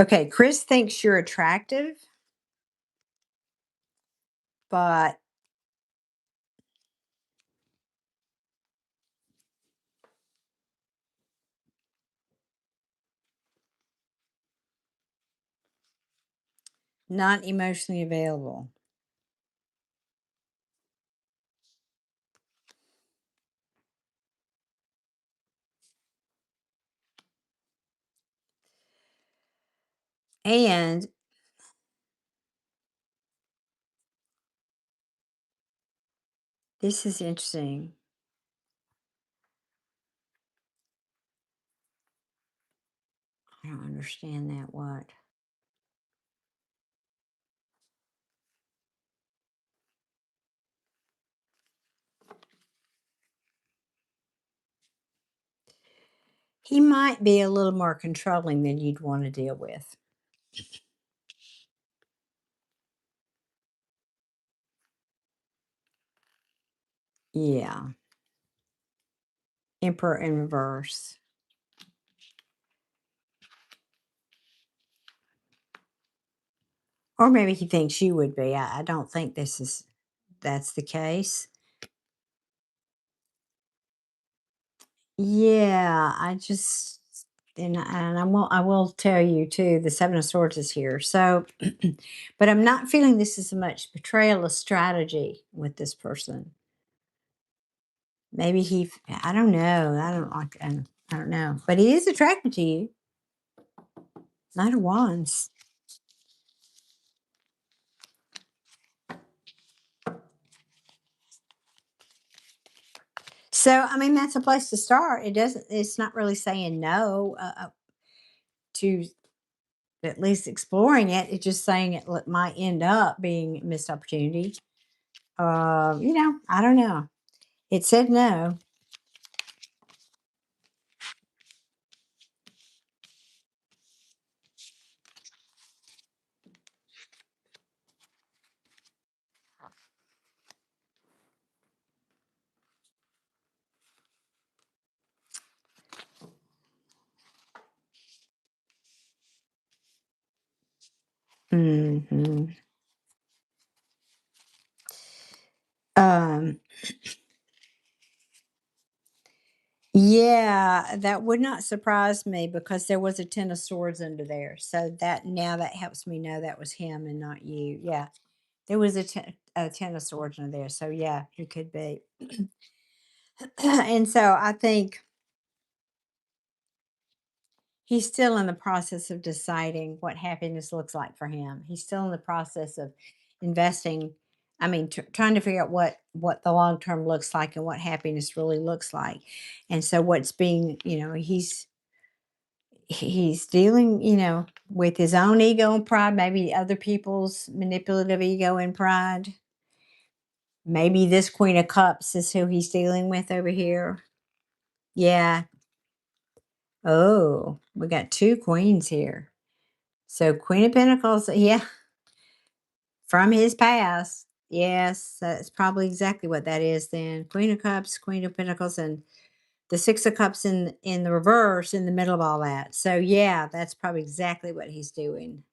Okay, Chris thinks you're attractive, but not emotionally available. And this is interesting. I don't understand that. What? He might be a little more controlling than you'd want to deal with. Yeah. Emperor in reverse. Or maybe he thinks you would be. I don't think that's the case. Yeah, I just and I will tell you too, the Seven of Swords is here. So but I'm not feeling this is so much betrayal of strategy with this person. Maybe I don't know. I don't know. But he is attracted to you. Knight of Wands. So I mean that's a place to start. It's not really saying no to at least exploring it. It's just saying might end up being a missed opportunity. I don't know. It said no. Hmm. Um, yeah, that would not surprise me because there was a Ten of Swords under there. So that helps me know that was him and not you. Yeah, there was a Ten of Swords under there. So yeah, it could be. And so I think he's still in the process of deciding what happiness looks like for him. He's still in the process of investing. I mean, trying to figure out what the long term looks like and what happiness really looks like. And so, what's being, he's dealing, with his own ego and pride, maybe other people's manipulative ego and pride. Maybe this Queen of Cups is who he's dealing with over here. Yeah. Oh, we got two queens here. So Queen of Pentacles, yeah, from his past. Yes, that's probably exactly what that is then. Queen of Cups, Queen of Pentacles, and the Six of Cups in the reverse in the middle of all that. So yeah, that's probably exactly what he's doing.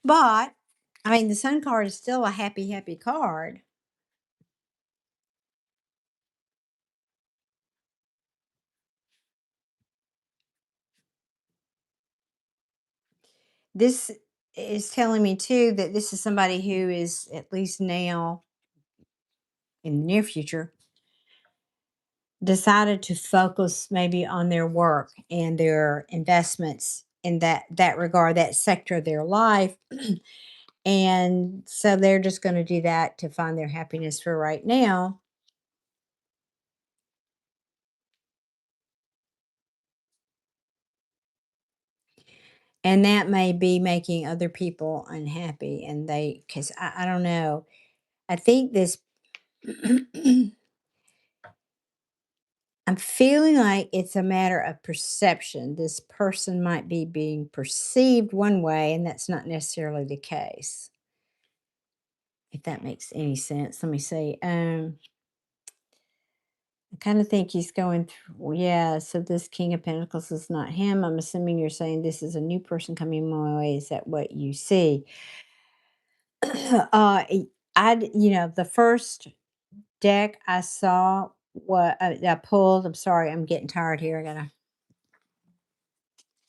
But I mean the Sun card is still a happy, happy card. This is telling me too that this is somebody who is, at least now in the near future, decided to focus maybe on their work and their investments in that regard, that sector of their life. And so they're just going to do that to find their happiness for right now. And that may be making other people unhappy. And because I don't know, I think this, I'm feeling like it's a matter of perception. This person might be being perceived one way, and that's not necessarily the case. If that makes any sense. Let me see. I kind of think he's going through, well, yeah. So this King of Pentacles is not him. I'm assuming you're saying this is a new person coming my way. Is that what you see? The first deck I saw, what I pulled. I'm sorry, I'm getting tired here. I gotta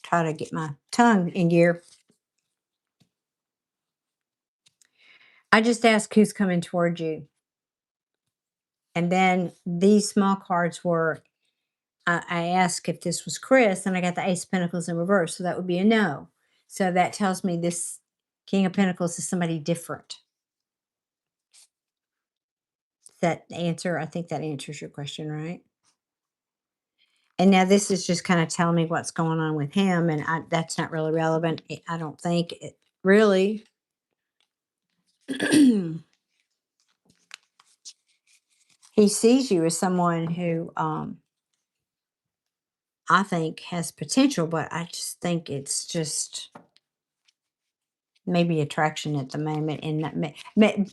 try to get my tongue in gear. I just asked who's coming toward you. And then these small cards were, I asked if this was Chris, and I got the Ace of Pentacles in reverse. So that would be a no. So that tells me this King of Pentacles is somebody different. That answer, I think that answers your question, right? And now this is just kind of telling me what's going on with him. And that's not really relevant. I don't think it really. He sees you as someone who, I think has potential, but I just think it's just maybe attraction at the moment, and that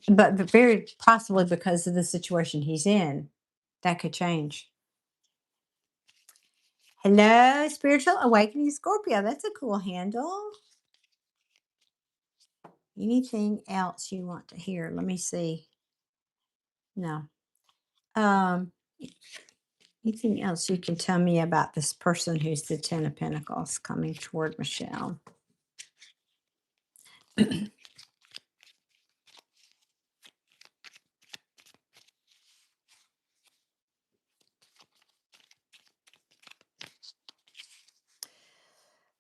but very possibly because of the situation he's in, that could change. Hello, spiritual awakening Scorpio. That's a cool handle. Anything else you want to hear? Let me see. No. Um, Anything else you can tell me about this person who's the Ten of Pentacles coming toward Michelle?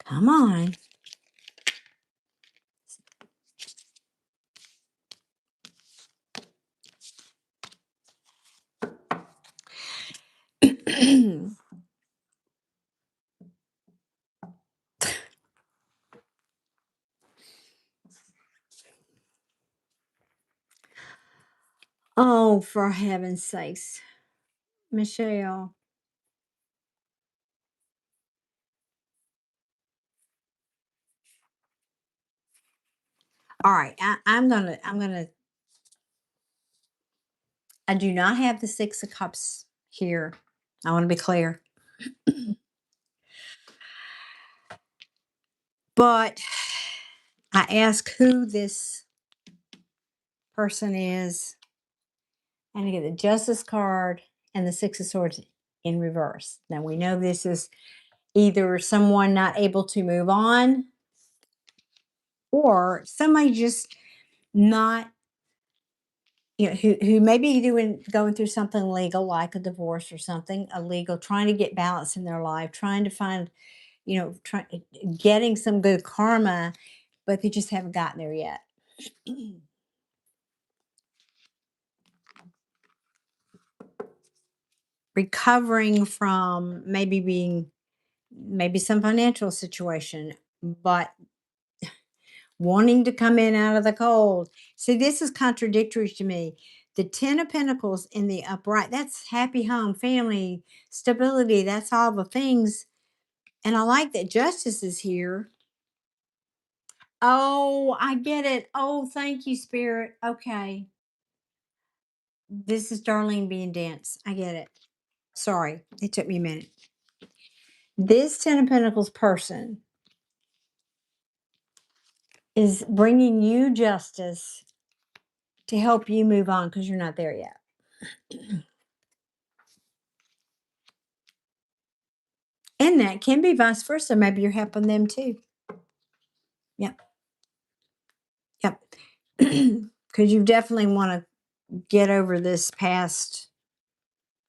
Come on. Oh, for heaven's sakes, Michelle. All right, I do not have the Six of Cups here. I want to be clear. But I ask who this person is, and I get the Justice card and the Six of Swords in reverse. Now we know this is either someone not able to move on, or somebody just not, who may be going through something legal, like a divorce or something illegal, trying to get balance in their life, trying to find, getting some good karma, but they just haven't gotten there yet. Recovering from maybe some financial situation, but wanting to come in out of the cold. See, this is contradictory to me. The Ten of Pentacles in the upright, that's happy home, family, stability, that's all the things. And I like that Justice is here. Oh, I get it. Oh, thank you, Spirit. Okay. This is Darlene being dense. I get it. Sorry, it took me a minute. This Ten of Pentacles person is bringing you justice to help you move on because you're not there yet. And that can be vice versa. Maybe you're helping them too. Yeah. Yep. Because you definitely want to get over this past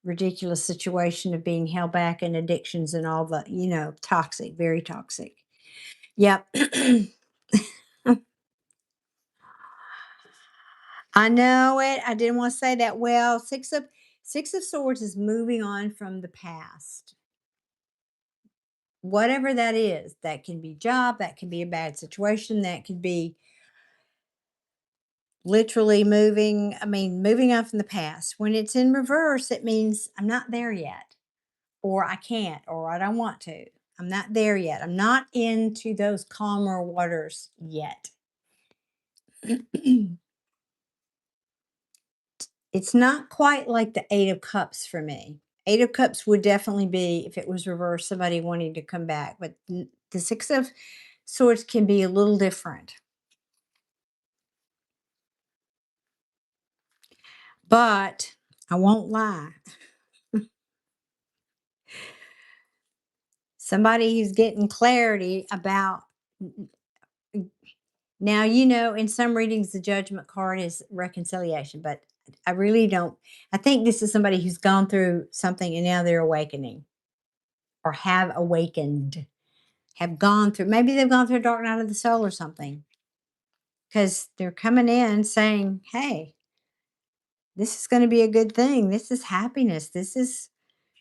ridiculous situation of being held back and addictions and all the, toxic, very toxic. Yep. I know it. I didn't want to say that. Well, six of swords is moving on from the past. Whatever that is, that can be job, that can be a bad situation, that could be literally moving on from the past. When it's in reverse, it means I'm not there yet, or I can't, or I don't want to. I'm not there yet. I'm not into those calmer waters yet. It's not quite like the 8 of Cups for me. 8 of Cups would definitely be, if it was reversed, somebody wanting to come back. But the 6 of Swords can be a little different. But I won't lie. Somebody who's getting clarity about now, in some readings, the judgment card is reconciliation, but I really don't. I think this is somebody who's gone through something and now they're awakening or have awakened, have gone through, maybe they've gone through a dark night of the soul or something because they're coming in saying, hey, this is going to be a good thing. This is happiness. This is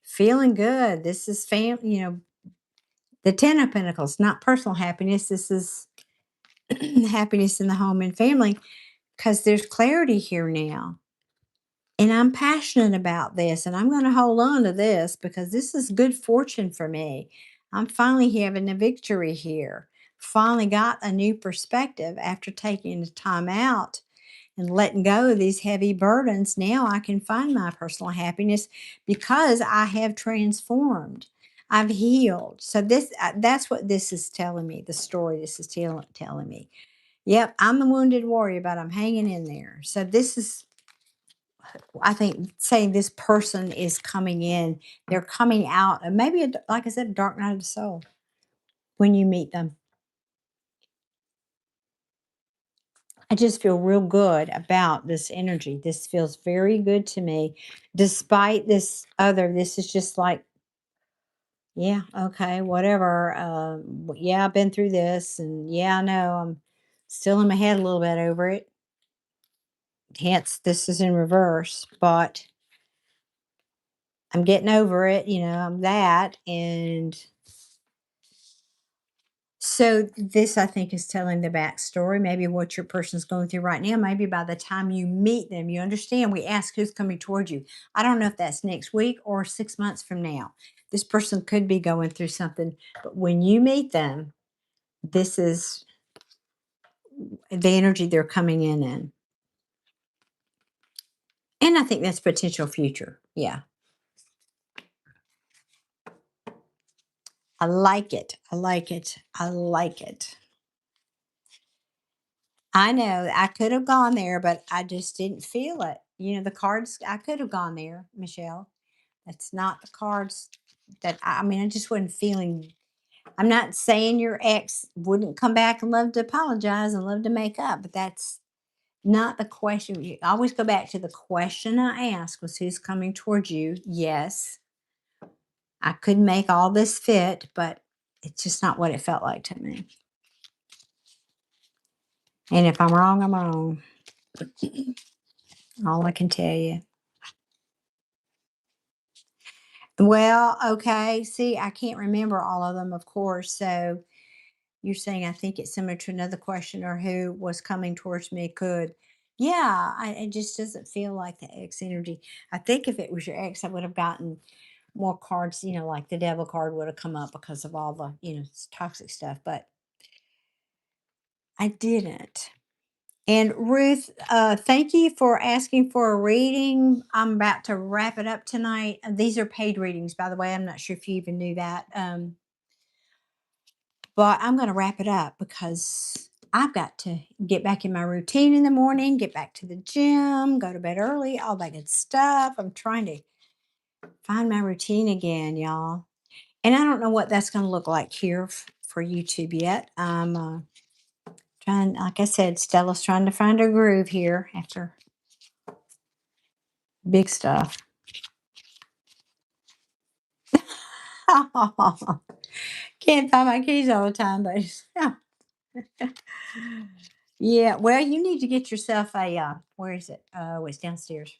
feeling good. This is the 10 of Pentacles, not personal happiness. This is happiness in the home and family because there's clarity here now. And I'm passionate about this and I'm going to hold on to this because this is good fortune for me. I'm finally having a victory here. Finally got a new perspective after taking the time out and letting go of these heavy burdens. Now I can find my personal happiness because I have transformed. I've healed. So that's what this is telling me. The story this is telling me. Yep, I'm the wounded warrior, but I'm hanging in there. So this is, I think, saying this person is coming in. They're coming out, and maybe, like I said, a dark night of the soul when you meet them. I just feel real good about this energy. This feels very good to me. Despite this is just like, yeah, okay, whatever. Yeah, I've been through this, and yeah, I know I'm still in my head a little bit over it. Hence, this is in reverse, but I'm getting over it. I'm that. And so this, I think, is telling the backstory, maybe what your person's going through right now. Maybe by the time you meet them, you understand. We ask who's coming towards you. I don't know if that's next week or 6 months from now. This person could be going through something, but when you meet them, this is the energy they're coming in. And I think that's potential future. Yeah. I like it. I like it. I like it. I know I could have gone there, but I just didn't feel it. The cards, I could have gone there, Michelle. That's not the cards I just wasn't feeling. I'm not saying your ex wouldn't come back and love to apologize and love to make up, but that's not the question. You always go back to the question I asked was who's coming towards you? Yes, I could make all this fit, but it's just not what it felt like to me. And if I'm wrong, I'm wrong. All I can tell you. Well, okay. See, I can't remember all of them, of course. So you're saying I think it's similar to another question or who was coming towards me could. Yeah, it just doesn't feel like the ex energy. I think if it was your ex, I would have gotten more cards, like the devil card would have come up because of all the, toxic stuff, but I didn't. And Ruth, thank you for asking for a reading. I'm about to wrap it up tonight. These are paid readings, by the way. I'm not sure if you even knew that. But I'm going to wrap it up because I've got to get back in my routine in the morning, get back to the gym, go to bed early, all that good stuff. I'm trying to find my routine again, y'all. And I don't know what that's going to look like here for YouTube yet. I'm Trying, like I said, Stella's trying to find her groove here after big stuff. Can't find my keys all the time, but yeah. Well, you need to get yourself a where is it? Oh, it's downstairs.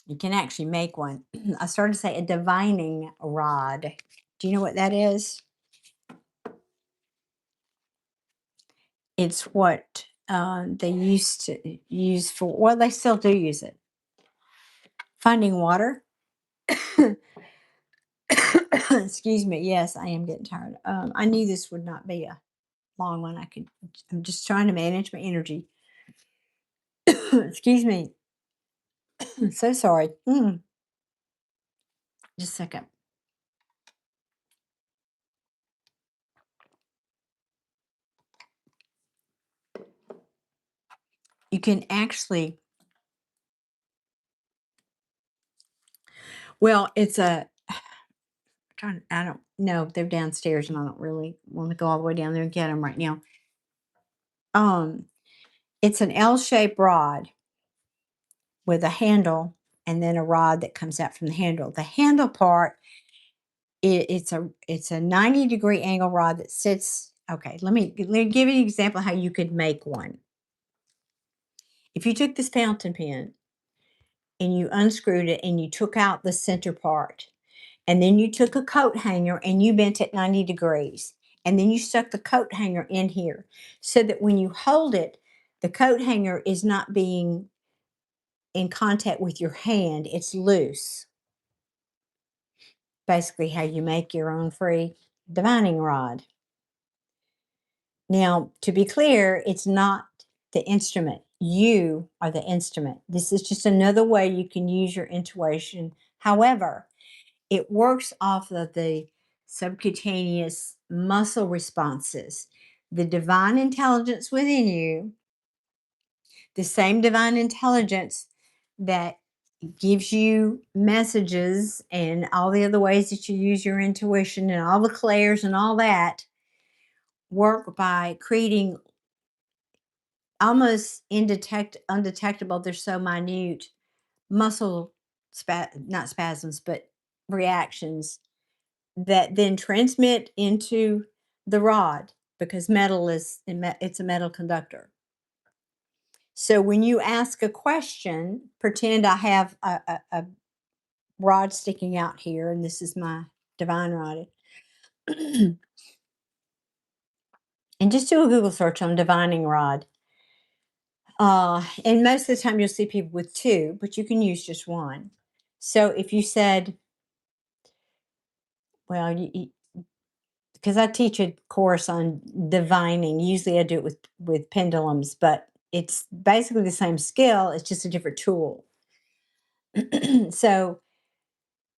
You can actually make one. I started to say a divining rod. Do you know what that is? It's what they used to use for. Well, they still do use it. Finding water. Excuse me. Yes, I am getting tired. I knew this would not be a long one. I'm just trying to manage my energy. Excuse me. So sorry. Just a second. You can actually, well, it's a, I don't know. They're downstairs and I don't really want to go all the way down there and get them right now. Um, it's an L-shaped rod with a handle and then a rod that comes out from the handle. The handle part, it's a 90-degree angle rod that sits. Okay, let me give you an example how you could make one. If you took this fountain pen and you unscrewed it and you took out the center part, and then you took a coat hanger and you bent it 90 degrees, and then you stuck the coat hanger in here so that when you hold it, the coat hanger is not being in contact with your hand, it's loose. Basically, how you make your own free divining rod. Now, to be clear, it's not the instrument. You are the instrument. This is just another way you can use your intuition. However, it works off of the subcutaneous muscle responses, the divine intelligence within you, the same divine intelligence that gives you messages and all the other ways that you use your intuition and all the clairs and all that work by creating almost undetectable, they're so minute, muscle not spasms, but reactions that then transmit into the rod because metal is it's a metal conductor. So when you ask a question, pretend I have a rod sticking out here, and this is my divine rod. And just do a Google search on divining rod. And most of the time you'll see people with two, but you can use just one. So if you said, well, because I teach a course on divining, usually I do it with pendulums, but it's basically the same skill. It's just a different tool. So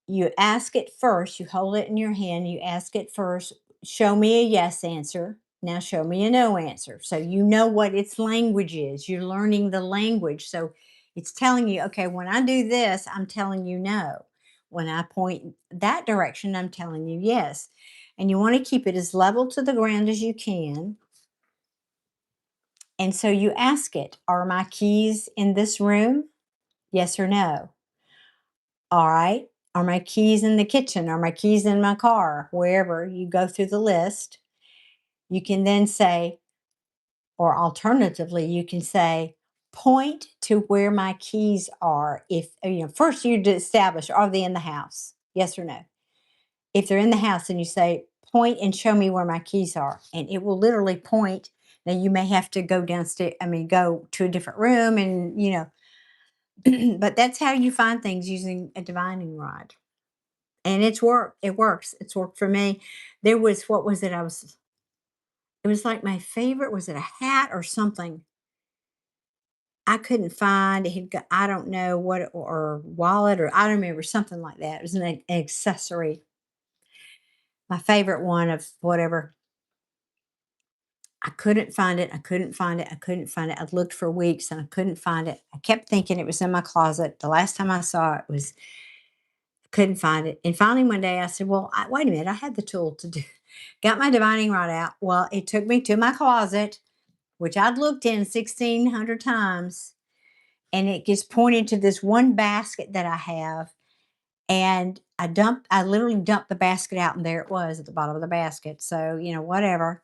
you ask it first. You hold it in your hand. You ask it first. Show me a yes answer. Now show me a no answer. So you know what its language is. You're learning the language. So it's telling you, okay, when I do this, I'm telling you no. When I point that direction, I'm telling you yes. And you want to keep it as level to the ground as you can. And so you ask it, are my keys in this room? Yes or no? All right. Are my keys in the kitchen? Are my keys in my car? Wherever you go through the list, you can then say, or alternatively, you can say, point to where my keys are. If, first you establish, are they in the house? Yes or no? If they're in the house, then you say, point and show me where my keys are. And it will literally point. Now you may have to go downstairs, go to a different room but that's how you find things using a divining rod. And it's worked. It works. It's worked for me. There was what was it? It was like my favorite, was it a hat or something? I couldn't find. It had got, I don't know what or wallet or I don't remember, something like that. It was an accessory. My favorite one of whatever. I couldn't find it. I couldn't find it. I couldn't find it. I looked for weeks and I couldn't find it. I kept thinking it was in my closet. The last time I saw it was Couldn't find it. And finally, one day I said, well, wait a minute. I had the tool to do, got my divining rod out. Well, it took me to my closet, which I'd looked in 1,600 times. And it just pointed to this one basket that I have. And I literally dumped the basket out, and there it was at the bottom of the basket. So, whatever.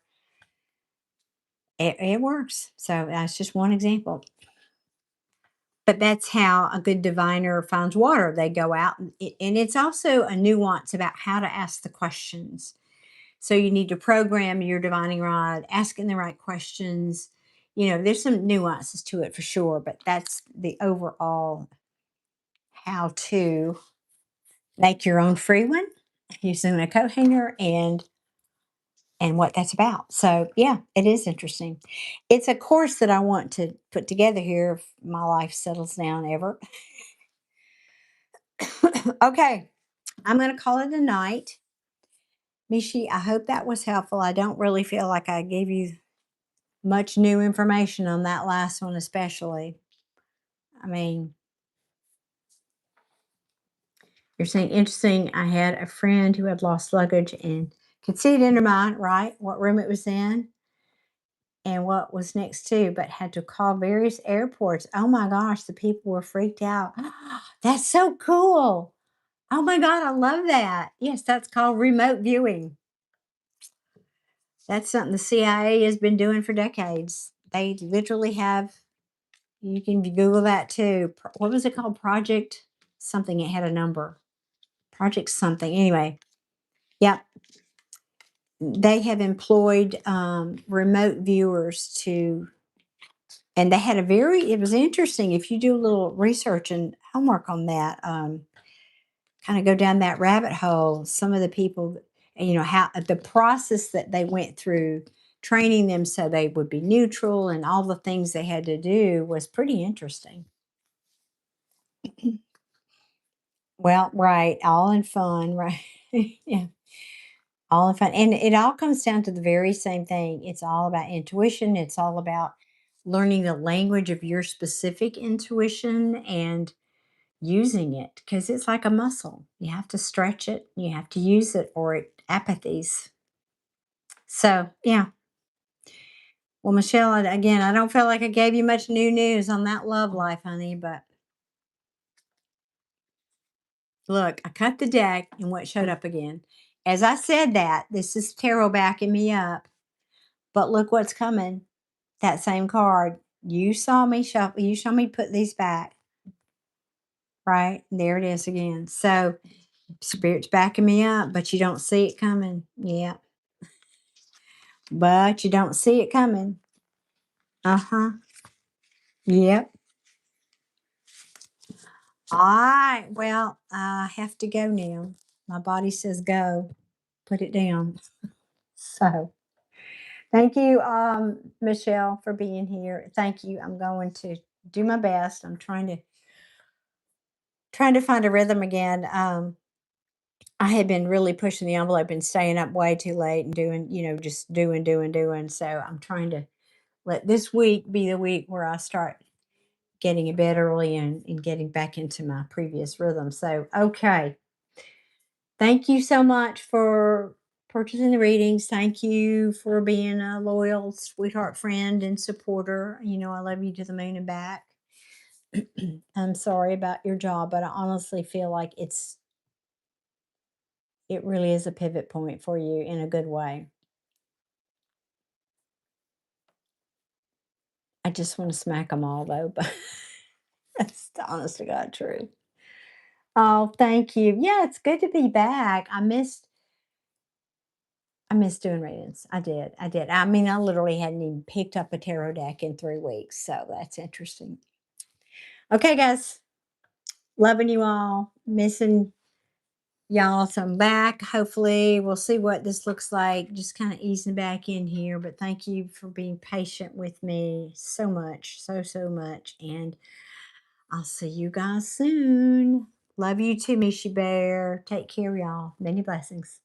It works. So that's just one example. But that's how a good diviner finds water. They go out, and it's also a nuance about how to ask the questions. So you need to program your divining rod, asking the right questions. There's some nuances to it for sure, but that's the overall how to make your own free one using a coat hanger and what that's about. So yeah, it is interesting. It's a course that I want to put together here if my life settles down ever. Okay, I'm going to call it a night. Mishi, I hope that was helpful. I don't really feel like I gave you much new information on that last one, especially. I mean, you're saying interesting. I had a friend who had lost luggage and could see it in her mind, right? What room it was in and what was next to, but had to call various airports. Oh my gosh, the people were freaked out. That's so cool. Oh my God, I love that. Yes, that's called remote viewing. That's something the CIA has been doing for decades. They literally have, you can Google that too. What was it called? Project something. It had a number. Project something. Anyway, yep. They have employed remote viewers to, and they had it was interesting. If you do a little research and homework on that, kind of go down that rabbit hole, some of the people, how the process that they went through training them so they would be neutral and all the things they had to do was pretty interesting. Well, right, all in fun, right? Yeah, all in fun. And it all comes down to the very same thing. It's all about intuition. It's all about learning the language of your specific intuition and using it because it's like a muscle. You have to stretch it, you have to use it, or it apathies. So, yeah. Well, Michelle, again, I don't feel like I gave you much new news on that love life, honey, but look, I cut the deck and what showed up again. As I said that, this is tarot backing me up, but look what's coming. That same card. You saw me shuffle, you saw me put these back, right? There it is again. So, Spirit's backing me up, but you don't see it coming. Yeah. But you don't see it coming. Uh-huh. Yep. All right. Well, I have to go now. My body says go. Put it down. So thank you, Michelle, for being here. Thank you. I'm going to do my best. I'm trying to find a rhythm again. I had been really pushing the envelope and staying up way too late and doing, just doing. So I'm trying to let this week be the week where I start getting in bed early and getting back into my previous rhythm. So, okay. Thank you so much for purchasing the readings. Thank you for being a loyal sweetheart friend and supporter. I love you to the moon and back. I'm sorry about your job, but I honestly feel like it really is a pivot point for you in a good way. I just want to smack them all though, but that's the honest to God truth. Oh, thank you. Yeah, it's good to be back. I missed doing readings. I did. I did. I mean, I literally hadn't even picked up a tarot deck in 3 weeks. So that's interesting. Okay, guys. Loving you all. Missing y'all. So I'm back. Hopefully, we'll see what this looks like. Just kind of easing back in here. But thank you for being patient with me so much. So, so much. And I'll see you guys soon. Love you too, Mishi Bear. Take care, y'all. Many blessings.